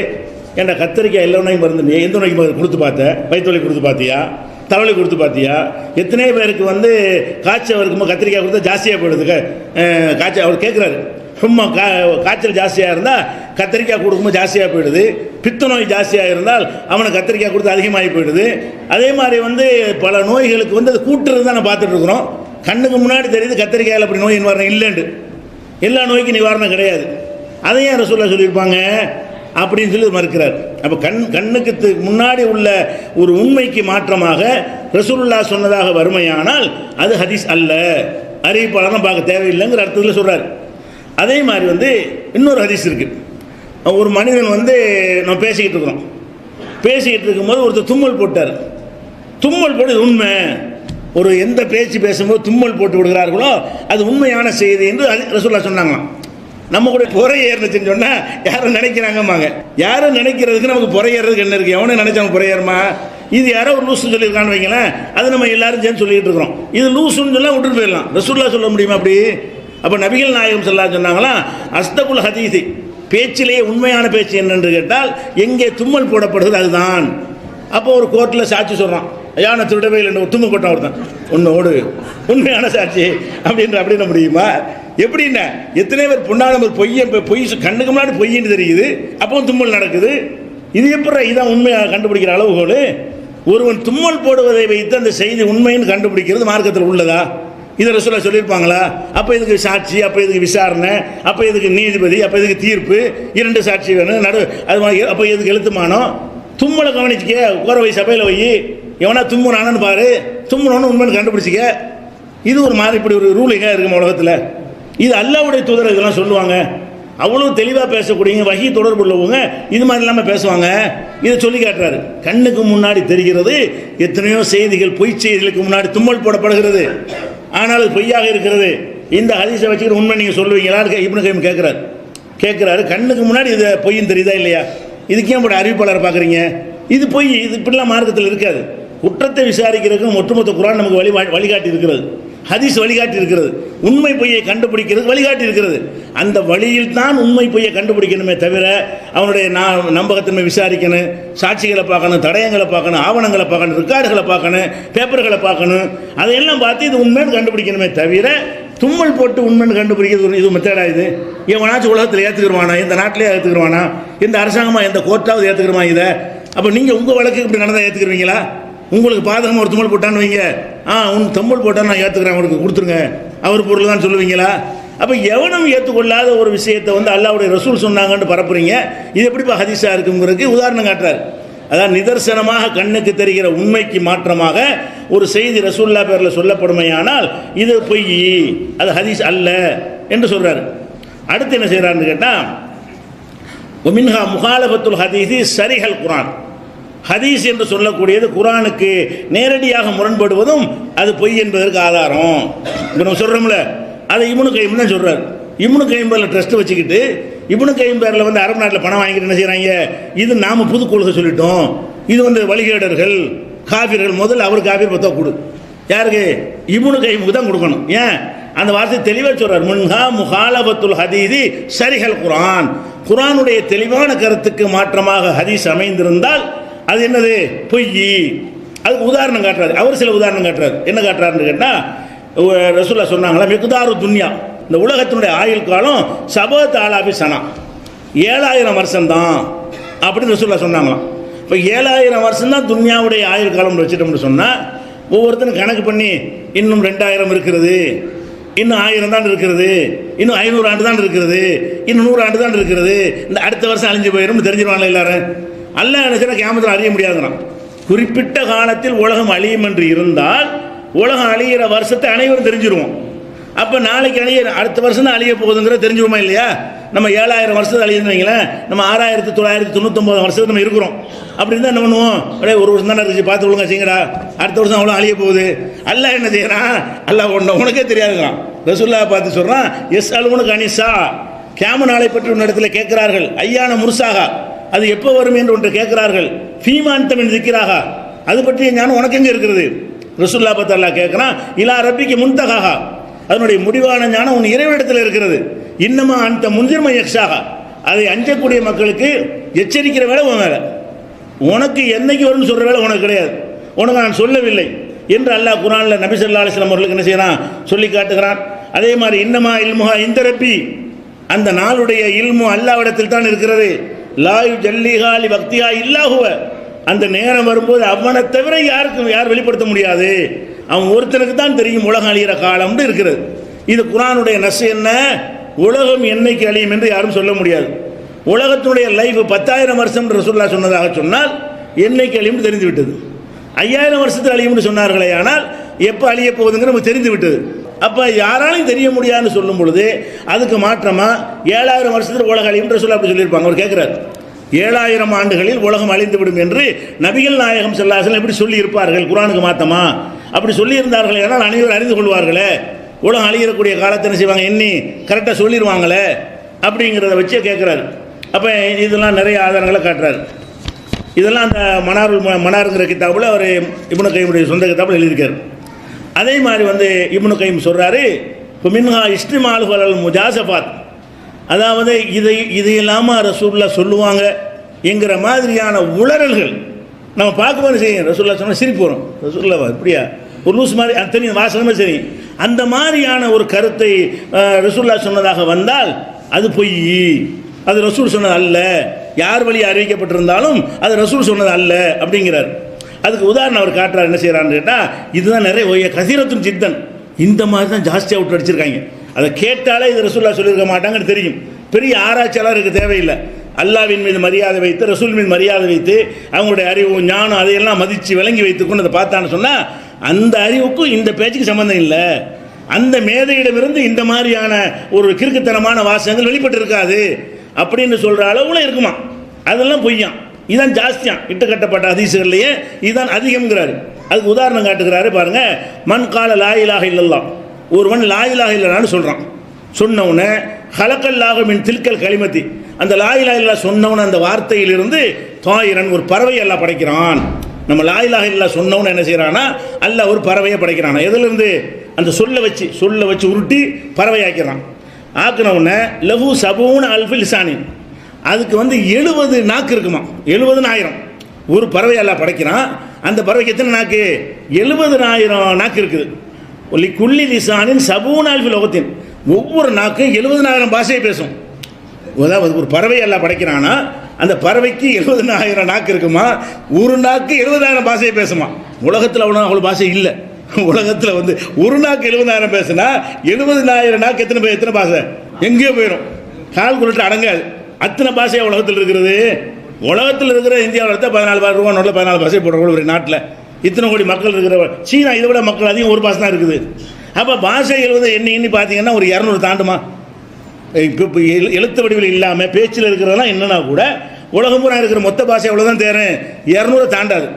S1: ஏன்டா கத்தரிக்காய் எல்லா நோய்க்கும் மருந்து, நீ எந்த நோய்க்கு மருந்து கொடுத்து பார்த்த? வயிற்று வலி கொடுத்து பார்த்தியா? தலைவலி கொடுத்து பார்த்தியா? எத்தனை பேருக்கு காய்ச்சல் இருக்கும்போது கத்திரிக்காய் கொடுத்தா ஜாஸ்தியாக போயிடுது காய்ச்சல். அவர் கேட்குறாரு, சும்மா காய்ச்சல் ஜாஸ்தியாக இருந்தால் கத்திரிக்காய் கொடுக்கும்போது ஜாஸ்தியாக போயிடுது, பித்த நோய் ஜாஸ்தியாக இருந்தால் அவனுக்கு கத்திரிக்காய் கொடுத்து அதிகமாகி போயிடுது. அதே மாதிரி பல நோய்களுக்கு அது கூட்டுறது தான் நான் பார்த்துட்டு இருக்கிறோம். கண்ணுக்கு முன்னாடி தெரியுது கத்திரிக்காயில் அப்படி நோய் நிவாரணம் இல்லைண்டு. எல்லா நோய்க்கும் நிவாரணம் கிடையாது. அதையும் ரசூலுல்லாஹ் சொல்லியிருப்பாங்க அப்படின்னு சொல்லி மறுக்கிறார். அப்போ கண்ணுக்கு முன்னாடி உள்ள ஒரு உண்மைக்கு மாற்றமாக ரசூலுல்லாஹ் சொன்னதாக வறுமையானால் அது ஹதீஸ் அல்ல, அறிவிப்பாளர்லாம் பார்க்க தேவையில்லைங்கிற அர்த்தத்தில் சொல்கிறார். அதே மாதிரி இன்னொரு ஹதீஸ் இருக்குது. ஒரு மனிதன் நம்ம பேசிக்கிட்டு இருக்கிறோம், பேசிக்கிட்டு இருக்கும்போது ஒருத்தர் தும்மல் போட்டார். தும்மல் போட்டு உண்மை, ஒரு எந்த பேச்சு பேசும்போது தும்மல் போட்டு விடுகிறார்களோ அது உண்மையான செய்தி என்று ரசூலுல்லாஹ் சொன்னாங்களாம். நம்ம கூட புறை ஏறுனுச்சுன்னு சொன்னால் யாரும் நினைக்கிறாங்கம்மாங்க. யாரும் நினைக்கிறதுக்கு நமக்கு புறை ஏறுறதுக்கு என்ன இருக்குது? எவனே நினைச்சாங்க புறை ஏறுமா? இது யாரோ ஒரு லூசுன்னு சொல்லியிருக்கான்னு வைங்களேன், அது நம்ம எல்லாரும் சேர்ந்து சொல்லிக்கிட்டு இருக்கிறோம். இது லூசுன்னு சொன்னால் விட்டுட்டு போயிடலாம். ரசூலுல்லாஹ் சொல்ல முடியுமா அப்படி? அப்போ நபிகள் நாயகம் ஸல்லல்லாஹு சொன்னாங்களா, அஸ்தகுல் ஹதீஸி, பேச்சிலேயே உண்மையான பேச்சு என்னென்று கேட்டால் எங்கே தும்மல் போடப்படுது அதுதான். அப்போ ஒரு கோர்ட்டில் சாட்சி சொல்கிறான், ஐயா நான் திருடவே இல்லை, தும்மல் போட்டான் ஒருத்தன், உன்னோடு உண்மையான சாட்சி அப்படின்ன முடியுமா? எப்படின்னா எத்தனை பேர் பொண்ணானவர் பொய் கண்ணுக்கு முன்னாடி பொய்ன்னு தெரியுது, அப்போ தும்மல் நடக்குது. இது எப்படி இதான் உண்மையாக கண்டுபிடிக்கிற அளவுகோல்? ஒருவன் தும்மல் போடுவதை வைத்து அந்த செய்தி உண்மைன்னு கண்டுபிடிக்கிறது மார்க்கத்தில் உள்ளதா? இதை ரசூலுல்லாஹ் சொல்லியிருப்பாங்களா? அப்போ இதுக்கு சாட்சி, அப்போ இதுக்கு விசாரணை, அப்போ இதுக்கு நீதிபதி, அப்போ இதுக்கு தீர்ப்பு, 2 சாட்சி வேணும் அது. அப்போ இதுக்கு எழுத்துமானோ? தும்மலை கவனிச்சிக்க, கோரவை சபையில் வை, எவனா தும்முறானு பாரு, தும்முனோன்னு உண்மைன்னு கண்டுபிடிச்சிக்க. இது ஒரு மாதிரி இப்படி ஒரு ரூலிங்காக இருக்கும் உலகத்தில். இது அல்லாஹ்வுடைய தூதர் இதெல்லாம் சொல்லுவாங்க. அவ்வளோ தெளிவாக பேசக்கூடியவங்க, வஹி தொடர்பு உள்ளவங்க இது மாதிரி இல்லாமல் பேசுவாங்க. இதை சொல்லி காட்டுறாரு. கண்ணுக்கு முன்னாடி தெரிகிறது எத்தனையோ செய்திகள், பொய் செய்திகளுக்கு முன்னாடி தும்மல் போடப்படுகிறது, ஆனால் அது பொய்யாக இருக்கிறது. இந்த ஹதீஸை வச்சுக்கிற உண்மை நீங்கள் சொல்லுவீங்களா? இப்னு கைம் கேட்குறாரு. கண்ணுக்கு முன்னாடி இது பொய்ன்னு தெரியுதா இல்லையா? இதுக்கே இப்படி அறிவிப்பாளரை பார்க்குறீங்க? இது பொய், இது இப்படிலாம் மார்க்கத்தில் இருக்காது. குற்றத்தை விசாரிக்கிறதுக்கு ஒட்டுமொத்த குர்ஆன் நமக்கு வழிகாட்டி இருக்கிறது, ஹதீஸ் வழிகாட்டி இருக்கிறது, உண்மை பொய்யை கண்டுபிடிக்கிறது வழிகாட்டி இருக்கிறது. அந்த வழியில் தான் உண்மை பொய்யை கண்டுபிடிக்கணுமே தவிர அவனுடைய நம்பகத்தன்மை விசாரிக்கணும், சாட்சிகளை பார்க்கணும், தடயங்களை பார்க்கணும், ஆவணங்களை பார்க்கணும், ரெக்கார்டுகளை பார்க்கணும், பேப்பர்களை பார்க்கணும், அதையெல்லாம் பார்த்து இது உண்மைன்னு கண்டுபிடிக்கணுமே தவிர தும்மல் போட்டு உண்மைன்னு கண்டுபிடிக்கிறது இது மெத்தடா? இது எவனாச்சும் உலகத்தில் ஏற்றுக்குருவானா? இந்த நாட்டிலே ஏற்றுக்குருவானா? இந்த அரசாங்கமாக எந்த கோர்ட்டாவது ஏற்றுக்குருமா இதை? அப்போ நீங்கள் உங்கள் வழக்கு இப்படி நடந்தால் ஏற்றுக்குருவீங்களா? உங்களுக்கு பாதகமாக ஒரு தும்மல் போட்டான்னு வைங்க, உன் தும்மல் போட்டால் நான் ஏற்றுக்கிறேன், அவருக்கு கொடுத்துருங்க, அவர் பொருள் தான் சொல்லுவீங்களா? அப்போ எவனும் ஏற்றுக்கொள்ளாத ஒரு விஷயத்தை வந்து அல்லாஹ்வுடைய ரசூல் சொன்னாங்கன்னு பரப்புறீங்க. இது எப்படிப்பா ஹதீஸாக இருக்குங்கிறதுக்கு உதாரணம் காட்டுறாரு. அதான் நிதர்சனமாக கண்ணுக்கு தெரிகிற உண்மைக்கு மாற்றமாக ஒரு செய்தி ரசூலுல்லாஹ் பேரில் சொல்லப்படுமையானால் இது பொய், அது ஹதீஸ் அல்ல என்று சொல்றாரு. அடுத்து என்ன செய்யறாருன்னு கேட்டால், மின்ஹா முகாலபத்துல் ஹதீஸி சரிஹல் குரான். ஹதீஸ் என்று சொல்லக்கூடியது குரானுக்கு நேரடியாக முரண்படுவதும் அது பொய் என்பதற்கு ஆதாரம். இப்போ நம்ம சொல்கிறோம்ல, அதை இப்னு கைம் தான் சொல்கிறார். இப்னு கைம் பேரில் ட்ரஸ்ட் வச்சுக்கிட்டு இப்னு கைம் பேரில் வந்து அரபு நாட்டில் பணம் வாங்கிட்டு என்ன செய்கிறாங்க, இது நாம் புது கொள்கை சொல்லிட்டோம், இது வந்து வழிகேடர்கள் காபிர்கள், முதல்ல அவர் காபிர் பத்தா கொடு. யாருக்கு? இப்னு கைமுக்கு தான் கொடுக்கணும். ஏன்? அந்த வார்த்தை தெளிவாக சொல்கிறார். முன்ஹா முகாலபத்துல் ஹதீஸி சரிஹல் குரான். குரானுடைய தெளிவான கருத்துக்கு மாற்றமாக ஹதீஸ் அமைந்திருந்தால் அது என்னது? பொய். அதுக்கு உதாரணம் காட்டுறாரு. அவர் சில உதாரணம் காட்டுறாரு. என்ன காட்டுறாருன்னு கேட்டால், ரசூலுல்லாஹ் சொன்னாங்களா, மிக்தாரு துன்யா, இந்த உலகத்தினுடைய ஆயுள் காலம் சபத் ஆலாபி சனா, 7000 வருஷம்தான் அப்படின்னு ரசூலுல்லாஹ் சொன்னாங்களாம். இப்போ 7000 வருஷம் தான் துன்யாவுடைய ஆயுள் காலம்னு வச்சுட்டோம்னு சொன்னால், ஒவ்வொருத்தரும் கணக்கு பண்ணி இன்னும் 2000 இருக்கிறது, இன்னும் 1000 தான் இருக்கிறது, இன்னும் 500 ஆண்டு தான் இருக்கிறது, இன்னும் 100 ஆண்டு தான் இருக்கிறது, இந்த அடுத்த வருஷம் அழிஞ்சு போயிடும் தெரிஞ்சிருவாங்க எல்லாரும். அல்லாஹ் நினைச்சா கியாமத்தில் அழிய முடியாதுங்கிறான். குறிப்பிட்ட காலத்தில் உலகம் அழியும் என்று இருந்தால் உலகம் அழியிற வருஷத்தை அனைவரும் தெரிஞ்சிருவோம். அப்போ நாளைக்கு அடுத்த வருஷம் தான் அழிய போகுதுங்கிறத தெரிஞ்சுருமா இல்லையா? நம்ம 7000 வருஷத்தை அழியுதுன்னு வைங்களேன், நம்ம 6999 வருஷத்துக்கு நம்ம இருக்கிறோம். அப்படி இருந்தால் என்ன பண்ணுவோம்? அப்படியே ஒரு வருஷம் தானே இருந்துச்சு, பார்த்து ஒழுங்கா செய்யுங்கடா, அடுத்த வருஷம் அவ்வளோ அழிய போகுது. அல்லாஹ் என்ன செய்யறான்? அல்லாஹ் உனக்கே தெரியாதுங்கிறான். ரசூலுல்லாஹ் பார்த்து சொல்கிறான், எஸ் அலுவனுக்கு அனிசா, கியாம நாளை பற்றி உன் இடத்துல கேட்கிறார்கள், ஐயான முர்சாகா, அது எப்போ வரும் என்று ஒன்று கேட்கிறார்கள், ஃபீமாந்தம் என்று திக்கிறாக, அது பற்றிய ஞானம் உனக்கு எங்கே இருக்கிறது? ரசூலுல்லாஹ் பார்த்து அல்லாஹ் கேட்குறான், இலா ரப்பிக்கு முன்தகாகா, அதனுடைய முடிவான ஞானம் உன் இறைவனிடத்தில் இருக்கிறது. இன்னமா அந்த முன்திர்மை யக்ஷாகா, அதை அஞ்சக்கூடிய மக்களுக்கு எச்சரிக்கிற வேலை உன் வேலை, உனக்கு என்னைக்கு வரும்னு சொல்கிற வேலை உனக்கு கிடையாது, உனக்கு நான் சொல்லவில்லை என்று அல்லாஹ் குர்ஆனில் நபி ஸல்லல்லாஹு அலைஹி வஸல்லம் அவர்களுக்கு என்ன செய்யறான்? சொல்லி காட்டுகிறான். அதே மாதிரி இன்னமா இல்முஹா இந்த ரப்பி, அந்த நாளுடைய இல்மு அல்லாஹ்விடத்தில் தான் இருக்கிறது. லாயு ஜல்லிஹா லி வக்திஹா இல்லாஹுவ, அந்த நேரம் வரும்போது அவனை தவிர யார் வெளிப்படுத்த முடியாது, அவன் ஒருத்தனுக்கு தான் தெரியும் உலகம் அழிகிற காலம்னு இருக்கிறது. இது குர்ஆனுடைய நஸ். என்ன? உலகம் என்னைக்கு அழியும் என்று யாரும் சொல்ல முடியாது. உலகத்தினுடைய லைஃப் 10,000 வருஷம் ரசூலுல்லாஹ் சொன்னதாக சொன்னால் என்னைக்கு அழியும் தெரிந்து விட்டது. 5000 வருஷத்தில் அழியும்னு சொன்னார்களே, ஆனால் எப்போ அழிய போகுதுங்கிற நமக்கு தெரிந்து விட்டது. அப்போ யாராலையும் தெரிய முடியாதுன்னு சொல்லும் பொழுது அதுக்கு மாற்றமாக 7000 வருஷத்தில் உலகம் அழியும் ரசூலுல்லாஹ் அப்படி சொல்லியிருப்பாங்க. அவர் கேட்குறாரு, 7000 ஆண்டுகளில் உலகம் அழிந்துவிடும் என்று நபிகள் நாயகம் ஸல்லல்லாஹு அலைஹி வஸல்லம் எப்படி சொல்லி இருப்பார்கள்? குர்ஆனுக்கு மாத்தமா அப்படி சொல்லியிருந்தார்களே, ஆனால் அனைவரும் அறிந்து கொள்வார்களே, உலகம் அழியக்கூடிய காலத்தை என்ன செய்வாங்க, எண்ணி கரெக்டாக சொல்லிடுவாங்களே அப்படிங்கிறத வச்சே கேட்குறாரு. அப்போ இதெல்லாம் நிறைய ஆதாரங்களை காட்டுறாரு. இதெல்லாம் அந்த மனாருங்கிற கிதாபில் அவர் இப்னு கைமுடைய சொந்த கிதாபில் எழுதியிருக்காரு. அதே மாதிரி வந்து இப்னு கைம் சொல்கிறாரு, மின்ஹா இஸ்டிமாலுல் முஜாசபாத், அதாவது இது இல்லாமல் ரசூலுல்லாஹ் சொல்லுவாங்க என்கிற மாதிரியான உளறல்கள் நம்ம பார்க்கும்போது செய்யும். ரசூலுல்லாஹ் சொன்னால் சிரிப்பு வரும். ரசூலுல்லாஹ் இப்படியா ஒரு லூஸ் மாதிரி அது தெரியும், வாசனமே சரி, அந்த மாதிரியான ஒரு கருத்தை ரசூலுல்லாஹ் சொன்னதாக வந்தால் அது பொய், அது ரசூல் சொன்னது அல்ல. யார் வழி அறிவிக்கப்பட்டிருந்தாலும் அது ரசூல் சொன்னது அல்ல அப்படிங்கிறார். அதுக்கு உதாரணம் அவர் காட்டுறார். என்ன செய்கிறான்னு கேட்டால், இதுதான் நிறைய கசீரத்துன் ஜித்தன், இந்த மாதிரி தான் ஜாஸ்தியாக விட்டு அடிச்சிருக்காங்க. அதை கேட்டாலே இது ரசூலுல்லாஹ் சொல்லியிருக்க மாட்டாங்கன்னு தெரியும். பெரிய ஆராய்ச்சியாளருக்கு தேவையில்லை. அல்லாஹ்வின் மீது மரியாதை வைத்து, ரசூல் மீது மரியாதை வைத்து, அவங்களுடைய அறிவு ஞானம் அதையெல்லாம் மதித்து விளங்கி வைத்துக்கொண்டு அதை பார்த்தான்னு சொன்னால் அந்த அறிவுக்கும் இந்த பேச்சுக்கு சம்மந்தம் இல்லை. அந்த மேதையிடமிருந்து இந்த மாதிரியான ஒரு கிறுக்குத்தனமான வாசகங்கள் வெளிப்பட்டு இருக்காது அப்படின்னு சொல்கிற அளவுல இருக்குமா, அதெல்லாம் பொய்யான். இதுதான் ஜாஸ்தியான் இட்டுக்கட்டப்பட்ட ஹதீஸுகள்லையே இதுதான் அதிகம்ங்கிறாரு. அதுக்கு உதாரணம் காட்டுகிறாரு பாருங்க. மன் கால லா இலாஹ இல்லல்லாஹ், ஒருவன் லா இலாஹ இல்லல்லாஹ்னு சொல்கிறான், சொன்னவுடனே ஹலக்கல்லாஹு மின் தில்கல் கலிமத்தி, அந்த லா இலாஹ இல்லல்லாஹ் சொன்னவன அந்த வார்த்தையிலிருந்து தாயிரன் ஒரு பறவை அல்லாஹ் படைக்கிறான். நம்ம லா இலாஹ இல்லல்லாஹ் சொன்னவன என்ன செய்யறானா, அல்லாஹ் ஒரு பறவையை படைக்கிறானா. எதிலிருந்து? அந்த சொல்ல வச்சு உருட்டி பறவை ஆக்கிறான். ஆக்கினவுடனே லஹு சபூன அல்ஃபி லிசானின், அதுக்கு வந்து 70 நாக்கு இருக்குமா, 70,000 ஒரு பறவை எல்லாம் படைக்கிறான். அந்த பறவைக்கு எத்தனை நாக்கு? 70,000 நாக்கு இருக்குது. ஒல்லி குள்ளி லிசானின் சபூன அல்ஃபி லோகத்தின், ஒவ்வொரு நாக்கும் 70,000 பாஷையை பேசும். அதாவது ஒரு பறவை எல்லாம் படைக்கிறான்னா அந்த பறவைக்கு 70,000 நாக்கு இருக்குமா, ஒரு நாக்கு 70,000 பாஷையை பேசுமா. உலகத்தில் அவ்வளோ பாஷை இல்லை. உலகத்தில் வந்து ஒரு நாக்கு 70,000 பேசுனா 70,000 நாக்கு எத்தனை பாஷை எங்கேயோ போயிடும், கால் குருட்டு அடங்காது. அத்தனை பாஷை உலகத்தில் இருக்கிறது. உலகத்தில் இருக்கிற இந்தியாவில் எடுத்தால் 14 ரூபா நோட்டில் 14 பாஷை போடுற ஒரு நாட்டில் இத்தனை கோடி மக்கள் இருக்கிற சீனா இதை விட மக்கள் அதிகம், ஒரு பாஷை தான் இருக்குது. அப்போ பாஷை எண்ணி பார்த்தீங்கன்னா ஒரு 200 தாண்டுமா? இப்போ எழுத்து வடிவில் இல்லாமல் பேச்சில் இருக்கிறதெல்லாம் என்னன்னா கூட உலகம் பூரா இருக்கிற மொத்த பாஷை எவ்வளோதான் தேரும், 200 தாண்டாது.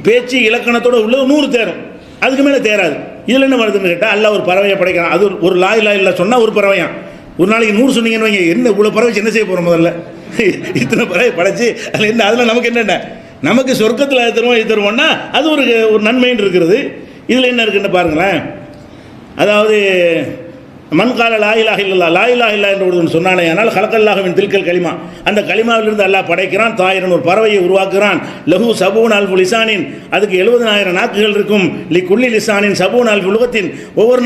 S1: பேச்சு இலக்கணத்தோடு உள்ள 100 தேரும், அதுக்கு மேலே தேராது. இதில் என்ன வருதுன்னு கேட்டால் அல்ல ஒரு பறவையை படைக்கிறான். அது ஒரு லா இலாஹ இல்லல்லாஹ் சொன்னால் ஒரு பறவையான். ஒரு நாளைக்கு 100 சொன்னீங்கன்னு வைங்க, என்ன இவ்வளோ பறவை என்ன செய்ய போகிறோம்? முதல்ல இத்தனை பறவை படைச்சு அதில் என்ன, அதில் நமக்கு என்னென்ன, நமக்கு சொர்க்கத்தில் அது தருவோம் இது தருவோம்னா அது ஒரு நன்மைன்னு இருக்கிறது. இதில் என்ன இருக்குன்னு பாருங்களேன். அதாவது மண்கால லா இலாஹ இல்லல்லாஹ், லா இலாஹ இல்லல்லாஹ் என்று ஒருவன் சொன்னானே ஆனால் ஹலக்கல்லாஹுவின் தில்கல் கலிமா, அந்த கலிமாவிலிருந்து அல்லாஹ் படைக்கிறான். 1000 ஒரு பறவையை உருவாக்குறான். லஹு சபூன் அல்ஃபு லிசானின், அதுக்கு 70,000 நாக்குகள் இருக்கும். லி குல்லி லிசானின் சபூன் அல்ஃபு லுகத்தின், ஒவ்வொரு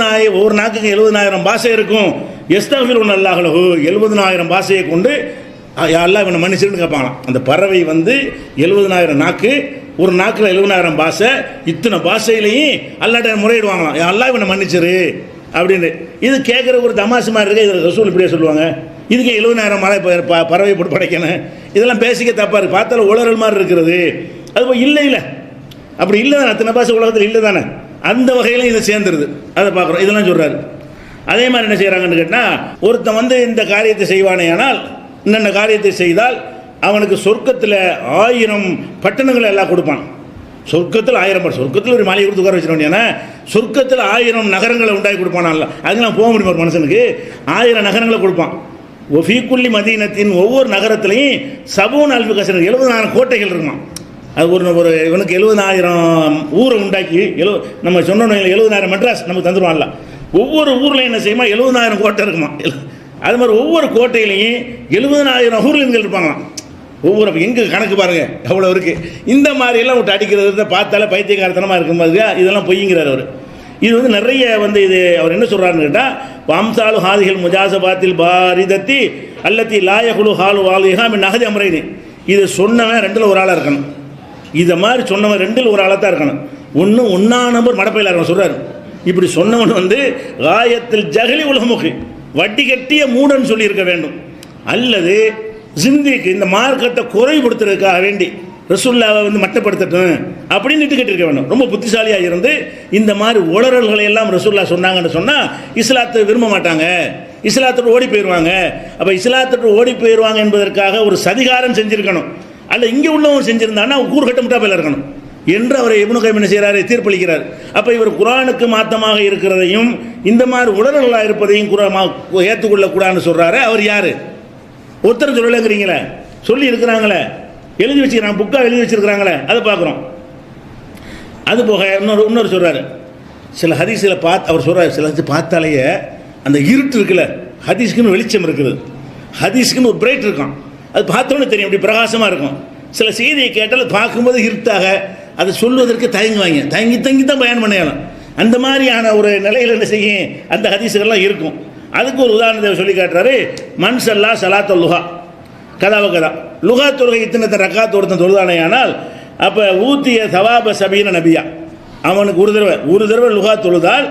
S1: நாக்குக்கு 70,000 பாஷை இருக்கும். எஸ்தக்ஃபிருன் அல்லாஹ் லஹு, 70,000 பாஷையை கொண்டு அல்லாஹ் இவனை மன்னிச்சிருன்னு கேட்பாங்களாம். அந்த பறவை வந்து 70,000 நாக்கு, ஒரு நாக்கில் 70,000 பாஷை, இத்தனை பாஷையிலையும் அல்லாட்ட முறையிடுவாங்களாம், அல்லாஹ் இவனை மன்னிச்சிரு அப்படின்னு. இது கேட்குற ஒரு தமாசு மாதிரி இருக்கு. இதில் ரசூல் இப்படியே சொல்லுவாங்க, இதுக்கு 70,000 பறவை போட்டு படைக்கணும், இதெல்லாம் பேசிக்க தப்பாக இருக்குது, பார்த்தாலும் உளறல் மாதிரி இருக்கிறது. அது இல்லை அப்படி இல்லை தானே, அத்தனை பாஷை உலகத்தில் இல்லை தானே, அந்த வகையில் இதை சேர்ந்துருது. அதை பார்க்குறோம். இதெல்லாம் சொல்கிறாரு. அதே மாதிரி என்ன செய்கிறாங்கன்னு கேட்டால், ஒருத்தன் வந்து இந்த காரியத்தை செய்வானே ஆனால், இன்னென்ன காரியத்தை செய்தால் அவனுக்கு சொர்க்கத்தில் 1000 பட்டணங்களை எல்லாம் கொடுப்பான். சொர்க்கத்தில் 1000 சொர்க்கத்தில் ஒரு மாளிகை கொடுத்து உட்கார வச்சிருக்கோம். ஏன்னா சொர்க்கத்தில் 1000 நகரங்களை உண்டாக்கி கொடுப்பானான்ல, அதுக்கெல்லாம் போக முடியுமா ஒரு மனுஷனுக்கு? 1000 நகரங்களை கொடுப்பான். ஒஃபீக்குள்ளி மதீனத்தின் ஒவ்வொரு நகரத்துலையும் சபூன் அல்ஃபு கஸர் 70,000 கோட்டைகள் இருக்குமா. அது ஒரு இவனுக்கு 70,000 ஊரை உண்டாக்கி நம்ம சொன்னோம் 70,000 மெட்ராஸ் நமக்கு தந்துடுவான்ல. ஒவ்வொரு ஊர்லையும் என்ன செய்யுமா 70,000 கோட்டை இருக்குமா. அது மாதிரி ஒவ்வொரு கோட்டையிலையும் 70,000 ஊர்லின்கள் இருப்பாங்களாம். ஒவ்வொரு எங்கே கணக்கு பாருங்கள் எவ்வளோ இருக்குது. இந்த மாதிரியெல்லாம் விட்டு அடிக்கிறது பார்த்தாலே பைத்தியக்காரத்தனமாக இருக்கும்போது இதெல்லாம் பொய்ங்கிறார் அவர். இது வந்து நிறைய வந்து இது அவர் என்ன சொல்கிறாருன்னு கேட்டால், வம்சாலு ஹாதிகள் முஜாசபாத்தில் பாரிதத்தி அல்லத்தி லாயகுலு ஹாலு வாலிஹா மின் நகதி அமரைனி. இது சொன்னவன் 2ல் ஒரு ஆளாக இருக்கணும். இதை மாதிரி சொன்னவன் 2ல் ஒரு ஆளாக தான் இருக்கணும். ஒன்றா நம்பர் மடப்பையில் இருக்கணும் சொல்கிறார். இப்படி சொன்னவன் வந்து காயத்தில் ஜகலி உலகமுகி, வட்டி கட்டிய மூடன் சொல்லியிருக்க வேண்டும். அல்லது ஜிந்திக்கு இந்த மார்க்கத்தை குறைபடுத்துறதுக்காக வேண்டி ரசூல்லாவை வந்து மட்டப்படுத்தட்டும் அப்படின்னு இட்டுக்கிட்டு வேணும். ரொம்ப புத்திசாலியாக இருந்து இந்த மாதிரி உளறல்களை எல்லாம் ரசூல்லா சொன்னாங்கன்னு சொன்னால் இஸ்லாத்தை விரும்ப மாட்டாங்க, இஸ்லாத்தோடு ஓடி போயிடுவாங்க. அப்போ இஸ்லாத்தோடு ஓடி போயிடுவாங்க என்பதற்காக ஒரு சதிகாரம் செஞ்சுருக்கணும். அல்ல இங்கே உள்ளவங்க செஞ்சுருந்தாங்கன்னா கூறுகட்ட முட்டாப்பில் இருக்கணும் என்று அவர் இப்னு கைம் என்ன செய்கிறாரு, தீர்ப்பளிக்கிறார். அப்போ இவர் குரானுக்கு மாத்தமாக இருக்கிறதையும் இந்த மாதிரி உளறல்களாக இருப்பதையும் ஏற்றுக்கொள்ளக்கூடாதுன்னு சொல்கிறாரு. அவர் யார்? ஒருத்தர் சொல்லலைங்கிறீங்களே, சொல்லி இருக்கிறாங்களே, எழுதி வச்சுக்கிறாங்க, புக்காக எழுதி வச்சுருக்கிறாங்களே, அதை பார்க்குறோம். அது போக இன்னொரு சொல்கிறாரு, சில ஹதீஸில் அவர் சொல்கிறார், சில பார்த்தாலேயே அந்த இருட்டு இருக்குல்ல, ஹதீஸ்க்குன்னு வெளிச்சம் இருக்குது, ஹதீஸ்க்குன்னு ஒரு பிரைட் இருக்கும், அது பார்த்தோன்னே தெரியும், அப்படி பிரகாசமாக இருக்கும். சில செய்தியை கேட்டால் பார்க்கும்போது இருட்டாக அதை சொல்வதற்கு தயங்கி தான் பயன் பண்ணலாம். அந்த மாதிரியான ஒரு நிலையில் என்ன செய்யும் அந்த ஹதீஸுகள்லாம் இருக்கும். அதுக்கு ஒரு உதாரணத்தை சொல்லி காட்டுறாரு. மன்சல்லா சலாத்த லுஹா கதா லுஹா தொழுகை இத்தனை ரக்காத் ஒருத்தன் தொழுதானேயானால் அப்போ ஊத்திய சவாப சபீன நபியா, அவனுக்கு ஒரு தடவை லுஹா தொழுதால்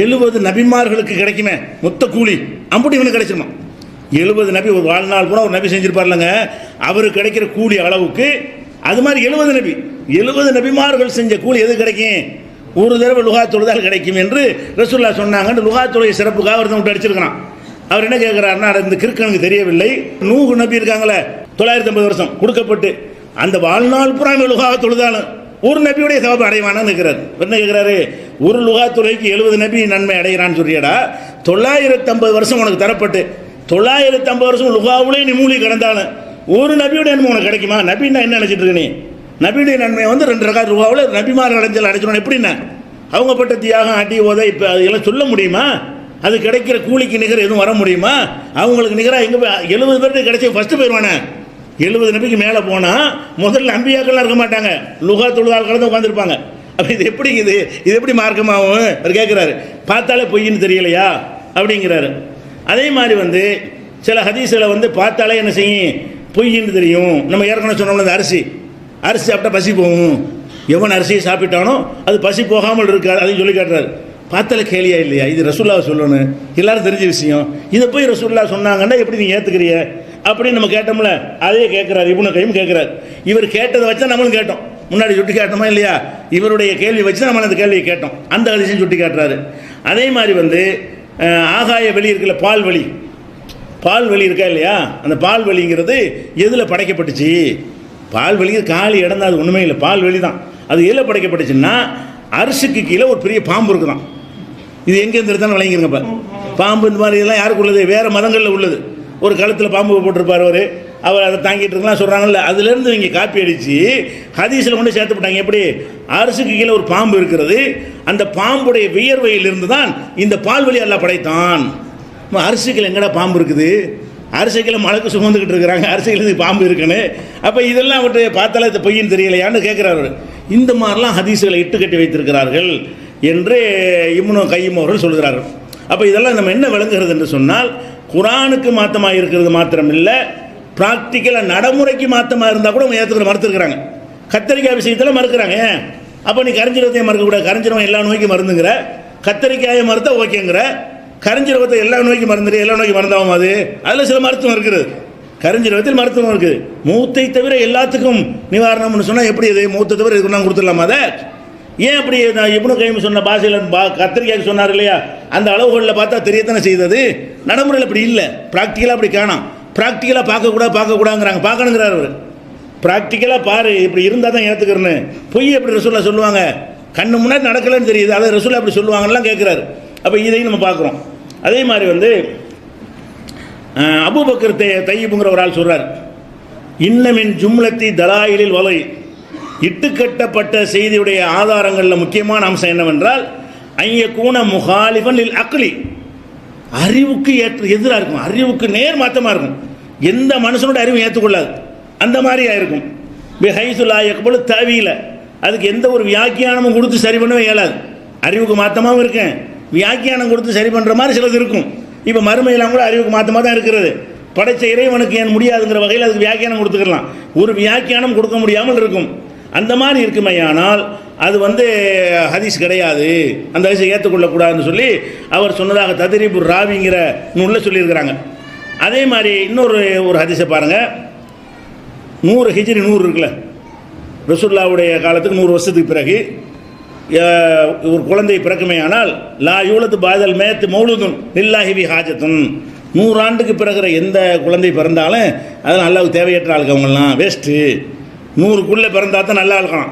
S1: 70 நபிமார்களுக்கு கிடைக்குமே மொத்த கூலி, அப்படி இவனுக்கு கிடைச்சிருமா. 70 நபி ஒரு வாழ்நாள் கூட ஒரு நபி செஞ்சிருப்பார்லங்க, அவருக்கு கிடைக்கிற கூலி அளவுக்கு அது மாதிரி 70 நபிமார்கள் செஞ்ச கூலி எது கிடைக்கும்? ஒரு தடவை லுஹா தொழுதால் கிடைக்கும் என்று ரசூல்லா சொன்னாங்கன்னு லுஹா தொழுகை சிறப்புக்காக ஒருத்தன் விட்டு அடிச்சிருக்கிறான். அவர் என்ன கேட்குறாருன்னா, இந்த கிறுக்கனுக்கு தெரியவில்லை, நூஹ் நபி இருக்காங்களே 950 வருஷம் கொடுக்கப்பட்டு அந்த வாழ்நாள் பூரா லுஹா தொழுதாலும் ஒரு நபியுடைய சவாபு அடைவானான்னு இருக்கிறார். என்ன கேட்குறாரு, ஒரு லுஹா தொழுகைக்கு 70 நபி நன்மை அடைகிறான்னு சொல்லியடா, 950 வருஷம் உனக்கு தரப்பட்டு 950 வருஷம் லுஹாவுலே நீ மூலி கிடந்தாலும் ஒரு நபியுடைய நன்மை உனக்கு கிடைக்குமா? நபின்னா என்ன நினைச்சிட்டு இருக்க நீ? நபியுடைய நன்மை வந்து 2 ரகாத் லுஹாவில் நபிமார் அடைஞ்சல் அடைச்சிடணும். எப்படின்னா அவங்க பட்ட தியாகம் அடி உதை இப்போ அதெல்லாம் சொல்ல முடியுமா? அது கிடைக்கிற கூலிக்கு நிகர் எதுவும் வர முடியுமா? அவங்களுக்கு நிகராக எங்கே 70 பேருக்கு கிடைச்சி ஃபஸ்ட்டு போயிடுவானே. 70 நபிக்கு மேலே போனால் முதல்ல அம்பியாக்கள்லாம் இருக்க மாட்டாங்க, லுஹா தொழுதால் கலந்து உட்காந்துருப்பாங்க. அப்போ இது எப்படி மார்க்கமாகும் அவர் கேட்குறாரு. பார்த்தாலே பொய்ன்னு தெரியலையா அப்படிங்கிறாரு. அதே மாதிரி வந்து சில ஹதீஸில் வந்து பார்த்தாலே என்ன செய்யும் பொய்ன்னு தெரியும். நம்ம ஏற்கனவே சொன்னோம்ல, இந்த அரிசி சாப்பிட்டா பசி போகும், எவன் அரிசியை சாப்பிட்டானோ அது பசி போகாமல் இருக்காது, அதையும் சொல்லி காட்டுறாரு. பார்த்தால கேலியா இல்லையா? இது ரசூல்லாவை சொல்லணும், எல்லாரும் தெரிஞ்ச விஷயம். இதை போய் ரசூல்லா சொன்னாங்கன்னா எப்படி நீ ஏற்றுக்கிறிய அப்படின்னு நம்ம கேட்டோம்ல, அதே கேட்குறாரு. இப்னு கையும் கேட்குறாரு. இவர் கேட்டதை வச்சா நம்மளும் கேட்டோம், முன்னாடி சுட்டி காட்டணுமா இல்லையா? இவருடைய கேள்வி வச்சு நம்ம அந்த கேள்வியை கேட்டோம். அந்த ஹதீஸையும் சுட்டி காட்டுறாரு. அதே மாதிரி வந்து ஆகாய வெளி இருக்குல்ல, பால் வெளி இருக்கா இல்லையா? அந்த பால் வெளிங்கிறது எதில் படைக்கப்பட்டுச்சு? பால் வெளி காலி இடம் தான், அது ஒன்றுமே இல்லை, பால் வெளி தான். அது எதில் படைக்கப்பட்டுச்சுன்னா அரிசிக்கு கீழே ஒரு பெரிய பாம்பு இருக்குதான். இது எங்கேருந்து இருந்தாலும் விளங்கிருங்கப்பா. பாம்பு இந்த மாதிரி இதெல்லாம் யாருக்கு உள்ளது? வேறு மதங்களில் உள்ளது. ஒரு கழுத்தில் பாம்பு போட்டிருப்பார் அவர் அதை தாங்கிட்டு இருக்கலாம் சொல்கிறாங்கல்ல, அதுலேருந்து இங்கே காப்பி அடித்து ஹதீஸில் கொண்டு சேர்த்துப்பட்டாங்க. எப்படி? அரிசிக்கு கீழே ஒரு பாம்பு இருக்கிறது, அந்த பாம்புடைய வியர்வையிலிருந்து தான் இந்த பால்வெளி அல்லாஹ் படைத்தான். அரிசிக்கில் எங்கடா பாம்பு இருக்குது? அரிசிக்கில் மலைக்கு சுமந்துக்கிட்டு இருக்கிறாங்க, அரிசிக்கில் பாம்பு இருக்குன்னு. அப்போ இதெல்லாம் அவர்கிட்ட பார்த்தாலே இது பொய்ன்னு தெரியலையான்னு கேட்குறாரு. இந்த மாதிரிலாம் ஹதீஸுகளை இட்டுக்கட்டி வைத்திருக்கிறார்கள் என்று இப்னு கையும் அவர்கள் சொல்கிறார்கள். அப்போ இதெல்லாம் நம்ம என்ன விளங்குகிறது என்று சொன்னால், குரானுக்கு மாற்றமாக இருக்கிறது மாத்திரம் இல்லை, ப்ராக்டிக்கலாக நடைமுறைக்கு மாற்றமாக இருந்தால் கூட ஏற்றுக்கிற மறுத்துருக்குறாங்க. கத்தரிக்காய் விஷயத்தில் மறுக்கிறாங்க. அப்போ நீ கரிஞ்சிரவத்தையும் மறுக்கக்கூடாது. கரிஞ்சிரவம் எல்லா நோய்க்கும் மருந்துங்கிற, கத்தரிக்காயை மறுத்தா ஓகேங்கிற. கரிஞ்சிரவத்தை எல்லா நோய்க்கும் மருந்து, எல்லா நோய்க்கும் மருந்தாகும். அதில் சில மருத்துவம் இருக்குது. கரிஞ்சிரவத்தில் மருத்துவம் இருக்குது. மூத்தை தவிர எல்லாத்துக்கும் நிவாரணம்னு சொன்னால் எப்படி? இது மூத்தை தவிர இதுக்கு நான் கொடுத்துடலாமா? அதை ஏன் அப்படி? நான் இப்னு கைம் சொன்ன பாஷையில் கத்திரிக்காய்க்கு சொன்னார் இல்லையா, அந்த அளவுகளில் பார்த்தா தெரியத்தானே செய்தது. நடைமுறையில் அப்படி இல்லை, ப்ராக்டிக்கலாக அப்படி காணும். ப்ராக்டிக்கலாக பார்க்கக்கூடாதுங்கிறாங்க, பார்க்கணுங்கிறார் அவர். ப்ராக்டிக்கலாக பாரு, இப்படி இருந்தால் தான் ஏற்றுக்கிறேன்னு. பொய் எப்படி ரசூல்லா சொல்லுவாங்க? கண்ணு முன்னாடி நடக்கலன்னு தெரியுது, அதை ரசூல்லா அப்படி சொல்லுவாங்கலாம் கேட்குறாரு. அப்போ இதையும் நம்ம பார்க்குறோம். அதே மாதிரி வந்து அபூபக்கர் தையிபுங்கிற ஒரு ஆள் சொல்கிறார், இன்னமின் ஜும்லத்தி தலாயிலில் வலை, இட்டுக்கட்டப்பட்ட செய்தியுடைய ஆதாரங்களில் முக்கியமான அம்சம் என்னவென்றால், ஐயக்கூன முகாலிஃபன் லில் அக்லி, அறிவுக்கு எதிராக இருக்கும், அறிவுக்கு நேர் மாற்றமாக இருக்கும். எந்த மனுஷனோட அறிவும் ஏற்றுக்கொள்ளாது, அந்த மாதிரியாக இருக்கும். பிஹைசுலாயக்கப்போல தவியில் அதுக்கு எந்த ஒரு வியாக்கியானமும் கொடுத்து சரி பண்ணவே இயலாது. அறிவுக்கு மாற்றமாகவும் இருக்கேன், வியாக்கியானம் கொடுத்து சரி பண்ணுற மாதிரி சிலது இருக்கும். இப்போ மறுமையெல்லாம் கூட அறிவுக்கு மாற்றமாக தான் இருக்கிறது. படைத்த இறைவனுக்கு ஏன் முடியாதுங்கிற வகையில் அதுக்கு வியாக்கியானம் கொடுத்துக்கலாம். ஒரு வியாக்கியானம் கொடுக்க முடியாமல் இருக்கும். அந்த மாதிரி இருக்குமையானால் அது வந்து ஹதீஸ் கிடையாது, அந்த ஹதீஸை ஏற்றுக்கொள்ளக்கூடாதுன்னு சொல்லி அவர் சொன்னதாக தத்ரீபுர் ராவிங்கிற நூலில் சொல்லியிருக்கிறாங்க. அதே மாதிரி ஒரு ஹதீஸை பாருங்கள். 100 ஹிஜ்ரி 100 இருக்குல்ல, ரசூலுல்லாஹ்வுடைய காலத்துக்கு 100 வருஷத்துக்கு பிறகு ஒரு குழந்தை பிறக்குமையானால், லா யூலத்து பாதல் மேத்து மௌலுதுன் லில்லாஹி பி ஹாஜத்துன், 100 ஆண்டுக்கு பிறகுற எந்த குழந்தை பிறந்தாலும் அதெல்லாம் அல்லாஹ்வுக்கு தேவையற்ற ஆளுக்கு, அவங்கெல்லாம் வேஸ்ட்டு. 100க்குள்ளே பிறந்தா தான் நல்லா இருக்கலாம்.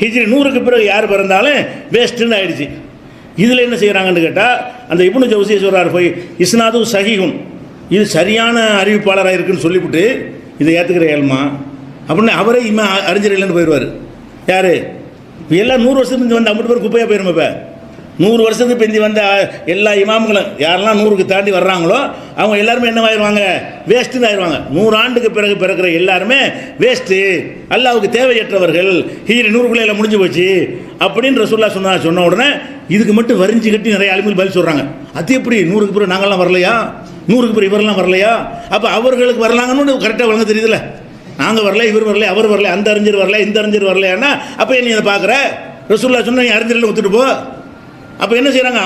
S1: ஹிஜ்ரி 100க்கு பிறகு யார் பிறந்தாலும் வேஸ்ட்டுன்னு ஆயிடுச்சு. இதில் என்ன செய்கிறாங்கன்னு கேட்டால், அந்த இப்னு ஜௌசி சொல்கிறார், போய் இஸ்னாது சஹீஹுன், இது சரியான அறிவிப்பாளராக இருக்குன்னு சொல்லிவிட்டு இதை ஏற்றுக்கிற ஏழ்மா அப்படின்னு அவரே அறிஞர் இல்லைன்னு போயிடுவார். யார்? எல்லாம் 100 வருஷத்துக்கு பிந்தி வந்த 50 பேர் குப்பையாக போயிருமா? இப்போ 100 வருஷத்துக்கு பிந்தி வந்த எல்லா இமாம்களும் யாரெல்லாம் 100க்கு தாண்டி வர்றாங்களோ அவங்க எல்லாருமே என்னவாயிருவாங்க? வேஸ்ட்டுன்னு ஆயிடுவாங்க. 100 ஆண்டுக்கு பிறகு பிறக்கிற எல்லாருமே வேஸ்ட்டு, அல்லாஹ்வுக்கு தேவையற்றவர்கள், ஹிஜ்ரி 100க்குள்ளே எல்லாம் முடிஞ்சு போச்சு அப்படின்னு ரசூலுல்லாஹ் சொன்ன உடனே இதுக்கு மட்டும் வரிஞ்சு கட்டி நிறைய ஆளுமைகள் பதில் சொல்கிறாங்க. அது எப்படி 100க்கு பிறகு நாங்கள்லாம் வரலையா? 100க்கு பிறகு இவரெல்லாம் வரலையா? அப்போ அவர்களுக்கு வரலாங்கன்னு கரெக்டாக வழங்க தெரியுதுல்ல. நாங்கள் வரல, இவர் வரல, அவர் வரல, அந்த அறிஞர் வரல, இந்த அறிஞர் வரலையானா அப்போ நீ அதை பார்க்குற? ரசூலுல்லாஹ் சொன்ன நீ அறிஞர்கள் ஒத்துட்டு போ. அப்போ என்ன செய்கிறாங்க?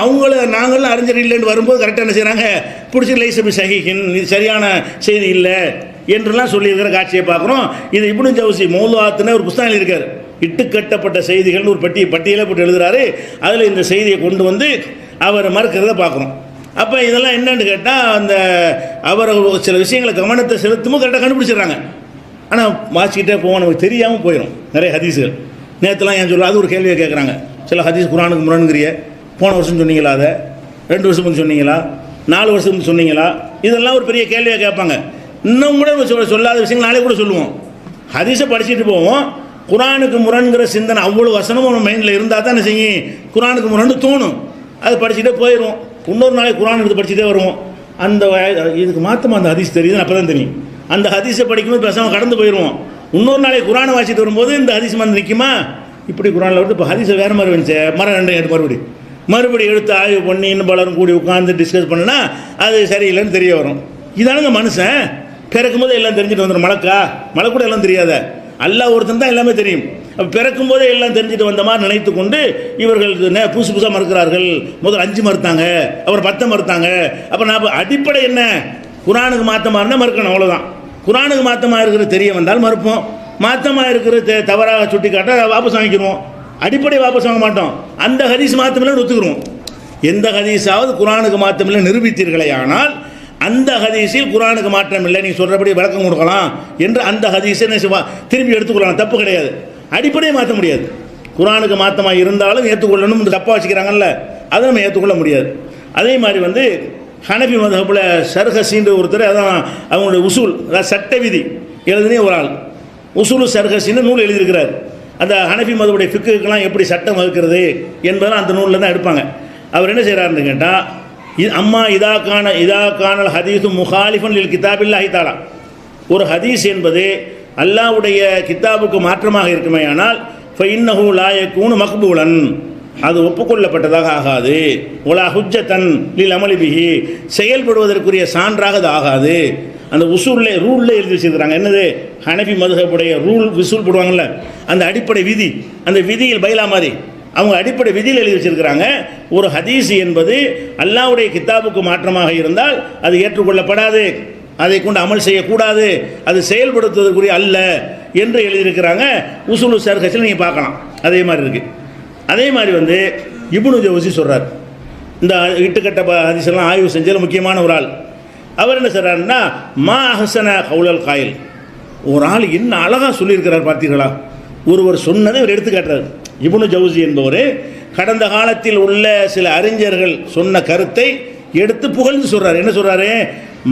S1: நாங்களும் அறிஞர் இல்லைன்னு வரும்போது கரெக்டாக என்ன செய்கிறாங்க? பிடிச்சி லைசபி சஹீஹின், இது சரியான செய்தி இல்லை என்றெல்லாம் சொல்லியிருக்கிற காட்சியை பார்க்குறோம். இது இப்னு ஜௌசி மௌதுஆத்துன்னு ஒரு புத்தகம் எழுதியிருக்காரு. இட்டுக்கட்டப்பட்ட செய்திகள்னு ஒரு பட்டியலை போட்டு எழுதுகிறாரு. அதில் இந்த செய்தியை கொண்டு வந்து அவர் மறுக்கிறத பார்க்குறோம். அப்போ இதெல்லாம் என்னன்னு கேட்டால், அந்த அவர் சில விஷயங்களை கவனத்தை செலுத்தும்போது கரெக்டாக கண்டுபிடிச்சிடுறாங்க. ஆனால் வாசிக்கிட்டே போவோம், நமக்கு தெரியாமல் போயிடும் நிறைய ஹதீஸுகள். நேற்றுலாம் ஏன் சொல்ல, அது ஒரு கேள்வியை கேட்குறாங்க. சில ஹதீஸ் குரானுக்கு முரண்கிறிய, போன வருஷம் சொன்னீங்களா, அதை 2 வருஷம் முந்தி சொன்னீங்களா, 4 வருஷம் முந்தி சொன்னீங்களா, இதெல்லாம் ஒரு பெரிய கேள்வியாக கேட்பாங்க. இன்னும் கூட சொல்லாத விஷயங்கள் நாளே கூட சொல்லுவோம். ஹதீஸை படிச்சுட்டு போவோம். குரானுக்கு முரண்கிற சிந்தனை அவ்வளோ வசனமும் நம்ம மைண்டில் இருந்தால் தான் என்ன செய்யும்? குரானுக்கு முரண்டு தோணும். அதை படிச்சுட்டே போயிடுவோம். இன்னொரு நாளைக்கு குரான் எடுத்து படிச்சுட்டே வருவோம். அந்த இதுக்கு மாற்றமாக அந்த ஹதீஸ் தெரியுதுன்னு அப்போ தான் தெரியும். அந்த ஹதீஸை படிக்கும்போது பேசாமல் கடந்து போயிடுவோம். இன்னொரு நாளைக்கு குரானை வாசிட்டு வரும்போது இந்த ஹதீஸ் வந்து நிற்குமா? இப்படி குரானில் வந்து இப்போ ஹதீஸை வேறு மாதிரி வந்துச்சு, மரம் 2 எடுத்து மறுபடியும் எடுத்து ஆய்வு பண்ணி இன்னும் பலரும் கூடி உட்காந்து டிஸ்கஸ் பண்ணுனா அது சரியில்லைன்னு தெரிய வரும். இதானுங்க மனுஷன். பிறக்கும் போது எல்லாம் தெரிஞ்சுட்டு வந்துடும். மழை கூட எல்லாம் தெரியாத, அல்லாஹ் ஒருத்தன் தான் எல்லாமே தெரியும். அப்போ பிறக்கும் போதே எல்லாம் தெரிஞ்சுட்டு வந்த மாதிரி நினைத்து கொண்டு இவர்கள் புதுசு புதுசாக மறுக்கிறார்கள். முதல் 5 மறுத்தாங்க, அப்புறம் 10 மறுத்தாங்க. அப்போ நான் அடிப்படை என்ன, குரானுக்கு மாற்றமாக இருந்தால் மறுக்கணும், அவ்வளோதான். குரானுக்கு மாற்றமாக இருக்கிற தெரிய வந்தால் மறுப்போம், மாற்றமாக இருக்கிற தவறாக சுட்டி காட்ட வாபஸ் வாங்கிக்கிறோம். அடிப்படை வாபஸ் வாங்க மாட்டோம். அந்த ஹதீஸ் மாற்றமில்லைன்னு ஒத்துக்கிறோம். எந்த ஹதீஸாவது குரானுக்கு மாற்றமில்லை நிரூபித்தீர்களே ஆனால் அந்த ஹதீஸில் குரானுக்கு மாற்றம் இல்லை, நீங்கள் சொல்கிறபடி விளக்கம் கொடுக்கலாம் என்று அந்த ஹதீஸை திரும்பி எடுத்துக்கொள்ளலாம், தப்பு கிடையாது. அடிப்படையை மாற்ற முடியாது. குரானுக்கு மாற்றமாக இருந்தாலும் ஏற்றுக்கொள்ளணும், தப்பாக வச்சுக்கிறாங்கல்ல, அதை நம்ம ஏற்றுக்கொள்ள முடியாது. அதே மாதிரி ஹனபி மதஹபில் சர்ஹசின்ற ஒருத்தர், அதான் அவங்களுடைய உசூல், அதாவது சட்ட விதி எழுதுனே ஒரு ஆள், உசூலு சர்ஹசின்னு நூல் எழுதியிருக்கிறார். அந்த ஹனபி மதவுடைய ஃபிக்குக்கெல்லாம் எப்படி சட்டம் வகுக்கிறது என்பதெல்லாம் அந்த நூலில் தான் எடுப்பாங்க. அவர் என்ன செய்கிறாருன்னு கேட்டால், அம்மா இதா கானல் ஹதீஸு முஹாலிஃபன் லில் கிதாபில்லாஹி தஆலா, ஒரு ஹதீஸ் என்பது அல்லாஹ்வுடைய கித்தாபுக்கு மாற்றமாக இருக்குமே ஆனால் ஃபஇன்னஹு லா யகூனு மக்பூலன், அது ஒப்புக்கொள்ளப்பட்டதாக ஆகாது. ஒலா ஹுஜ்ஜத்தன் லில் அமலி பிஹி, செயல்படுவதற்குரிய சான்றாக அது ஆகாது. அந்த உசூல்லே ரூல்லே எழுதி வச்சிருக்கிறாங்க. என்னது, ஹனஃபி மதுஹபுடைய ரூல் விசூல் போடுவாங்கள்ல, அந்த அடிப்படை விதி, அந்த விதியில் பைலா மாதிரி அவங்க அடிப்படை விதியில் எழுதி வச்சிருக்கிறாங்க. ஒரு ஹதீஸ் என்பது அல்லாஹ்வுடைய கித்தாபுக்கு மாற்றமாக இருந்தால் அது ஏற்றுக்கொள்ளப்படாது, அதை கொண்டு அமல் செய்யக்கூடாது, அது செயல்படுத்துவதற்குரிய அல்ல என்று எழுதியிருக்கிறாங்க. உசூலு சர்ஹஸில் நீங்கள் பார்க்கலாம். அதே மாதிரி இருக்குது. அதே மாதிரி இப்னு ஜௌசி சொல்கிறார், இந்த இட்டுக்கட்ட ஹதீஸெல்லாம் ஆய்வு செஞ்சதில் முக்கியமான ஒரு ஆள். அவர் என்ன சொல்கிறாருன்னா, மா அஹ்ஸன கௌலல் காயில், ஒரு ஆள் என்ன அழகாக சொல்லியிருக்கிறார் பார்த்தீர்களா, ஒருவர் சொன்னதை அவர் எடுத்து காட்டுறார். இப்னு ஜௌசி என்பவர் கடந்த காலத்தில் உள்ள சில அறிஞர்கள் சொன்ன கருத்தை எடுத்து புகழ்ந்து சொல்கிறார். என்ன சொல்கிறாரு,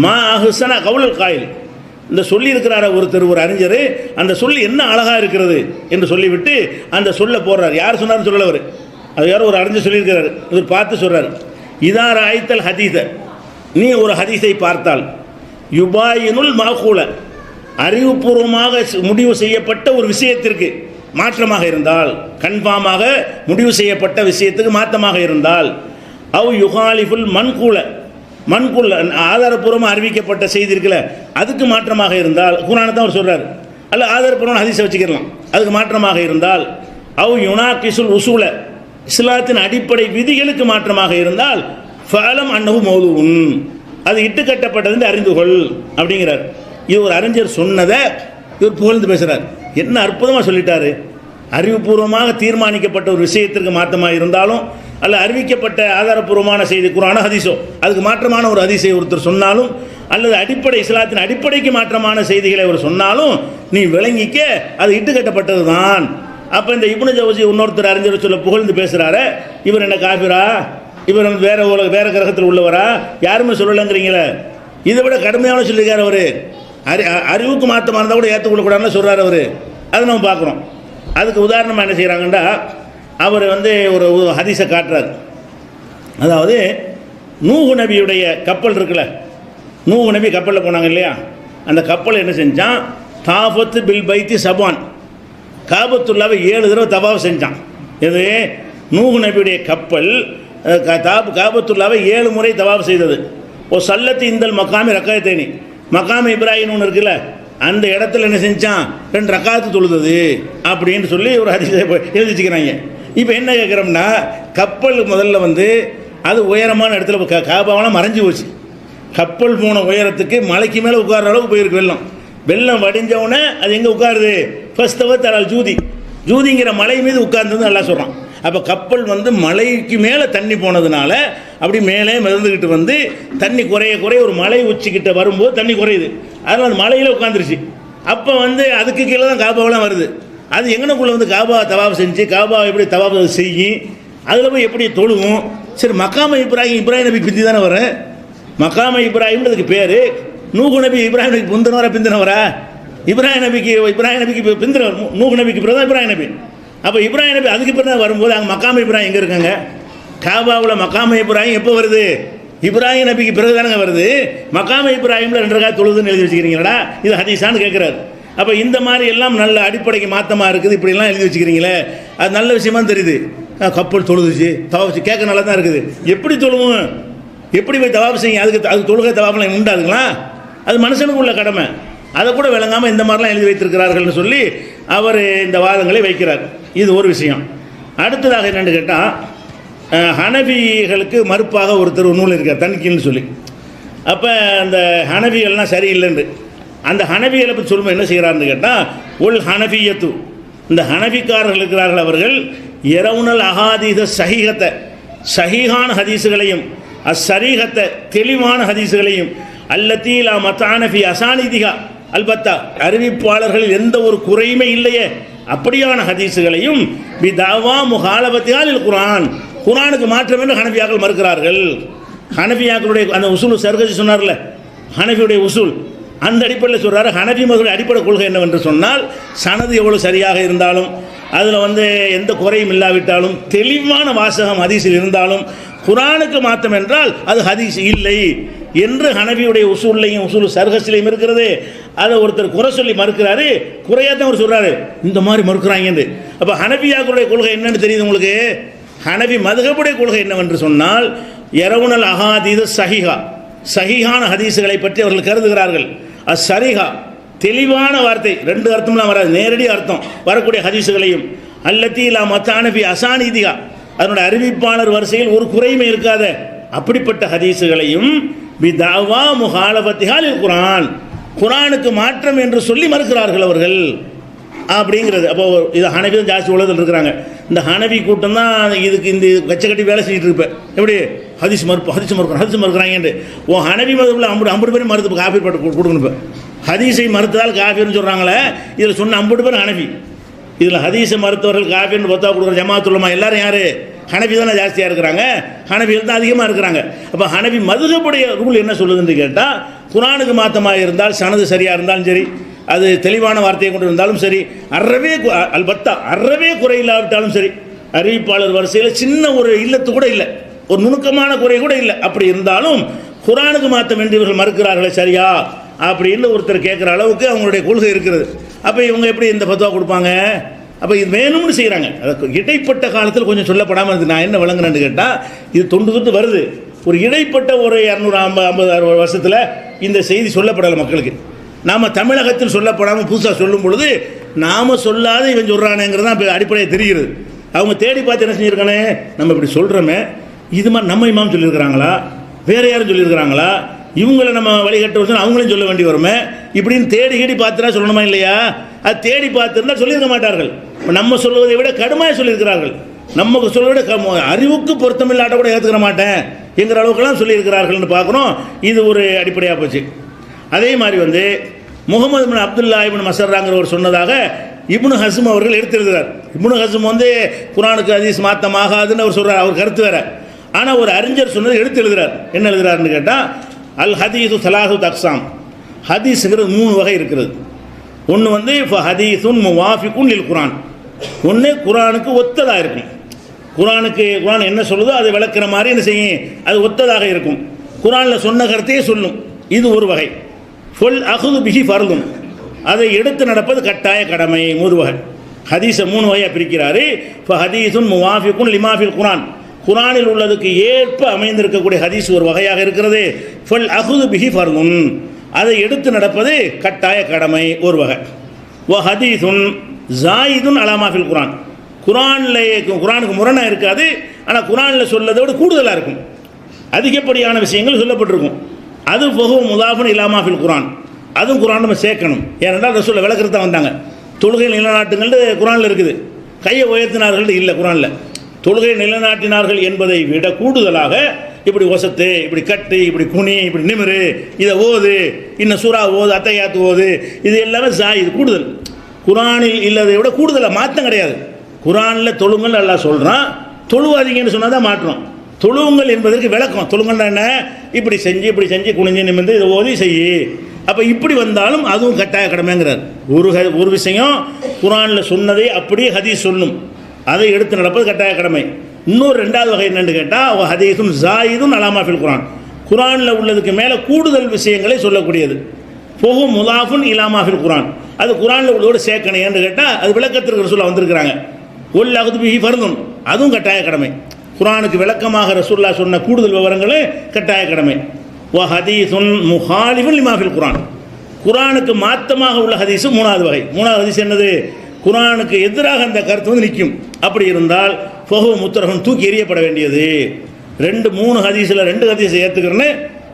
S1: மா அஹ்ஸன கௌலல் காயில், இந்த சொல்லியிருக்கிறார ஒருத்தர், ஒரு அறிஞர், அந்த சொல்லி என்ன அழகாக இருக்கிறது என்று சொல்லிவிட்டு அந்த சொல்ல போடுறார். யார் சொன்னார்னு சொல்லவர், அது யாரோ ஒரு அறிஞர் சொல்லியிருக்கிறார். இவர் பார்த்து சொல்கிறார், இதா ராய்த்தல் ஹதீஸ, நீ ஒரு ஹதீஸை பார்த்தால், யுபாயினுல் மாகூல, அறிவுபூர்வமாக முடிவு செய்யப்பட்ட ஒரு விஷயத்திற்கு மாற்றமாக இருந்தால், கன்ஃபார்மாக முடிவு செய்யப்பட்ட விஷயத்துக்கு மாற்றமாக இருந்தால், அவ் யுகாலிஃபுல் மன்கூல, மன்கூல் ஆதாரப்பூர்வமாக அறிவிக்கப்பட்ட செய்தி இருக்குல்ல, அதுக்கு மாற்றமாக இருந்தால், குர்ஆனை தான் அவர் சொல்கிறார், அல்ல ஆதாரப்பூர்வமான ஹதீஸை வச்சுக்கலாம், அதுக்கு மாற்றமாக இருந்தால், அவ் யுனாகிசுல் உசூல, இஸ்லாத்தின் அடிப்படை விதிகளுக்கு மாற்றமாக இருந்தால், ஃபஅலம் அன்னஹு மௌதுஉன், அது இட்டுக்கட்டப்பட்டது அறிந்து கொள் அப்படிங்கிறார். இது ஒரு அறிஞர் சொன்னதை இவர் புகழ்ந்து பேசுகிறார். என்ன அற்புதமாக சொல்லிட்டாரு. அறிவுபூர்வமாக தீர்மானிக்கப்பட்ட ஒரு விஷயத்திற்கு மாற்றமாக இருந்தாலும், அல்ல அறிவிக்கப்பட்ட ஆதாரப்பூர்வமான செய்தி குர்ஆனோ ஹதீஸோ அதுக்கு மாற்றமான ஒரு ஹதீஸை ஒருத்தர் சொன்னாலும், அல்லது அடிப்படை இஸ்லாத்தின் அடிப்படைக்கு மாற்றமான செய்திகளை அவர் சொன்னாலும் நீ விளங்கிக்க, அது இட்டுக்கட்டப்பட்டது தான். அப்போ இந்த இப்னு ஜௌசி இன்னொருத்தர் அறிஞர் சொல்ல புகழ்ந்து பேசுகிறாரு, இவர் என்ன காஃபிரா, இவர் வேற கிரகத்தில் உள்ளவரா, யாருமே சொல்லலைங்கிறீங்களே, இதை விட கடுமையான சொல்லியிருக்கார் அவர். அறிவுக்கு மாற்றமாக இருந்தால் கூட ஏற்றுக்கொள்ளக்கூடாதுன்னு சொல்கிறார் அவர். அதை நம்ம பார்க்குறோம். அதுக்கு உதாரணமாக என்ன செய்கிறாங்கன்னா, அவர் ஒரு ஹதீஸை காட்டுறார். அதாவது நூஹ் நபியுடைய கப்பல் இருக்குல்ல, நூஹ் நபி கப்பலில் போனாங்க இல்லையா, அந்த கப்பல் என்ன செஞ்சான், தாஃபத்து பில் பைத்தி சபான், காபத்துல்லாவை 7 தடவை தவாஃப் செஞ்சான். இது நூஹ் நபியுடைய கப்பல் காபத்துல்லாவை 7 முறை தவாஃப் செய்தது. ஓ சல்லத்து இந்தல் மக்காமி ரக்காயத்தேனி, மக்காமி இப்ராஹிம் ஒன்று இருக்குல்ல, அந்த இடத்துல என்ன செஞ்சான், 2 ரக்காத்து தொழுதது அப்படின்னு சொல்லி ஒரு ஹதீஸை எழுதி வச்சுக்கிறாங்க. இப்போ என்ன கேட்குறோம்னா, கப்பல் முதல்ல அது உயரமான இடத்துல காபாவெல்லாம் மறைஞ்சி போச்சு. கப்பல் போன உயரத்துக்கு மலைக்கு மேலே உட்கார்ற அளவுக்கு போயிருக்கு. வெள்ளம் வடிஞ்சவுடனே அது எங்கே உட்காருது, ஃபஸ்ட்டவ தரால் ஜூதி, ஜூதிங்கிற மலை மீது உட்கார்ந்தது நல்லா சொல்கிறான். அப்போ கப்பல் மலைக்கு மேலே தண்ணி போனதுனால அப்படி மேலே மிதந்துக்கிட்டு தண்ணி குறைய குறைய ஒரு மலை உச்சிக்கிட்ட வரும்போது தண்ணி குறையுது, அதனால் அந்த மலையில் உட்காந்துருச்சு. அப்போ அதுக்கு கீழே தான் காபாவெல்லாம் வருது. அது எங்கனக்குள்ளே காபா தவாப் செஞ்சு, காபா எப்படி தவாப் செய்யும், அதில் போய் எப்படி தொழுவும். சரி, மக்காம இப்ராஹிம் நபி பிந்தி தானே வர, மக்காம இப்ராஹிம்ன்றதுக்கு பேர். நூஹ் நபி இப்ராஹிம் நபிக்கு முந்தினவரா பிந்தினவரா, இப்ராஹிம் நபிக்கு பிந்தினவர், நூஹ் நபிக்கு பிறகு தான் இப்ராஹிம் நபி. அப்போ இப்ராஹிம் நபி அதுக்கு பிறகு வரும்போது அங்கே மக்காம இப்ராஹிம் எங்கே இருக்காங்க, காபாவில் மக்காம இப்ராஹிம் எப்போ வருது, இப்ராஹிம் நபிக்கு பிறகு தானங்க வருது. மக்காம இப்ராஹிமில் 2 ரக்காத் தொழுதுன்னு எழுதி வச்சுக்கிறீங்களா, இது ஹதீஸான்னு கேட்குறாரு. அப்போ இந்த மாதிரி எல்லாம் நல்ல அடிப்படைக்கு மாற்றமாக இருக்குது, இப்படிலாம் எழுதி வச்சுக்கிறீங்களே, அது நல்ல விஷயமா தெரியுது. கப்பல் தொழுதுச்சு, தவாஃப் கேட்க நல்லா தான் இருக்குது. எப்படி தொழுவும், எப்படி போய் தவாஃப் செய்யும், அது தொழுகை தவாஃப்லாம் உண்டாதுங்களா, அது மனுஷனுக்கு உள்ள கடமை. அதை கூட விளங்காமல் இந்த மாதிரிலாம் எழுதி வைத்திருக்கிறார்கள்னு சொல்லி அவர் இந்த வாதங்களை வைக்கிறார். இது ஒரு விஷயம். அடுத்ததாக என்னென்னு கேட்டால், ஹனபிகளுக்கு மறுப்பாக ஒருத்தர் நூல் இருக்கார் தன்கீல்னு சொல்லி. அப்போ அந்த ஹனபிகள்லாம் சரியில்லைன்னு அந்த ஹனபிகளை பற்றி சொல்லும்போது என்ன செய்கிறாருன்னு கேட்டால், உல் ஹனபியத்து, இந்த ஹனபிக்காரர்கள் இருக்கிறார்கள், அவர்கள் இரவுனல் அஹாதீத சஹீஹத்தை, சஹீஹான ஹதீஸுகளையும், அஸ்ஸரீஹத்தை, தெளிவான ஹதீஸுகளையும், அல்லத்தீலா மத்தானஃபி அசானிதிகா, அல்பத்தா அறிவிப்பாளர்களில் எந்த ஒரு குறையுமே இல்லையே அப்படியான ஹதீஸுகளையும், பி தாவா முகாலபத்தியால் குரான், குரானுக்கு மாற்றம் என்று ஹனபியாக்கள் மறுக்கிறார்கள். ஹனபியாக்களுடைய அந்த உசூல் சர்கஜி சொன்னார்ல, ஹனபியுடைய உசூல், அந்த அடிப்படையில் சொல்கிறாரு. ஹனபி மதுடைய அடிப்படை கொள்கை என்னவென்று சொன்னால், சனது எவ்வளோ சரியாக இருந்தாலும், அதில் எந்த குறையும் இல்லாவிட்டாலும், தெளிவான வாசகம் ஹதீஸில் இருந்தாலும், குரானுக்கு மாற்றம் என்றால் அது ஹதீஸ் இல்லை என்று ஹனபியுடைய உசூல்லையும் உசூல் சர்கஸ்லையும் இருக்கிறது. அதை ஒருத்தர் குறை சொல்லி மறுக்கிறாரு, குறையாக தான் அவர் சொல்கிறாரு, இந்த மாதிரி மறுக்கிறாங்க. அப்போ ஹனபியாக்களுடைய கொள்கை என்னன்னு தெரியுது உங்களுக்கு? ஹனபி மதுஹபுடைய கொள்கை என்னவென்று சொன்னால், யரவுனல் அஹாதீத சஹீஹா, சஹீஹான ஹதீஸுகளை பற்றி அவர்கள் கருதுகிறார்கள். அஸ்ஸரீஹா, தெளிவான வார்த்தை, ரெண்டு அர்த்தம்லாம் வராது, நேரடி அர்த்தம் வரக்கூடிய ஹதீஸுகளையும், அல்லத்தீலா மத்தானபி அசானிதிகா, அதனுடைய அறிவிப்பாளர் வரிசையில் ஒரு குறையுமே இருக்காத அப்படிப்பட்ட ஹதீஸுகளையும், பி தாவா முகாலபத்திஹால் குரான், குரானுக்கு மாற்றம் என்று சொல்லி மறுக்கிறார்கள் அவர்கள் அப்படிங்கிறது. அப்போ இது ஹனபி தான் ஜாஸ்தி உலகத்தில் இருக்கிறாங்க. இந்த ஹனபி கூட்டம் தான் இதுக்கு இந்த கச்சை கட்டி வேலை செஞ்சுட்டு இருப்பேன். எப்படி ஹதீஸ் மறுக்கிறாங்க. ஓ ஹனபி மதத்தில் ஐம்பது பேரும் மறுத்து காஃபி போட்டு கொடுக்கணும். இப்போ ஹதீஸை மறுத்ததால் காஃபின்னு சொல்கிறாங்களே, இதில் சொன்ன 50 பேர் ஹனபி. இதில் ஹதீஸை மறுத்தவர்கள் காஃபின்னு பார்த்தா கொடுக்குற ஜமாத்துல்லமா எல்லாரும் யார்? ஹனபி தானே ஜாஸ்தியாக இருக்கிறாங்க, ஹனபிகள் தான் அதிகமாக இருக்கிறாங்க. அப்போ ஹனபி மதுஹபுடைய ரூல் என்ன சொல்லுதுன்னு கேட்டால், குரானுக்கு மாற்றமாக இருந்தால், சனது சரியாக இருந்தாலும் சரி, அது தெளிவான வார்த்தையை கொண்டு இருந்தாலும் சரி, அறவே குறை இல்லாவிட்டாலும் சரி, அறிவிப்பாளர் வரிசையில் சின்ன ஒரு இல்லத்து கூட இல்லை, ஒரு நுணுக்கமான குறை கூட இல்லை, அப்படி இருந்தாலும் குரானுக்கு மாற்றம் என்று இவர்கள் மறுக்கிறார்களே சரியா அப்படின்னு ஒருத்தர் கேட்குற அளவுக்கு அவங்களுடைய கொள்கை இருக்கிறது. அப்போ இவங்க எப்படி இந்த ஃபத்வா கொடுப்பாங்க? அப்போ இது வேணும்னு செய்கிறாங்க. அதுக்கு இடைப்பட்ட காலத்தில் கொஞ்சம் சொல்லப்படாமல் இருந்தது. நான் என்ன விளங்குறேன்னு கேட்டால், இது தொண்டு வருது. ஒரு இடைப்பட்ட ஒரு 250 வருஷத்தில் இந்த செய்தி சொல்லப்படலை மக்களுக்கு. நாம் தமிழகத்தில் சொல்லப்படாமல் புதுசாக சொல்லும் பொழுது நாம் சொல்லாத இவன் சொல்கிறானேங்கிறது தான் இப்போ அடிப்படையாக தெரிகிறது. அவங்க தேடி பார்த்து என்ன செஞ்சுருக்கானே, நம்ம இப்படி சொல்கிறோமே, இது மாதிரி நம்ம இமாம் சொல்லியிருக்கிறாங்களா, வேறு யாரும் சொல்லியிருக்கிறாங்களா, இவங்களை நம்ம வழிகட்ட வச்சு அவங்களையும் சொல்ல வேண்டி வருமே, இப்படின்னு தேடி பார்த்துனா சொல்லணுமா இல்லையா? அது தேடி பார்த்துருந்தால் சொல்லியிருக்க மாட்டார்கள். நம்ம சொல்வதை விட கடுமையாக சொல்லியிருக்கிறார்கள். நமக்கு சொல்வதை விட அறிவுக்கு பொருத்தமில்லாட்ட கூட ஏற்றுக்கிற மாட்டேன் என்கிற அளவுக்கெல்லாம் சொல்லியிருக்கிறார்கள்னு பார்க்குறோம். இது ஒரு அடிப்படையாக போச்சு. அதே மாதிரி முகமது பின் அப்துல்லா இப்னு மஸர்ராங்கிறவர் சொன்னதாக இப்னு ஹஸ்ம் அவர்கள் எடுத்திருக்கிறார். இப்னு ஹஸ்ம் குரானுக்கு ஹதீஸ் மாற்றமாகாதுன்னு அவர் சொல்கிறார், அவர் கருத்து வேற. ஆனால் ஒரு அறிஞர் சொன்னதை எடுத்து எழுதுகிறார். என்ன எழுதுகிறாருன்னு கேட்டால், அல் ஹதீஸு சலாஹு தக்ஸாம், ஹதீஸுங்கிறது 3 வகை இருக்கிறது. ஒன்று ஹதீஸுன் முவாஃபிகுன் லில் குரான், ஒன்று குரானுக்கு ஒத்ததாக இருக்கும். குரான் என்ன சொல்லுதோ அதை விளக்குற மாதிரி என்ன செய்யும், அது ஒத்ததாக இருக்கும், குரானில் சொன்ன கருத்தையே சொல்லும். இது ஒரு வகை. ஃபுல் அஹுது பிஹி ஃபர்துன், அதை எடுத்து நடப்பது கட்டாய கடமை. 3 வகை ஹதீஸை 3 வகையாக பிரிக்கிறாரு. இப்போ ஹதீஸுன் முவாஃபிகுன் லிமாஃபில் குரான், குரானில் உள்ளதுக்கு ஏற்ப அமைந்திருக்கக்கூடிய ஹதீஸ் ஒரு வகையாக இருக்கிறது. ஃபுல் அஹுது பிஹி ஃபர்துன், அதை எடுத்து நடப்பது கட்டாய கடமை ஒரு வகை. ஓ ஹதீஸுன் ஜாயிதுன் அலாமாஃபில் குரான், குரானுக்கு முரணாக இருக்காது, ஆனால் குரானில் சொல்லதை விட கூடுதலாக இருக்கும், அதிகப்படியான விஷயங்கள் சொல்லப்பட்டிருக்கும். அது பகு முதாஃபுன் இலாமாஃபில் குரான், அதுவும் குரான் நம்ம சேர்க்கணும். ஏனென்றால் ரசூலுல்லாஹ் விளக்கறது தான் வந்தாங்க. தொழுகை நிலைநாட்டுங்கள் குரானில் இருக்குது, கையை உயர்த்தினார்கள் இல்லை குரானில். தொழுகை நிலைநாட்டினார்கள் என்பதை விட கூடுதலாக இப்படி ஒசத்து, இப்படி கட்டு, இப்படி குனி, இப்படி நிமிரு, இதை ஓது, இன்னும் சூறா ஓது, அத்தையாத்து ஓது, இது எல்லாமே இது கூடுதல். குரானில் இல்லதை விட கூடுதலாக மாற்றம் கிடையாது. குரானில் தொழுங்கள் அல்லாஹ் சொல்கிறான், தொழுவாதீங்கன்னு சொன்னால் தான் மாற்றணும். தொழுவுங்கள் என்பதற்கு விளக்கம், தொழுங்கள்னா என்ன, இப்படி செஞ்சு குனிஞ்சு நிமிர்ந்து இதை ஓதி செய்யி. அப்போ இப்படி வந்தாலும் அதுவும் கட்டாய கடமைங்கிறார். ஒரு விஷயம் குரானில் சொன்னதை அப்படியே ஹதீஸ் சொல்லும், அதை எடுத்து நடப்பது கட்டாய கடமை. இன்னொரு 2வது வகை என்னென்னு கேட்டால், ஹதீஸுன் ஜாயிதுன் அலாமாஃபில் குரான், குரானில் உள்ளதுக்கு மேலே கூடுதல் விஷயங்களை சொல்லக்கூடியது. பொகு முதாஃபுன் இலாமாஃபில் குரான், அது குரானில் உள்ளதோடு சேர்க்கணும். ஏன்னு கேட்டால் அது விளக்கத்திற்கு ரசூலுல்லாஹ் வந்திருக்கிறாங்க. ஒல் அகுது பிஹி ஃபர்துன், அதுவும் கட்டாய கடமை. குரானுக்கு விளக்கமாக ரசூலுல்லாஹ் சொன்ன கூடுதல் விவரங்களே கட்டாய கடமை. வ ஹதீஸுன் முஹாலிஃபுன் லிமாஃபில் குரான், குரானுக்கு மாற்றமாக உள்ள ஹதீஸு 3வது வகை. 3வது ஹதீஸ் என்னது? குர்ஆனுக்கு எதிராக அந்த கருத்து வந்து நிற்கும். அப்படி இருந்தால் ஃபஹு முத்தரஹுன் தூக்கி எறியப்பட வேண்டியது. 2-3 ஹதீஸில் 2 ஹதீஸை ஏற்றுக்கிறேன்னு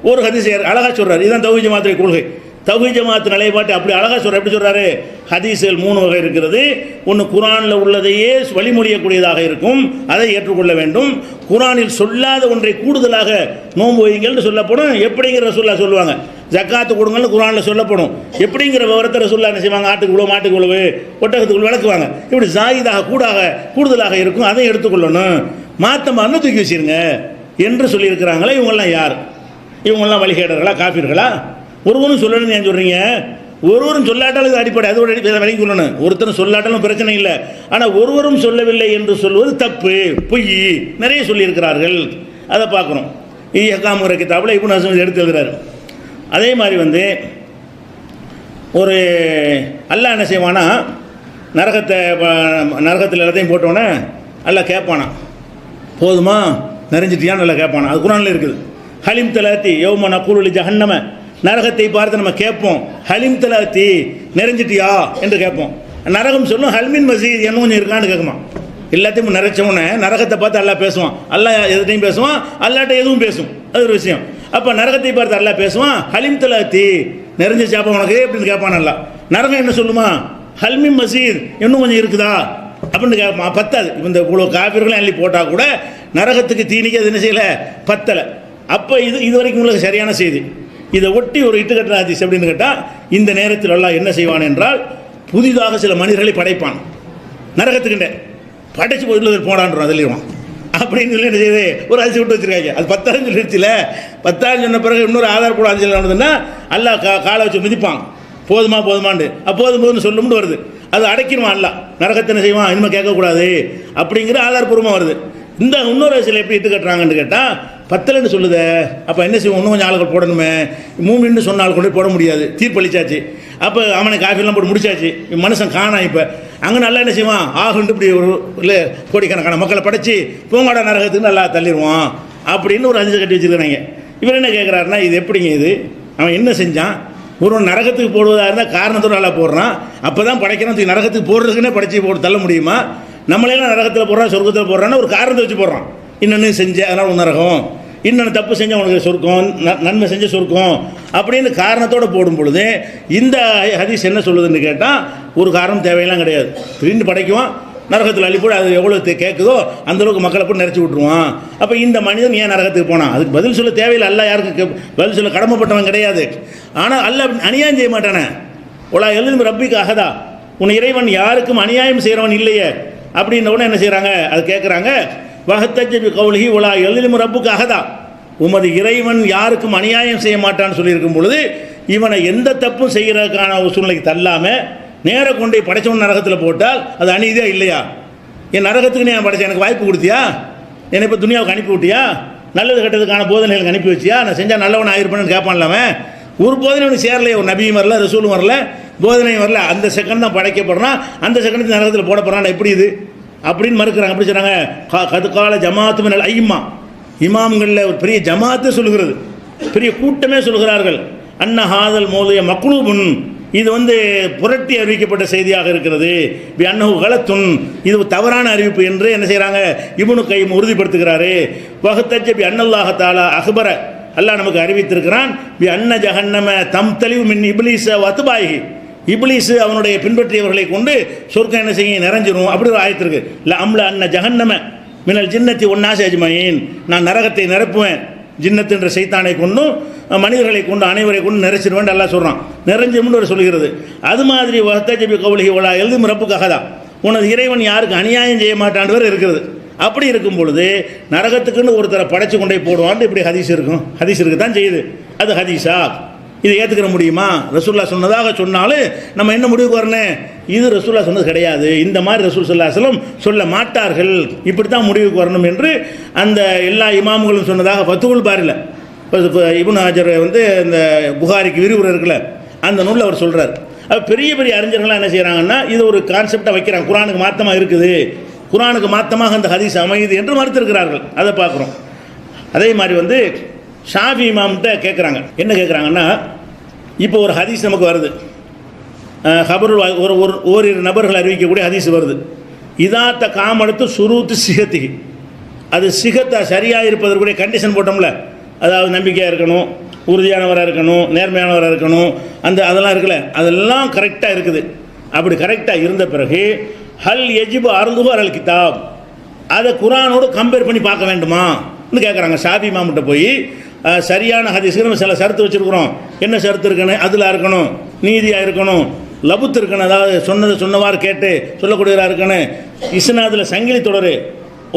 S1: ஒரு ஹதீஸை அழகாக சொல்கிறார். இதுதான் தௌஹீத் ஜமாத்துடைய கொள்கை. தௌஹீத் ஜமாத் நிலைப்பாட்டு அப்படி அழகாக சொல்கிறார். எப்படி சொல்கிறாரு? ஹதீஸ்கள் 3 வகை இருக்கிறது. ஒன்று குர்ஆனில் உள்ளதையே வழிமொழியக்கூடியதாக இருக்கும், அதை ஏற்றுக்கொள்ள வேண்டும். குர்ஆனில் சொல்லாத ஒன்றை கூடுதலாக நோன்பு வைங்கள்னு சொல்லப்படும். எப்படிங்கிற ரசூலுல்லாஹ் சொல்லுவாங்க. ஜக்காத்து கொடுங்கன்னு குர்ஆனில் சொல்லப்படும். எப்படிங்கிற விவரத்தை ரசூலுல்லாஹ் என்ன செய்வாங்க? ஆட்டுக்கு இவ்வளோ, மாட்டுக்கு இவ்வளவு, ஒட்டகத்துக்கு விளக்குவாங்க. இப்படி ஜாயிதாக கூடுதலாக இருக்கும், அதை எடுத்துக்கொள்ளணும். மாத்தமாக தூக்கி வச்சிருங்க என்று சொல்லியிருக்கிறாங்களே. இவங்கெல்லாம் யார்? இவங்கெல்லாம் வழிகேடர்களா, காஃபிர்களா? ஒருவரும் சொல்லணும்னு ஏன் சொல்கிறீங்க? ஒருவரும் சொல்லாட்டாலும் அடிப்படை, அதோட வரைக்கும் சொல்லணும். ஒருத்தரும் சொல்லாட்டாலும் பிரச்சனை இல்லை. ஆனால் ஒருவரும் சொல்லவில்லை என்று சொல்வது தப்பு, பொய் நிறைய சொல்லியிருக்கிறார்கள். அதை பார்க்குறோம். இஹ்காமுர் கிதாபில் இப்னு ஹஸம் எடுத்து எழுதுறாரு. அதே மாதிரி வந்து ஒரு அல்லாஹ் என்ன செய்வானா, நரகத்தில் எல்லாத்தையும் போட்டோன்னே அல்லாஹ் கேட்பானா, போதுமா நிறைஞ்சிட்டியான்னு நல்லா கேட்பானா. அது குர்ஆனில் இருக்குது. ஹலிம் தலாத்தி யௌம நக்கூலு ஜஹன்னம, நரகத்தை பார்த்து நம்ம கேட்போம், ஹலிம் தலாத்தி நிறைஞ்சிட்டியா என்று கேட்போம். நரகம் சொல்லும் ஹல்மின் மசீத் என்ன கொஞ்சம் இருக்கான்னு கேட்குமா. எல்லாத்தையும் நிறைச்சவனே நரகத்தை பார்த்து அல்லாஹ் பேசுவான். அல்லாஹ் எதையும் பேசுவான், அல்லாட்ட எதுவும் பேசும். அது ஒரு விஷயம். அப்போ நரகத்தை பார்த்து அல்லாஹ் பேசுவான், ஹலிம் தலாத்தி நிறைஞ்சி சாப்பா உனக்கு அப்படின்னு கேட்பான். அல்லாஹ் நரகம் என்ன சொல்லுமா, ஹல்மின் மசீத் இன்னும் கொஞ்சம் இருக்குதா அப்படின்னு கேட்பான். பத்தாது. இந்த இவ்வளோ காஃபிர்களும் அள்ளி போட்டால் கூட நரகத்துக்கு தீனிக்கு அது என்ன செய்யலை, பத்தலை. அப்போ இது வரைக்கும் உங்களுக்கு சரியான செய்தி. இதை ஒட்டி ஒரு இட்டுக்கட்டுற ஹதீஸ் அப்படின்னு கேட்டால், இந்த நேரத்தில் அல்லாஹ் என்ன செய்வான் என்றால், புதிதாக சில மனிதர்களை படைப்பான். நரகத்துக்கிட்ட படைச்சு போய் போடான்றோம் அதில்லையும் அப்படின்னு சொல்லி என்ன செய்யுது, ஒரு அரிசி விட்டு வச்சிருக்காங்க. அது 10,000 சொல்லிடுச்சுல. 10,000 சொன்ன பிறகு இன்னொரு ஆதார் கூட அஞ்சல் நடந்ததுன்னா அல்லாஹ் காலை வச்சு மிதிப்பான். போதுமாண்டு போதும்னு சொல்லும்னு வருது. அது அடைக்கிடுவான். அல்லாஹ் நரகத்தை என்ன செய்வான், இனிமேல் கேட்கக்கூடாது அப்படிங்கிற ஆதாரப்பூர்வமாக வருது. இந்த இன்னொரு சில எப்படி இட்டு கட்டுறாங்கன்னு கேட்டால், 10 சொல்லுது. அப்போ என்ன செய்வோம், இன்னும் கொஞ்சம் ஆளுகள் போடணுமே. மூமின்னு சொன்ன ஆள் கொண்டு போட முடியாது, தீர்ப்பளிச்சாச்சு. அப்போ அவனை காஃபிலாம் போட்டு முடிச்சாச்சு. மனுஷன் காணா. இப்போ அங்கே நல்லா என்ன செய்வான், ஆகுண்டு இப்படி ஒரு இல்லை கோடிக்கணக்கான மக்களை படைச்சி பூங்காட நரகத்துக்கு நல்லா தள்ளிடுவான் அப்படின்னு ஒரு அஞ்சு கட்டி வச்சுருக்கிறாங்க. இவர் என்ன கேட்குறாருன்னா, இது எப்படிங்க, இது அவன் என்ன செஞ்சான்? ஒரு நரகத்துக்கு போடுவதாக இருந்தால் காரணத்தோடு நல்லா போடுறான். அப்போ தான் படைக்கிறான். நரகத்துக்கு போடுறதுக்குன்னே படைச்சி போட்டு தள்ள முடியுமா? நம்மளெல்லாம் நரகத்தில் போடுறான், சொர்க்கத்தில் போடுறான்னு ஒரு காரணத்தை வச்சு போடுறான். இன்னொன்று செஞ்ச அதனால் ஒரு நரகம், இன்னொன்று தப்பு செஞ்சால் உனக்கு சொர்க்கம், நன்மை செஞ்ச சொர்க்கம் அப்படின்னு காரணத்தோடு போடும் பொழுது இந்த ஹதீஸ் என்ன சொல்லுதுன்னு கேட்டால், ஒரு காரணம் தேவையெல்லாம் கிடையாது. திடீர்னு படைக்குவான், நரகத்தில் அள்ளி போட்டு அது எவ்வளோ கேட்குதோ அந்தளவுக்கு மக்களை போட்டு நிறச்சி விட்ருவான். அப்போ இந்த மனிதன் ஏன் நரகத்துக்கு போனான்? அதுக்கு பதில் சொல்ல தேவையில்லை. அல்லாஹ் யாருக்கு பதில் சொல்ல கடமைப்பட்டவன் கிடையாது. ஆனால் அல்லாஹ் அநியாயம் செய்ய மாட்டானே. உலா எழுதும் ரப்பிக்கு அகதா, உன் இறைவன் யாருக்கும் அநியாயம் செய்கிறவன் இல்லையே அப்படின்ன உடனே என்ன செய்கிறாங்க, அது கேட்குறாங்க. வஹத்தஜபி கௌலிஹி உலா எழுதும் ரப்புக்கு அகதா, உமது இறைவன் யாருக்கும் அநியாயம் செய்ய மாட்டான்னு சொல்லியிருக்கும் பொழுது இவனை எந்த தப்பும் செய்கிறதுக்கான ஒரு சூழ்நிலைக்கு தள்ளாமல் நேர கொண்டு படைச்சவன் நரகத்தில் போட்டால் அது அநீதியா இல்லையா? என் நரகத்துக்கு நீ படைச்ச எனக்கு வாய்ப்பு கொடுத்தியா? என்னை இப்போ துனியாவுக்கு அனுப்பி விட்டியா? நல்லது கெட்டதுக்கான போதனைகளுக்கு அனுப்பி வச்சியா? நான் செஞ்சால் நல்லவன் ஆகிருப்பேன்னு கேட்பான்லாமே. ஒரு போதனை அவனுக்கு சேரலையே, ஒரு நபியும் வரல, ரசூலும் வரல, போதனையும் வரல. அந்த செகண்ட் தான் படைக்கப்படுறான், அந்த செகண்டுக்கு நரகத்தில் போடப்படுறான். எப்படி இது அப்படின்னு மறுக்கிறாங்க. அப்படி சொல்கிறாங்க. கதுக்கால ஜமாத்து மினல் ஐம்மா, இமாம்களில் ஒரு பெரிய ஜமாத்து சொல்கிறது, பெரிய கூட்டமே சொல்கிறார்கள். அன்ன ஹாதல் மோதிய மக்லூபுன், இது புரட்டி அறிவிக்கப்பட்ட செய்தியாக இருக்கிறது. பி அன்னஹு கலத்துன், இது தவறான அறிவிப்பு என்று என்ன செய்கிறாங்க, இப்னு கைம் உறுதிப்படுத்துகிறாரு. வஹத்தஜ பி அன்னல்லாஹ தஆலா அக்பர, அல்லாஹ் நமக்கு அறிவித்திருக்கிறான். பி அன்ன ஜஹன்னம தம்தலிவு மின் இப்லீஸ வ அத்பாஹி, இப்லீஸ் அவனுடைய பின்பற்றியவர்களை கொண்டு சொர்க்கம் என்ன செய்ய நிறைஞ்சிரும். அப்படி ஒரு ஆயத்து இருக்கு. ல அம்ல அன்ன ஜஹன்னம மினல் ஜின்னத்தி ஒன்னாசி அஜ்மயின், நான் நரகத்தை நிரப்புவேன் ஜின்னத்து என்ற சைத்தானை கொண்டும் மனிதர்களை கொண்டு அனைவரை கொண்டு நிறைச்சிருவேன் அல்லாஹ் சொல்கிறான். நிறைஞ்சிரும்னு ஒரு சொல்கிறது. அது மாதிரி வஹத்தஜபி கௌலிஹி வலா எழுதும் ரப்புக்கஹதா, உனது இறைவன் யாருக்கு அநியாயம் செய்ய மாட்டான்னு இருக்கிறது. அப்படி இருக்கும் பொழுது நரகத்துக்குன்னு ஒருத்தரை படைச்சு கொண்டே போடுவான்ட்டு இப்படி ஹதீஸ் இருக்கும். ஹதீஸ் இருக்கு தான் செய்யுது. அது ஹதீஸா? இதை ஏற்றுக்கிற முடியுமா? ரசூலுல்லாஹ் சொன்னதாக சொன்னாலும் நம்ம என்ன முடிவுக்கு வரணும், இது ரசூலுல்லாஹ் சொன்னது கிடையாது, இந்த மாதிரி ரசூல் ஸல்லல்லாஹு அலைஹி வஸல்லம் சொல்ல மாட்டார்கள், இப்படி தான் முடிவுக்கு வரணும் என்று அந்த எல்லா இமாம்களும் சொன்னதாக ஃபத்துல் பாரியில் இப்னு ஹஜர் இந்த புகாரிக்கு விரிவுரை இருக்குல்ல, அந்த நூலில் அவர் சொல்கிறார். பெரிய பெரிய அறிஞர்கள்லாம் என்ன செய்கிறாங்கன்னா, இது ஒரு கான்செப்டாக வைக்கிறாங்க. குர்ஆனுக்கு மாற்றமாக இருக்குது, குர்ஆனுக்கு மாற்றமாக அந்த ஹதீஸ் அமையுது என்று மறுத்திருக்கிறார்கள். அதை பார்க்குறோம். அதே மாதிரி ஷாஃபி இமாம்கிட்ட கேட்குறாங்க. என்ன கேட்குறாங்கன்னா, இப்போ ஒரு ஹதீஸ் நமக்கு வருது, ஹபருல் ஓரிரு நபர்கள் அறிவிக்கக்கூடிய ஹதீஸ் வருது. இதாத்த காமடுத்து சுரூத்து சிகத்திகி, அது சிகத்தை சரியாக இருப்பதற்குரிய கண்டிஷன் போட்டோம்ல, அதாவது நம்பிக்கையாக இருக்கணும், உறுதியானவராக இருக்கணும், நேர்மையானவராக இருக்கணும், அதெல்லாம் இருக்குல்ல, அதெல்லாம் கரெக்டாக இருக்குது. அப்படி கரெக்டாக இருந்த பிறகு ஹல் எஜிபு அருந்துகு அல் கிதாப், அதை குரானோடு கம்பேர் பண்ணி பார்க்க வேண்டுமான்னு கேட்குறாங்க. ஷாஃபி இமாம்கிட்ட போய் சரியான ஹதீஸுக்கு நம்ம சில ஷரத்து வச்சுருக்குறோம், என்ன ஷரத்து இருக்குன்னு, அதில் இருக்கணும், நீதியாக இருக்கணும், லபுத்து இருக்கணும், அதாவது சொன்னவாறு கேட்டு சொல்லக்கூடியவராக இருக்கணும், இஸ்னாதில் சங்கிலி தொடர்,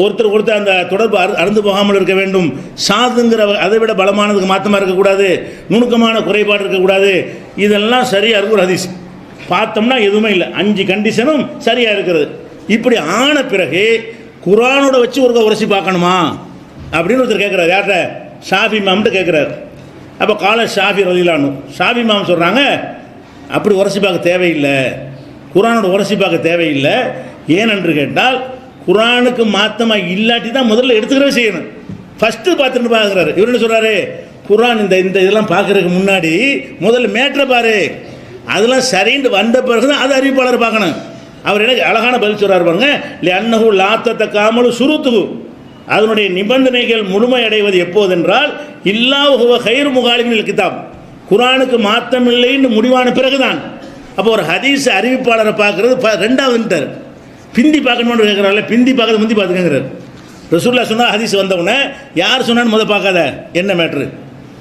S1: ஒருத்தர் அந்த தொடர்பு அறுந்து போகாமல் இருக்க வேண்டும், சாதுங்கிற அதை விட பலமானதுக்கு மாற்றமாக இருக்கக்கூடாது, நுணுக்கமான குறைபாடு இருக்கக்கூடாது, இதெல்லாம் சரியாக இருக்கிற ஹதீஸ். பார்த்தோம்னா எதுவுமே இல்லை, 5 கண்டிஷனும் சரியாக இருக்கிறது. இப்படி ஆன பிறகு குரானோட வச்சு ஒரு உரசி பார்க்கணுமா அப்படின்னு ஒருத்தர் கேட்குறாரு. யார்கிட்ட? ஷாஃபி இமாம்கிட்ட கேட்குறாரு. அப்போ கால ஷாஃபி ரலியல்லாஹு, ஷாஃபி இமாம் சொல்கிறாங்க, அப்படி உரசி பார்க்க தேவையில்லை, குரானோட உரசி பார்க்க தேவையில்லை. ஏனென்று கேட்டால் குரானுக்கு மாற்றமாக இல்லாட்டி தான் முதல்ல எடுத்துக்கிறவே செய்யணும். ஃபஸ்ட்டு பார்த்துட்டு பார்க்குறாரு. இவர் என்ன சொல்கிறாரு? குரான் இந்த இதெல்லாம் பார்க்குறதுக்கு முன்னாடி முதல்ல மேட்ரை பாரு, அதெல்லாம் சரின்னு வந்த பிறகு தான் அது அறிவிப்பாளர் பார்க்கணும். அவர் எனக்கு அழகான பதில் சொல்கிறார் பாருங்க. இல்லை அன்னஹு லாத்தத்த காமலு சுருத்துகு, அதனுடைய நிபந்தனைகள் முழுமையடைவது எப்போதென்றால் இல்லாஹுவ ஹைர் முகாலிமில் கிதாப், குரானுக்கு மாற்றம் இல்லைன்னு முடிவான பிறகுதான். அப்போ ஒரு ஹதீஸ் அறிவிப்பாளரை பார்க்குறது ரெண்டாவதுன்ட்டார். பிந்தி பார்க்கணும்னு கேட்குறாருல, பிந்தி பார்க்கறது முந்தி பார்த்துக்கங்கிறார். ரசூலுல்லாஹ் சொன்னால் ஹதீஸ் வந்தவுடனே யார் சொன்னான்னு முதல் பார்க்காத, என்ன மேட்ரு,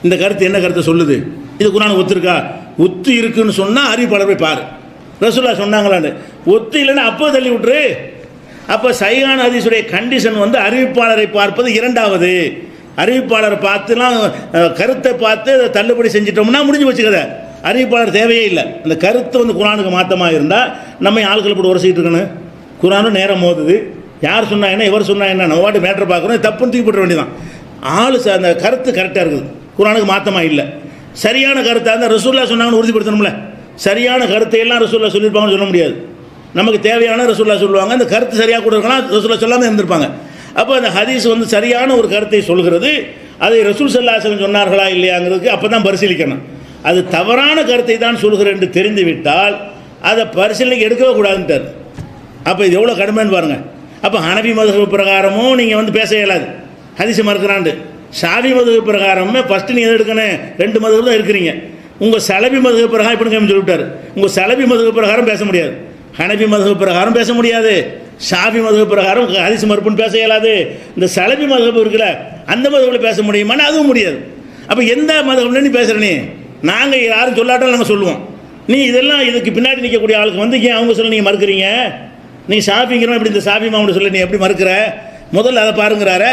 S1: இந்த கருத்து என்ன கருத்தை சொல்லுது, இது குரான் ஒத்துருக்கா, ஒத்து இருக்குன்னு சொன்னால் அறிவிப்பாளர் போய் பாரு. ரசூலுல்லாஹ் சொன்னாங்களான்னு, ஒத்து இல்லைன்னா அப்போ தள்ளி விட்டுரு. அப்போ சஹீஹான ஹதீஸுடைய கண்டிஷன் அறிவிப்பாளரை பார்ப்பது இரண்டாவது. அறிவிப்பாளரை பார்த்துலாம் கருத்தை பார்த்து தள்ளுபடி செஞ்சிட்டோம்னா முடிஞ்சு வச்சுக்கத, அறிவிப்பாளர் தேவையே இல்லை. அந்த கருத்து குரானுக்கு மாற்றமாக இருந்தால் நம்ம ஆட்களை போட்டு உரசிக்கிட்டு இருக்கணும். குரானும் நேரம் மோதுது, யார் சொன்னா என்ன, இவர் சொன்னா என்ன, நம்ம வாட்டு மேட்ரு பார்க்குறோம், தப்புன்னு தூக்கி போட்ட வேண்டியதான். அந்த கருத்து கரெக்டாக இருக்குது, குரானுக்கு மாற்றமாக இல்லை. சரியான கருத்தாக இருந்தால் ரசூலுல்லாஹ் சொன்னாங்கன்னு உறுதிப்படுத்தணும்ல. சரியான கருத்தை எல்லாம் ரசூலுல்லாஹ் சொல்லியிருப்பாங்கன்னு சொல்ல முடியாது. நமக்கு தேவையான ரசூலுல்லாஹ் சொல்லுவாங்க, அந்த கருத்து சரியாக கூட இருக்கலாம், ரசூலுல்லாஹ் சொல்லாமல் இருந்திருப்பாங்க. அப்போ அந்த ஹதீஸ் சரியான ஒரு கருத்தை சொல்கிறது, அதை ரசூல் ஸல்லல்லாஹு அலைஹி வஸல்லம் சொன்னார்களா இல்லையாங்கிறதுக்கு அப்போ தான் பரிசீலிக்கணும். அது தவறான கருத்தை தான் சொல்கிறேன் என்று தெரிந்து விட்டால் அதை பரிசீலனைக்கு எடுக்கவே கூடாதுன்ட்டார். அப்போ இது எவ்வளோ கடுமைன்னு பாருங்கள். அப்போ ஹனபி மதுஹப் பிரகாரமும் நீங்கள் பேச இயலாது, ஹதீஸை மறுக்கிறாண்டு. ஷாஃபி மதுஹப் பிரகாரமே ஃபஸ்ட்டு நீங்கள் எது எடுக்கணும், 2 மதுஹப் தான் இருக்கிறீங்க. உங்கள் சலபி மதுஹப் பிரகாரம் இப்படி சொல்லிவிட்டார், உங்கள் சலபி மதுஹப் பிரகாரம் பேச முடியாது, ஹனபி மதுஹப் பிரகாரம் பேச முடியாது, ஷாஃபி மதுஹப் பிரகாரம் ஹதீஸ் மறுப்புன்னு பேச இயலாது. இந்த சலபி மதுஹப் இருக்குல்ல, அந்த மதுஹப்பில் பேச முடியுமானா அதுவும் முடியாது. அப்போ எந்த மதுஹப்ல நீ பேசுகிற, நீ நாங்கள் யாரும் சொல்லாட்டாலும் நாங்கள் சொல்லுவோம். நீ இதெல்லாம் இதுக்கு பின்னாடி நிற்கக்கூடிய ஆளுக்கு ஏன் அவங்க சொல்ல நீங்கள் மறுக்கிறீங்க? நீ ஷாஃபிங்கிறோம், இப்படி இந்த ஷாஃபி மாமனு சொல்ல நீ எப்படி மறுக்கிற? முதல்ல அதை பாருங்கிறார.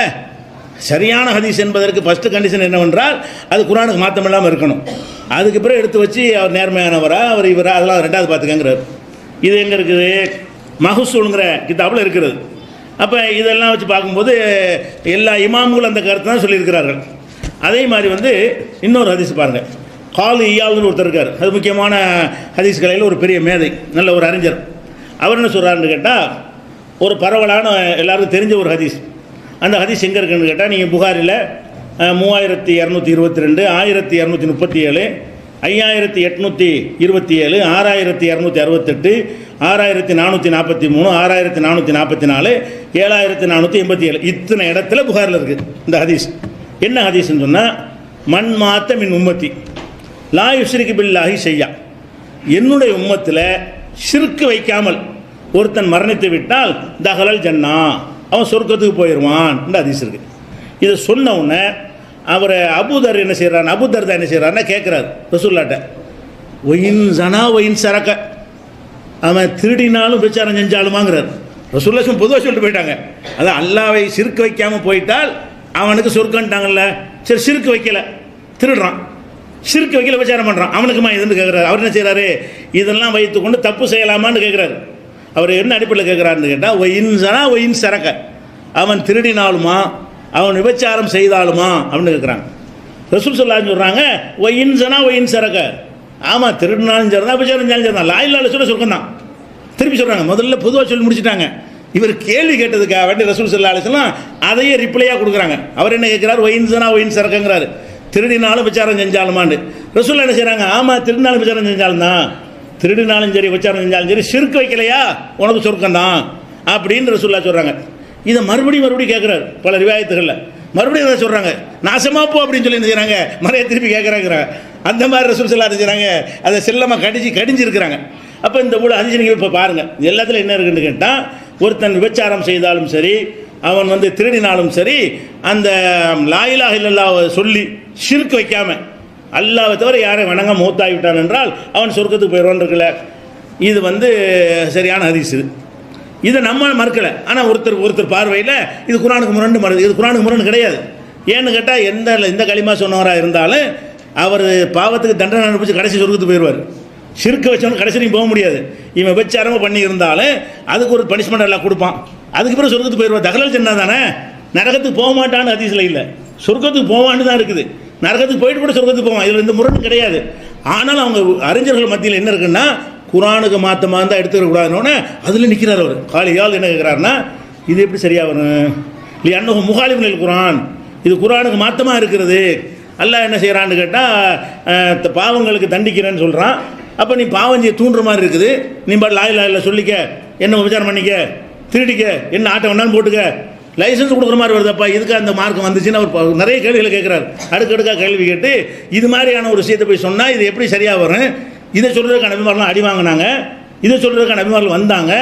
S1: சரியான ஹதீஸ் என்பதற்கு ஃபஸ்ட்டு கண்டிஷன் என்னவென்றால் அது குரானுக்கு மாற்றம் இல்லாமல் இருக்கணும். அதுக்கு பிறகு எடுத்து வச்சு அவர் நேர்மையானவரா அவர் இவரா அதெல்லாம் ரெண்டாவது பார்த்துக்கங்கிறார். இது எங்கே இருக்குது? மஹ்சூலுங்கிற கிதாபில் இருக்கிறது. அப்போ இதெல்லாம் வச்சு பார்க்கும்போது எல்லா இமாம்களும் அந்த கருத்து தான் சொல்லியிருக்கிறார்கள். அதே மாதிரி இன்னொரு ஹதீஸ் பாருங்கள். காலு இயால்னு ஒருத்தர் இருக்கார், அது முக்கியமான ஹதீஸ் கலையில் ஒரு பெரிய மேதை, நல்ல ஒரு அறிஞர். அவர் என்ன சொல்கிறாருன்னு கேட்டால், ஒரு பரவலான எல்லாருக்கும் தெரிஞ்ச ஒரு ஹதீஸ். அந்த ஹதீஸ் எங்கே இருக்குன்னு கேட்டால், நீங்கள் புகாரில் 3222, 1237, 5827, 6268, 6443, 6444, 7487 இத்தனை இடத்துல புகாரில் இருக்குது இந்த ஹதீஸ். என்ன ஹதீஸ்ன்னு சொன்னால், மண் மாத்த மின் உம்மத்தி லா யுஷ்ரிகு பில்லாஹி ஷையா, என்னுடைய உம்மத்தில் ஷிர்க்கு வைக்காமல் ஒருத்தன் மரணித்து விட்டால் தஹலல் ஜன்னா, அவன் சொர்க்கத்துக்கு போயிடுவான் இந்த ஹதீஸ் இருக்கு. இதை சொன்ன உடனே அவர் அபூதர் என்ன செய்கிறார், அபூதர் தான் என்ன செய்கிறாருன்னா கேட்குறாரு ரசூலுல்லாஹ்ட்ட, ஒயின் ஜனா ஒயின் சரக்க, அவன் திருடினாலும் விசாரம் செஞ்சாலுமாங்கிறார். ரசூலுல்லாஹ் பொதுவாக சொல்லிட்டு போயிட்டாங்க, அதான் அல்லாவை ஷிர்க்கு வைக்காமல் போயிட்டால் அவனுக்கு சொர்க்கன்ட்டாங்கல்ல. சரி, ஷிர்க்கு வைக்கல, திருடுறான், ஷிர்க்கு வைக்கல விசாரம் பண்ணுறான், அவனுக்குமா இதுன்னு கேட்குறாரு. அவர் என்ன செய்கிறாரு, இதெல்லாம் வைத்துக்கொண்டு தப்பு செய்யலாமான்னு கேட்குறாரு. அவர் என்ன அடிப்படையில் கேட்குறாருன்னு கேட்டால், ஒயின் ஜனா ஒயின் சரக்க, அவன் திருடினாலுமா அவன் விபச்சாரம் செய்தாலுமா அப்படின்னு கேட்குறாங்க. ரசூல் ஸல்லல்லாஹு சொல்கிறாங்க, ஒயின் ஜனா ஒயின் சரக்க, ஆமாம் திருடினாலும் சரி தான் விபச்சாரம் செஞ்சாலும் சரி தான், லா இலாஹ இல்லல்லாஹ் சொர்க்கம் தான். திருப்பி சொல்கிறாங்க, முதல்ல பொதுவாக சொல்லி முடிச்சுட்டாங்க. இவர் கேள்வி கேட்டதுக்காக வேண்டி ரசூல் ஸல்லல்லாஹு அலைஹி வஸல்லம் அதையே ரிப்ளையாக கொடுக்குறாங்க. அவர் என்ன கேட்குறாரு, ஒயின் ஜனா ஒயின் சரக்கங்கிறாரு, திருடினாலும் விசாரம் செஞ்சாலுமாண்டு. ரசூலுல்லாஹ் என்ன செய்கிறாங்க, ஆமாம் திருடினாலும் விசாரம் செஞ்சாலும் தான், திருடினாலும் சரி விபச்சாரம் செஞ்சாலும் சரி ஷிர்க் வைக்கலையா உனக்கு சொர்க்கம் தான் அப்படின்னு ரசூலுல்லாஹ் சொல்கிறாங்க. இதை மறுபடியும் கேட்குறாரு பல ரிவாயத்துகளில். மறுபடியும் அதை சொல்கிறாங்க, நாசமா போ அப்படின்னு சொல்லி என்ன செய்கிறாங்க, மறைய திருப்பி கேட்குறாங்க. அந்த மாதிரி ரசூல் ஸல்லல்லாஹு அலைஹி வஸல்லம் செய்கிறாங்க, அதை செல்லமாக கடிஞ்சிருக்கிறாங்க. அப்போ இந்த ஊழல் அதிர்ச்சி நீங்கள் இப்போ பாருங்கள், எல்லாத்துல என்ன இருக்குன்னு கேட்டால், ஒருத்தன் விபச்சாரம் செய்தாலும் சரி, அவன் திருடினாலும் சரி, அந்த லா இலாஹ இல்லல்லாஹ் சொல்லி ஷிர்க் வைக்காமல் அல்லாஹ்வை தவிர யாரை வணங்க மௌத்தாகிவிட்டான் என்றால் அவன் சொர்க்கத்துக்கு போயிடுவான் இருக்குல்ல. இது சரியான ஹதீஸ். இதை நம்ம மறுக்கலை. ஆனால் ஒருத்தர் பார்வையில் இது குர்ஆனுக்கு முரண் இது குர்ஆனுக்கு முரண் கிடையாது. ஏன்னு கேட்டால் எந்த களிமா சொன்னவராக இருந்தாலும் அவர் பாவத்துக்கு தண்டனை அனுப்பிச்சு கடைசி சொர்க்கத்துக்கு போயிடுவார். ஷிர்க் வச்சவனுக்கு கடைசியும் போக முடியாது. இவன் விபச்சாரமாக பண்ணி இருந்தாலும் அதுக்கு ஒரு பனிஷ்மெண்ட் எல்லாம் கொடுப்பான். அதுக்கு பிறகு சொர்க்கத்துக்கு போயிடுவார். தகவல் சின்ன தானே, நரகத்துக்கு போக மாட்டான்னு ஹதீஸில் இல்லை, சொர்க்கத்துக்கு போவான்னு தான் இருக்குது. நரகத்துக்கு போயிட்டு கூட சொர்க்கத்துக்கு போவான், இதில் இந்த முரண் கிடையாது. ஆனால் அவங்க அறிஞர்கள் மத்தியில் என்ன இருக்குன்னா, குர்ஆனுக்கு மாற்றமாக இருந்தால் எடுத்துக்கூடாதுன்னு அதில் நிற்கிறார் அவர். காலியால் என்ன கேட்குறாருன்னா, இது எப்படி சரியாக வரும், இல்லையா அன்னஹு முகாலிஃபுல் குர்ஆன், இது குர்ஆனுக்கு மாற்றமாக இருக்கிறது. அல்லாஹ் என்ன செய்கிறான்னு கேட்டால் பாவங்களுக்கு தண்டிக்கிறேன்னு சொல்கிறான். அப்போ நீ பாவம் செய்ய தூண்டுற மாதிரி இருக்குது. நீ பாட்டு லா இலாஹ இல்லல்லாஹ் சொல்லிக்க, என்ன விசாரம் பண்ணிக்க, திருடிக்க, என்ன ஆட்டம் வேணாலும் போட்டுக்க, லைசன்ஸ் கொடுக்குற மாதிரி வருதப்பா, இதுக்கு அந்த மார்க்கம் வந்துச்சுன்னு அவர் நிறைய கேள்விகளை கேட்குறாரு. அடுக்கடுக்காக கேள்வி கேட்டு இது மாதிரியான ஒரு விஷயத்தை போய் சொன்னால் இது எப்படி சரியாக வரும். இதை சொல்கிறதுக்கான நபிமாரெலாம் அடி வாங்கினாங்க, இதை சொல்கிறதுக்கான நபிமார்கள் வந்தாங்க,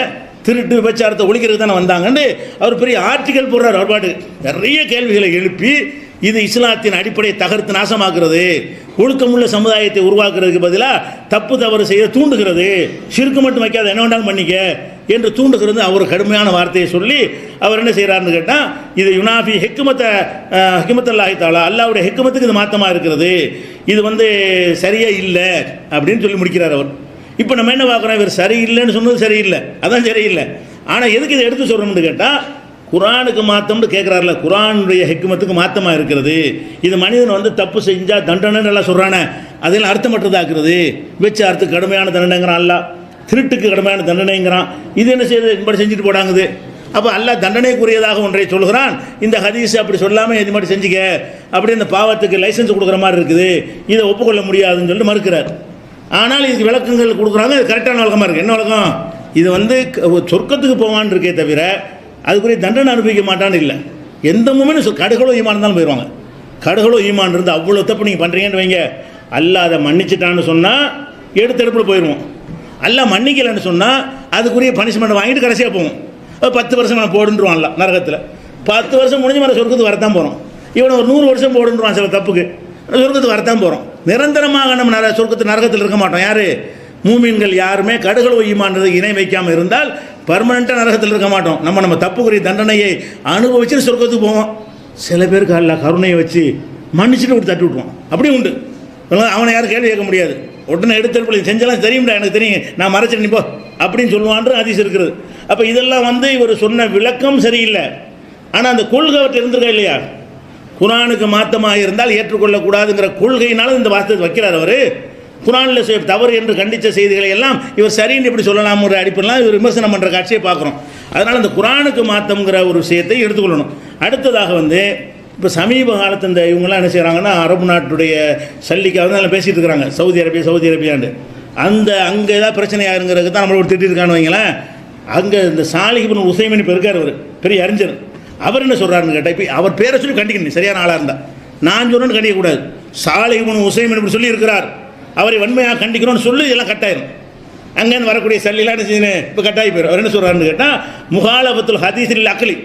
S1: திருட்டு விபச்சாரத்தை ஒழிக்கிறதுக்கு தானே வந்தாங்கன்னு அவர் பெரிய ஆர்டிக்கல் போடுறார். அவர் பாட்டு நிறைய கேள்விகளை எழுப்பி இது இஸ்லாத்தின் அடிப்படையை தகர்த்து நாசமாக்குறது, ஒழுக்கமுள்ள சமுதாயத்தை உருவாக்குறதுக்கு பதிலாக தப்பு தவறு செய்ய தூண்டுகிறது, ஷிர்க் மட்டும் வைக்காத என்ன வேண்டாலும் பண்ணிக்க என்று தூண்டுகிறது. அவர் கடுமையான வார்த்தையை சொல்லி அவர் என்ன செய்கிறாருன்னு கேட்டால், இது யுனாஃபி ஹிக்மத்தல்லாஹி தஆலா, அல்லாஹ்வுடைய ஹிக்மத்துக்கு இது மாற்றமாக இருக்கிறது, இது சரியே இல்லை அப்படின்னு சொல்லி முடிக்கிறார் அவர். இப்போ நம்ம என்ன பார்க்குறோம், இவர் சரியில்லைன்னு சொன்னது சரியில்லை, அதான் சரியில்லை. ஆனால் எதுக்கு இதை எடுத்து சொல்கிறோம்னு கேட்டால், குர்ஆனுக்கு மாற்றம்னு கேட்குறாருல, குர்ஆனுடைய ஹிக்மத்துக்கு மாற்றமாக இருக்கிறது. இது மனிதன் தப்பு செஞ்சால் தண்டனைன்னு எல்லாம் சொல்கிறானே, அதெல்லாம் அர்த்தமற்றதாக்குறது. விபச்சாரத்துக்கு கடுமையான தண்டனைங்கிறான் அல்லாஹ், திருட்டுக்கு கடுமையான தண்டனைங்கிறான். இது என்ன செய்யுது, இப்படி செஞ்சுட்டு போடாங்குது. அப்போ அல்லாஹ் தண்டனைக்குரியதாக ஒன்றை சொல்கிறான். இந்த ஹதீஸ் அப்படி சொல்லாமல் இது மாதிரி செஞ்சுக்க, அப்படி இந்த பாவத்துக்கு லைசன்ஸ் கொடுக்குற மாதிரி இருக்குது, இதை ஒப்புக்கொள்ள முடியாதுன்னு சொல்லிட்டு மறுக்கிறார். ஆனால் இதுக்கு விளக்கங்கள் கொடுக்குறாங்க, இது கரெக்டான விளக்கமாக இருக்குது. என்ன விளக்கம், இது சொர்க்கத்துக்கு போவான்னு இருக்கே தவிர அதுக்குரிய தண்டனை அனுபவிக்க மாட்டான்னு இல்லை. எந்த மூமெண்ட் கடுகளோ ஈமான் இருந்தாலும் போயிடுவாங்க. கடுகளோ ஈமான் இருந்து அவ்வளோ தப்பு நீங்கள் பண்ணுறீங்கன்னு வைங்க, அல்லாஹ் அதை மன்னிச்சிட்டான்னு சொன்னால் எடுத்தெடுப்பில் போயிடுவோம். அல்லாஹ் மன்னிக்கலைன்னு சொன்னால் அதுக்குரிய பனிஷ்மெண்ட் வாங்கிட்டு கடைசியாக போவோம். 10 வருஷம் நான் போடுன்றான் அல்ல நரகத்தில். 10 வருஷம் முடிஞ்ச மாதிரி சொர்க்கத்துக்கு வரத்தான் போகிறோம். இவனை ஒரு 100 வருஷம் போடுன்றான் சில தப்புக்கு, சொர்க்கத்துக்கு வரத்தான் போகிறோம். நிரந்தரமாக நம்ம சொர்க்கத்து நரகத்தில் இருக்க மாட்டோம். யார், மூமின்கள் யாருமே கடுகளோ ஈமான்றது இணை வைக்காமல் இருந்தால் பர்மனெண்ட்டாக நரகத்தில் இருக்க மாட்டோம். நம்ம தப்புக்குரிய தண்டனையை அனுபவிச்சுட்டு சொர்க்கத்துக்கு போவோம். சில பேருக்கு அல்லாஹ் கருணையை வச்சு மன்னிச்சுட்டு ஒரு தட்டி விட்டுருவான். அப்படியும் உண்டு. அவனை யாரும் கேள்வி கேட்க முடியாது. உடனே எடுத்தெடுப்பில் செஞ்செல்லாம் தெரியும்டா, எனக்கு தெரியும், நான் மறைச்சிட்டு நிப்போ அப்படின்னு சொல்லுவான்ற ஹதீஸ் இருக்கிறது. அப்போ இதெல்லாம் இவர் சொன்ன விளக்கம் சரியில்லை. ஆனால் அந்த கொள்கை அவற்றை இருந்திருக்கா இல்லையா, குர்ஆனுக்கு மாற்றமாக இருந்தால் ஏற்றுக்கொள்ளக்கூடாதுங்கிற கொள்கையினால இந்த வார்த்தை வைக்கிறார் அவர். குர்ஆனில் தவறு என்று கண்டித்த செய்திகளை எல்லாம் இவர் சரின்னு எப்படி சொல்லலாம்ங்கிற அடிப்படையில் இவர் விமர்சனம் பண்ணுற காட்சியை பார்க்குறோம். அதனால் இந்த குர்ஆனுக்கு மாற்றம்ங்கிற ஒரு விஷயத்தை எடுத்துக்கொள்ளணும். அடுத்ததாக இப்போ சமீப காலத்து இந்த இவங்கெல்லாம் என்ன செய்கிறாங்கன்னா, அரபு நாட்டுடைய சல்லிக்காக தான் பேசிகிட்டு இருக்கிறாங்க, சவுதி அரேபியாண்டு. அங்கே ஏதாவது பிரச்சனையாருங்கிறதுக்கு தான் நம்மளோட திட்டிருக்கான்னு வைங்களேன். அங்கே இந்த சாலிஹ் இப்னு உஸைமீன் இப்போ இருக்கார், அவர் பெரிய அறிஞர். அவர் என்ன சொல்கிறாருன்னு கேட்டால், இப்போ அவர் பேரை சொல்லி கண்டிக்கணும், சரியான ஆளாக இருந்தால். நான் சொல்கிறேன்னு கண்டிக்கக்கூடாது. சாலிஹ் இப்னு உஸைமீன் இப்படி சொல்லி இருக்கிறார், அவரை வன்மையாக கண்டிக்கணும்னு சொல்லி இதெல்லாம் கட்டாயிரும். அங்கேருந்து வரக்கூடிய சல்லிலாம் என்ன செய்யணும், இப்போ கட்டாயி போயிடும். அவர் என்ன சொல்கிறாருன்னு கேட்டால், முகாலபத்துல் ஹதீஸில் அக்லி,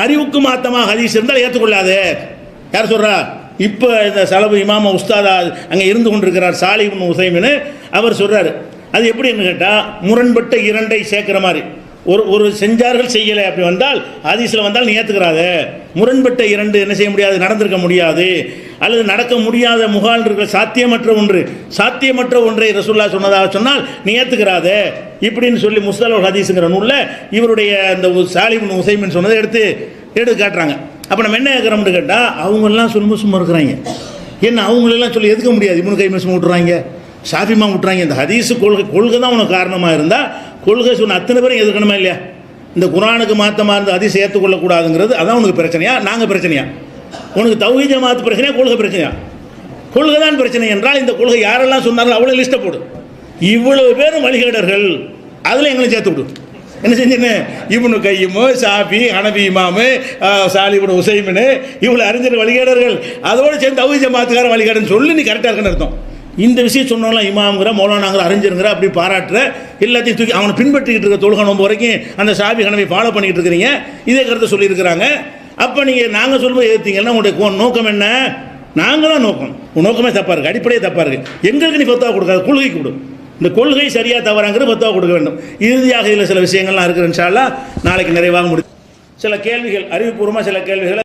S1: அறிவுக்கு மாற்றமாக ஹதீஸ் இருந்தால் ஏற்றுக்கொள்ளாது. யார் சொல்கிறா, இப்போ இந்த சலபு இமாம உஸ்தாதா அங்கே இருந்து கொண்டிருக்கிறார் சாலிஹ் இப்னு உஸைமீன், அவர் சொல்கிறார். அது எப்படின்னு கேட்டால், முரண்பட்ட இரண்டை சேர்க்குற மாதிரி. ஒரு செஞ்சார்கள் செய்யலை அப்படி வந்தால் ஹதீஸில் வந்தால் நீ ஏற்றுக்கிறாத. முரண்பட்ட இரண்டு என்ன செய்ய முடியாது, நடந்திருக்க முடியாது, அல்லது நடக்க முடியாத முகால் இருக்கிற சாத்தியமற்ற ஒன்றை ரசூலுல்லாஹ் சொன்னதாக சொன்னால் நீ ஏற்றுக்கிறாத இப்படின்னு சொல்லி முஸ்தலஹ் ஹதீஸுங்கிற நூலில் இவருடைய அந்த சாலிஹ் இப்னு உஸைமீன் சொன்னதை எடுத்து காட்டுறாங்க. அப்போ நம்ம என்ன கேட்குறோம்னு கேட்டால், அவங்கெல்லாம் சும்மா இருக்கிறாங்க, என்ன அவங்களெல்லாம் சொல்லி எதுக்க முடியாது, இப்னு கைம் விட்டுறாங்க, ஷாஃபிமா விட்டுறாங்க. இந்த ஹதீஸு கொள்கை தான் உனக்கு காரணமாக இருந்தால் கொள்கை சொன்ன அத்தனை பேரும் எதிர்க்கணுமா இல்லையா? இந்த குர்ஆனுக்கு மாற்றமாக இருந்து ஹதீஸ் ஏற்றுக்கொள்ளக்கூடாதுங்கிறது அதான் உனக்கு பிரச்சனையா, நாங்கள் பிரச்சனையா? உனக்கு தௌஹீத் ஜமாஅத் பிரச்சனையா, கொள்கை பிரச்சனையா? கொள்கை தான் பிரச்சனை என்றால் இந்த கொள்கை யாரெல்லாம் சொன்னாலும் அவ்வளோ லிஸ்ட்டை போடு. இவ்வளவு பேரும் வழிகேடர்கள், அதில் எங்களை சேர்த்து விடு. என்ன செஞ்சேன்னு இப்னு கையிமு, ஷாஃபி, ஹனபி இமாமு, சாலிபுன் உசைமின், இவ்வளோ அறிஞர் வழிகேடர்கள், அதோடு சேர்ந்து தௌஹீத் ஜமாத்துக்காரன் வழிகேடன்னு சொல்லி நீ கரெக்டாக இருக்குன்னு அர்த்தம். இந்த விஷயம் சொன்னோம்லாம் இமாம்ங்கிற, மௌலானாங்கிற, அறிஞருங்கிற அப்படி பாராட்டுற, எல்லாத்தையும் தூக்கி அவனை பின்பற்றிக்கிட்டு இருக்க தொழுகை நோன்பு வரைக்கும் அந்த ஷாஃபி ஹனபி ஃபாலோ பண்ணிக்கிட்டு இருக்கிறீங்க, இதே கருத்தை சொல்லியிருக்கிறாங்க. அப்போ நீங்கள் நாங்கள் சொல்லும்போது ஏற்றீங்கன்னா உங்களுடைய நோக்கம் என்ன? நாங்களாம் நோக்கம், உன் நோக்கமே தப்பாக இருக்குது, அடிப்படையே தப்பாக இருக்குது. எங்களுக்கு நீ ஃபத்வா கொடுக்காது, கொள்கைக்கு கொடு. இந்த கொள்கை சரியாக தவறாங்கிற ஃபத்வா கொடுக்க வேண்டும். இறுதியாக இதில் சில விஷயங்கள்லாம் இருக்குது. இன்ஷா அல்லாஹ் நாளைக்கு நிறைவாக முடியும். சில கேள்விகள், அறிவுபூர்வமாக சில கேள்விகளை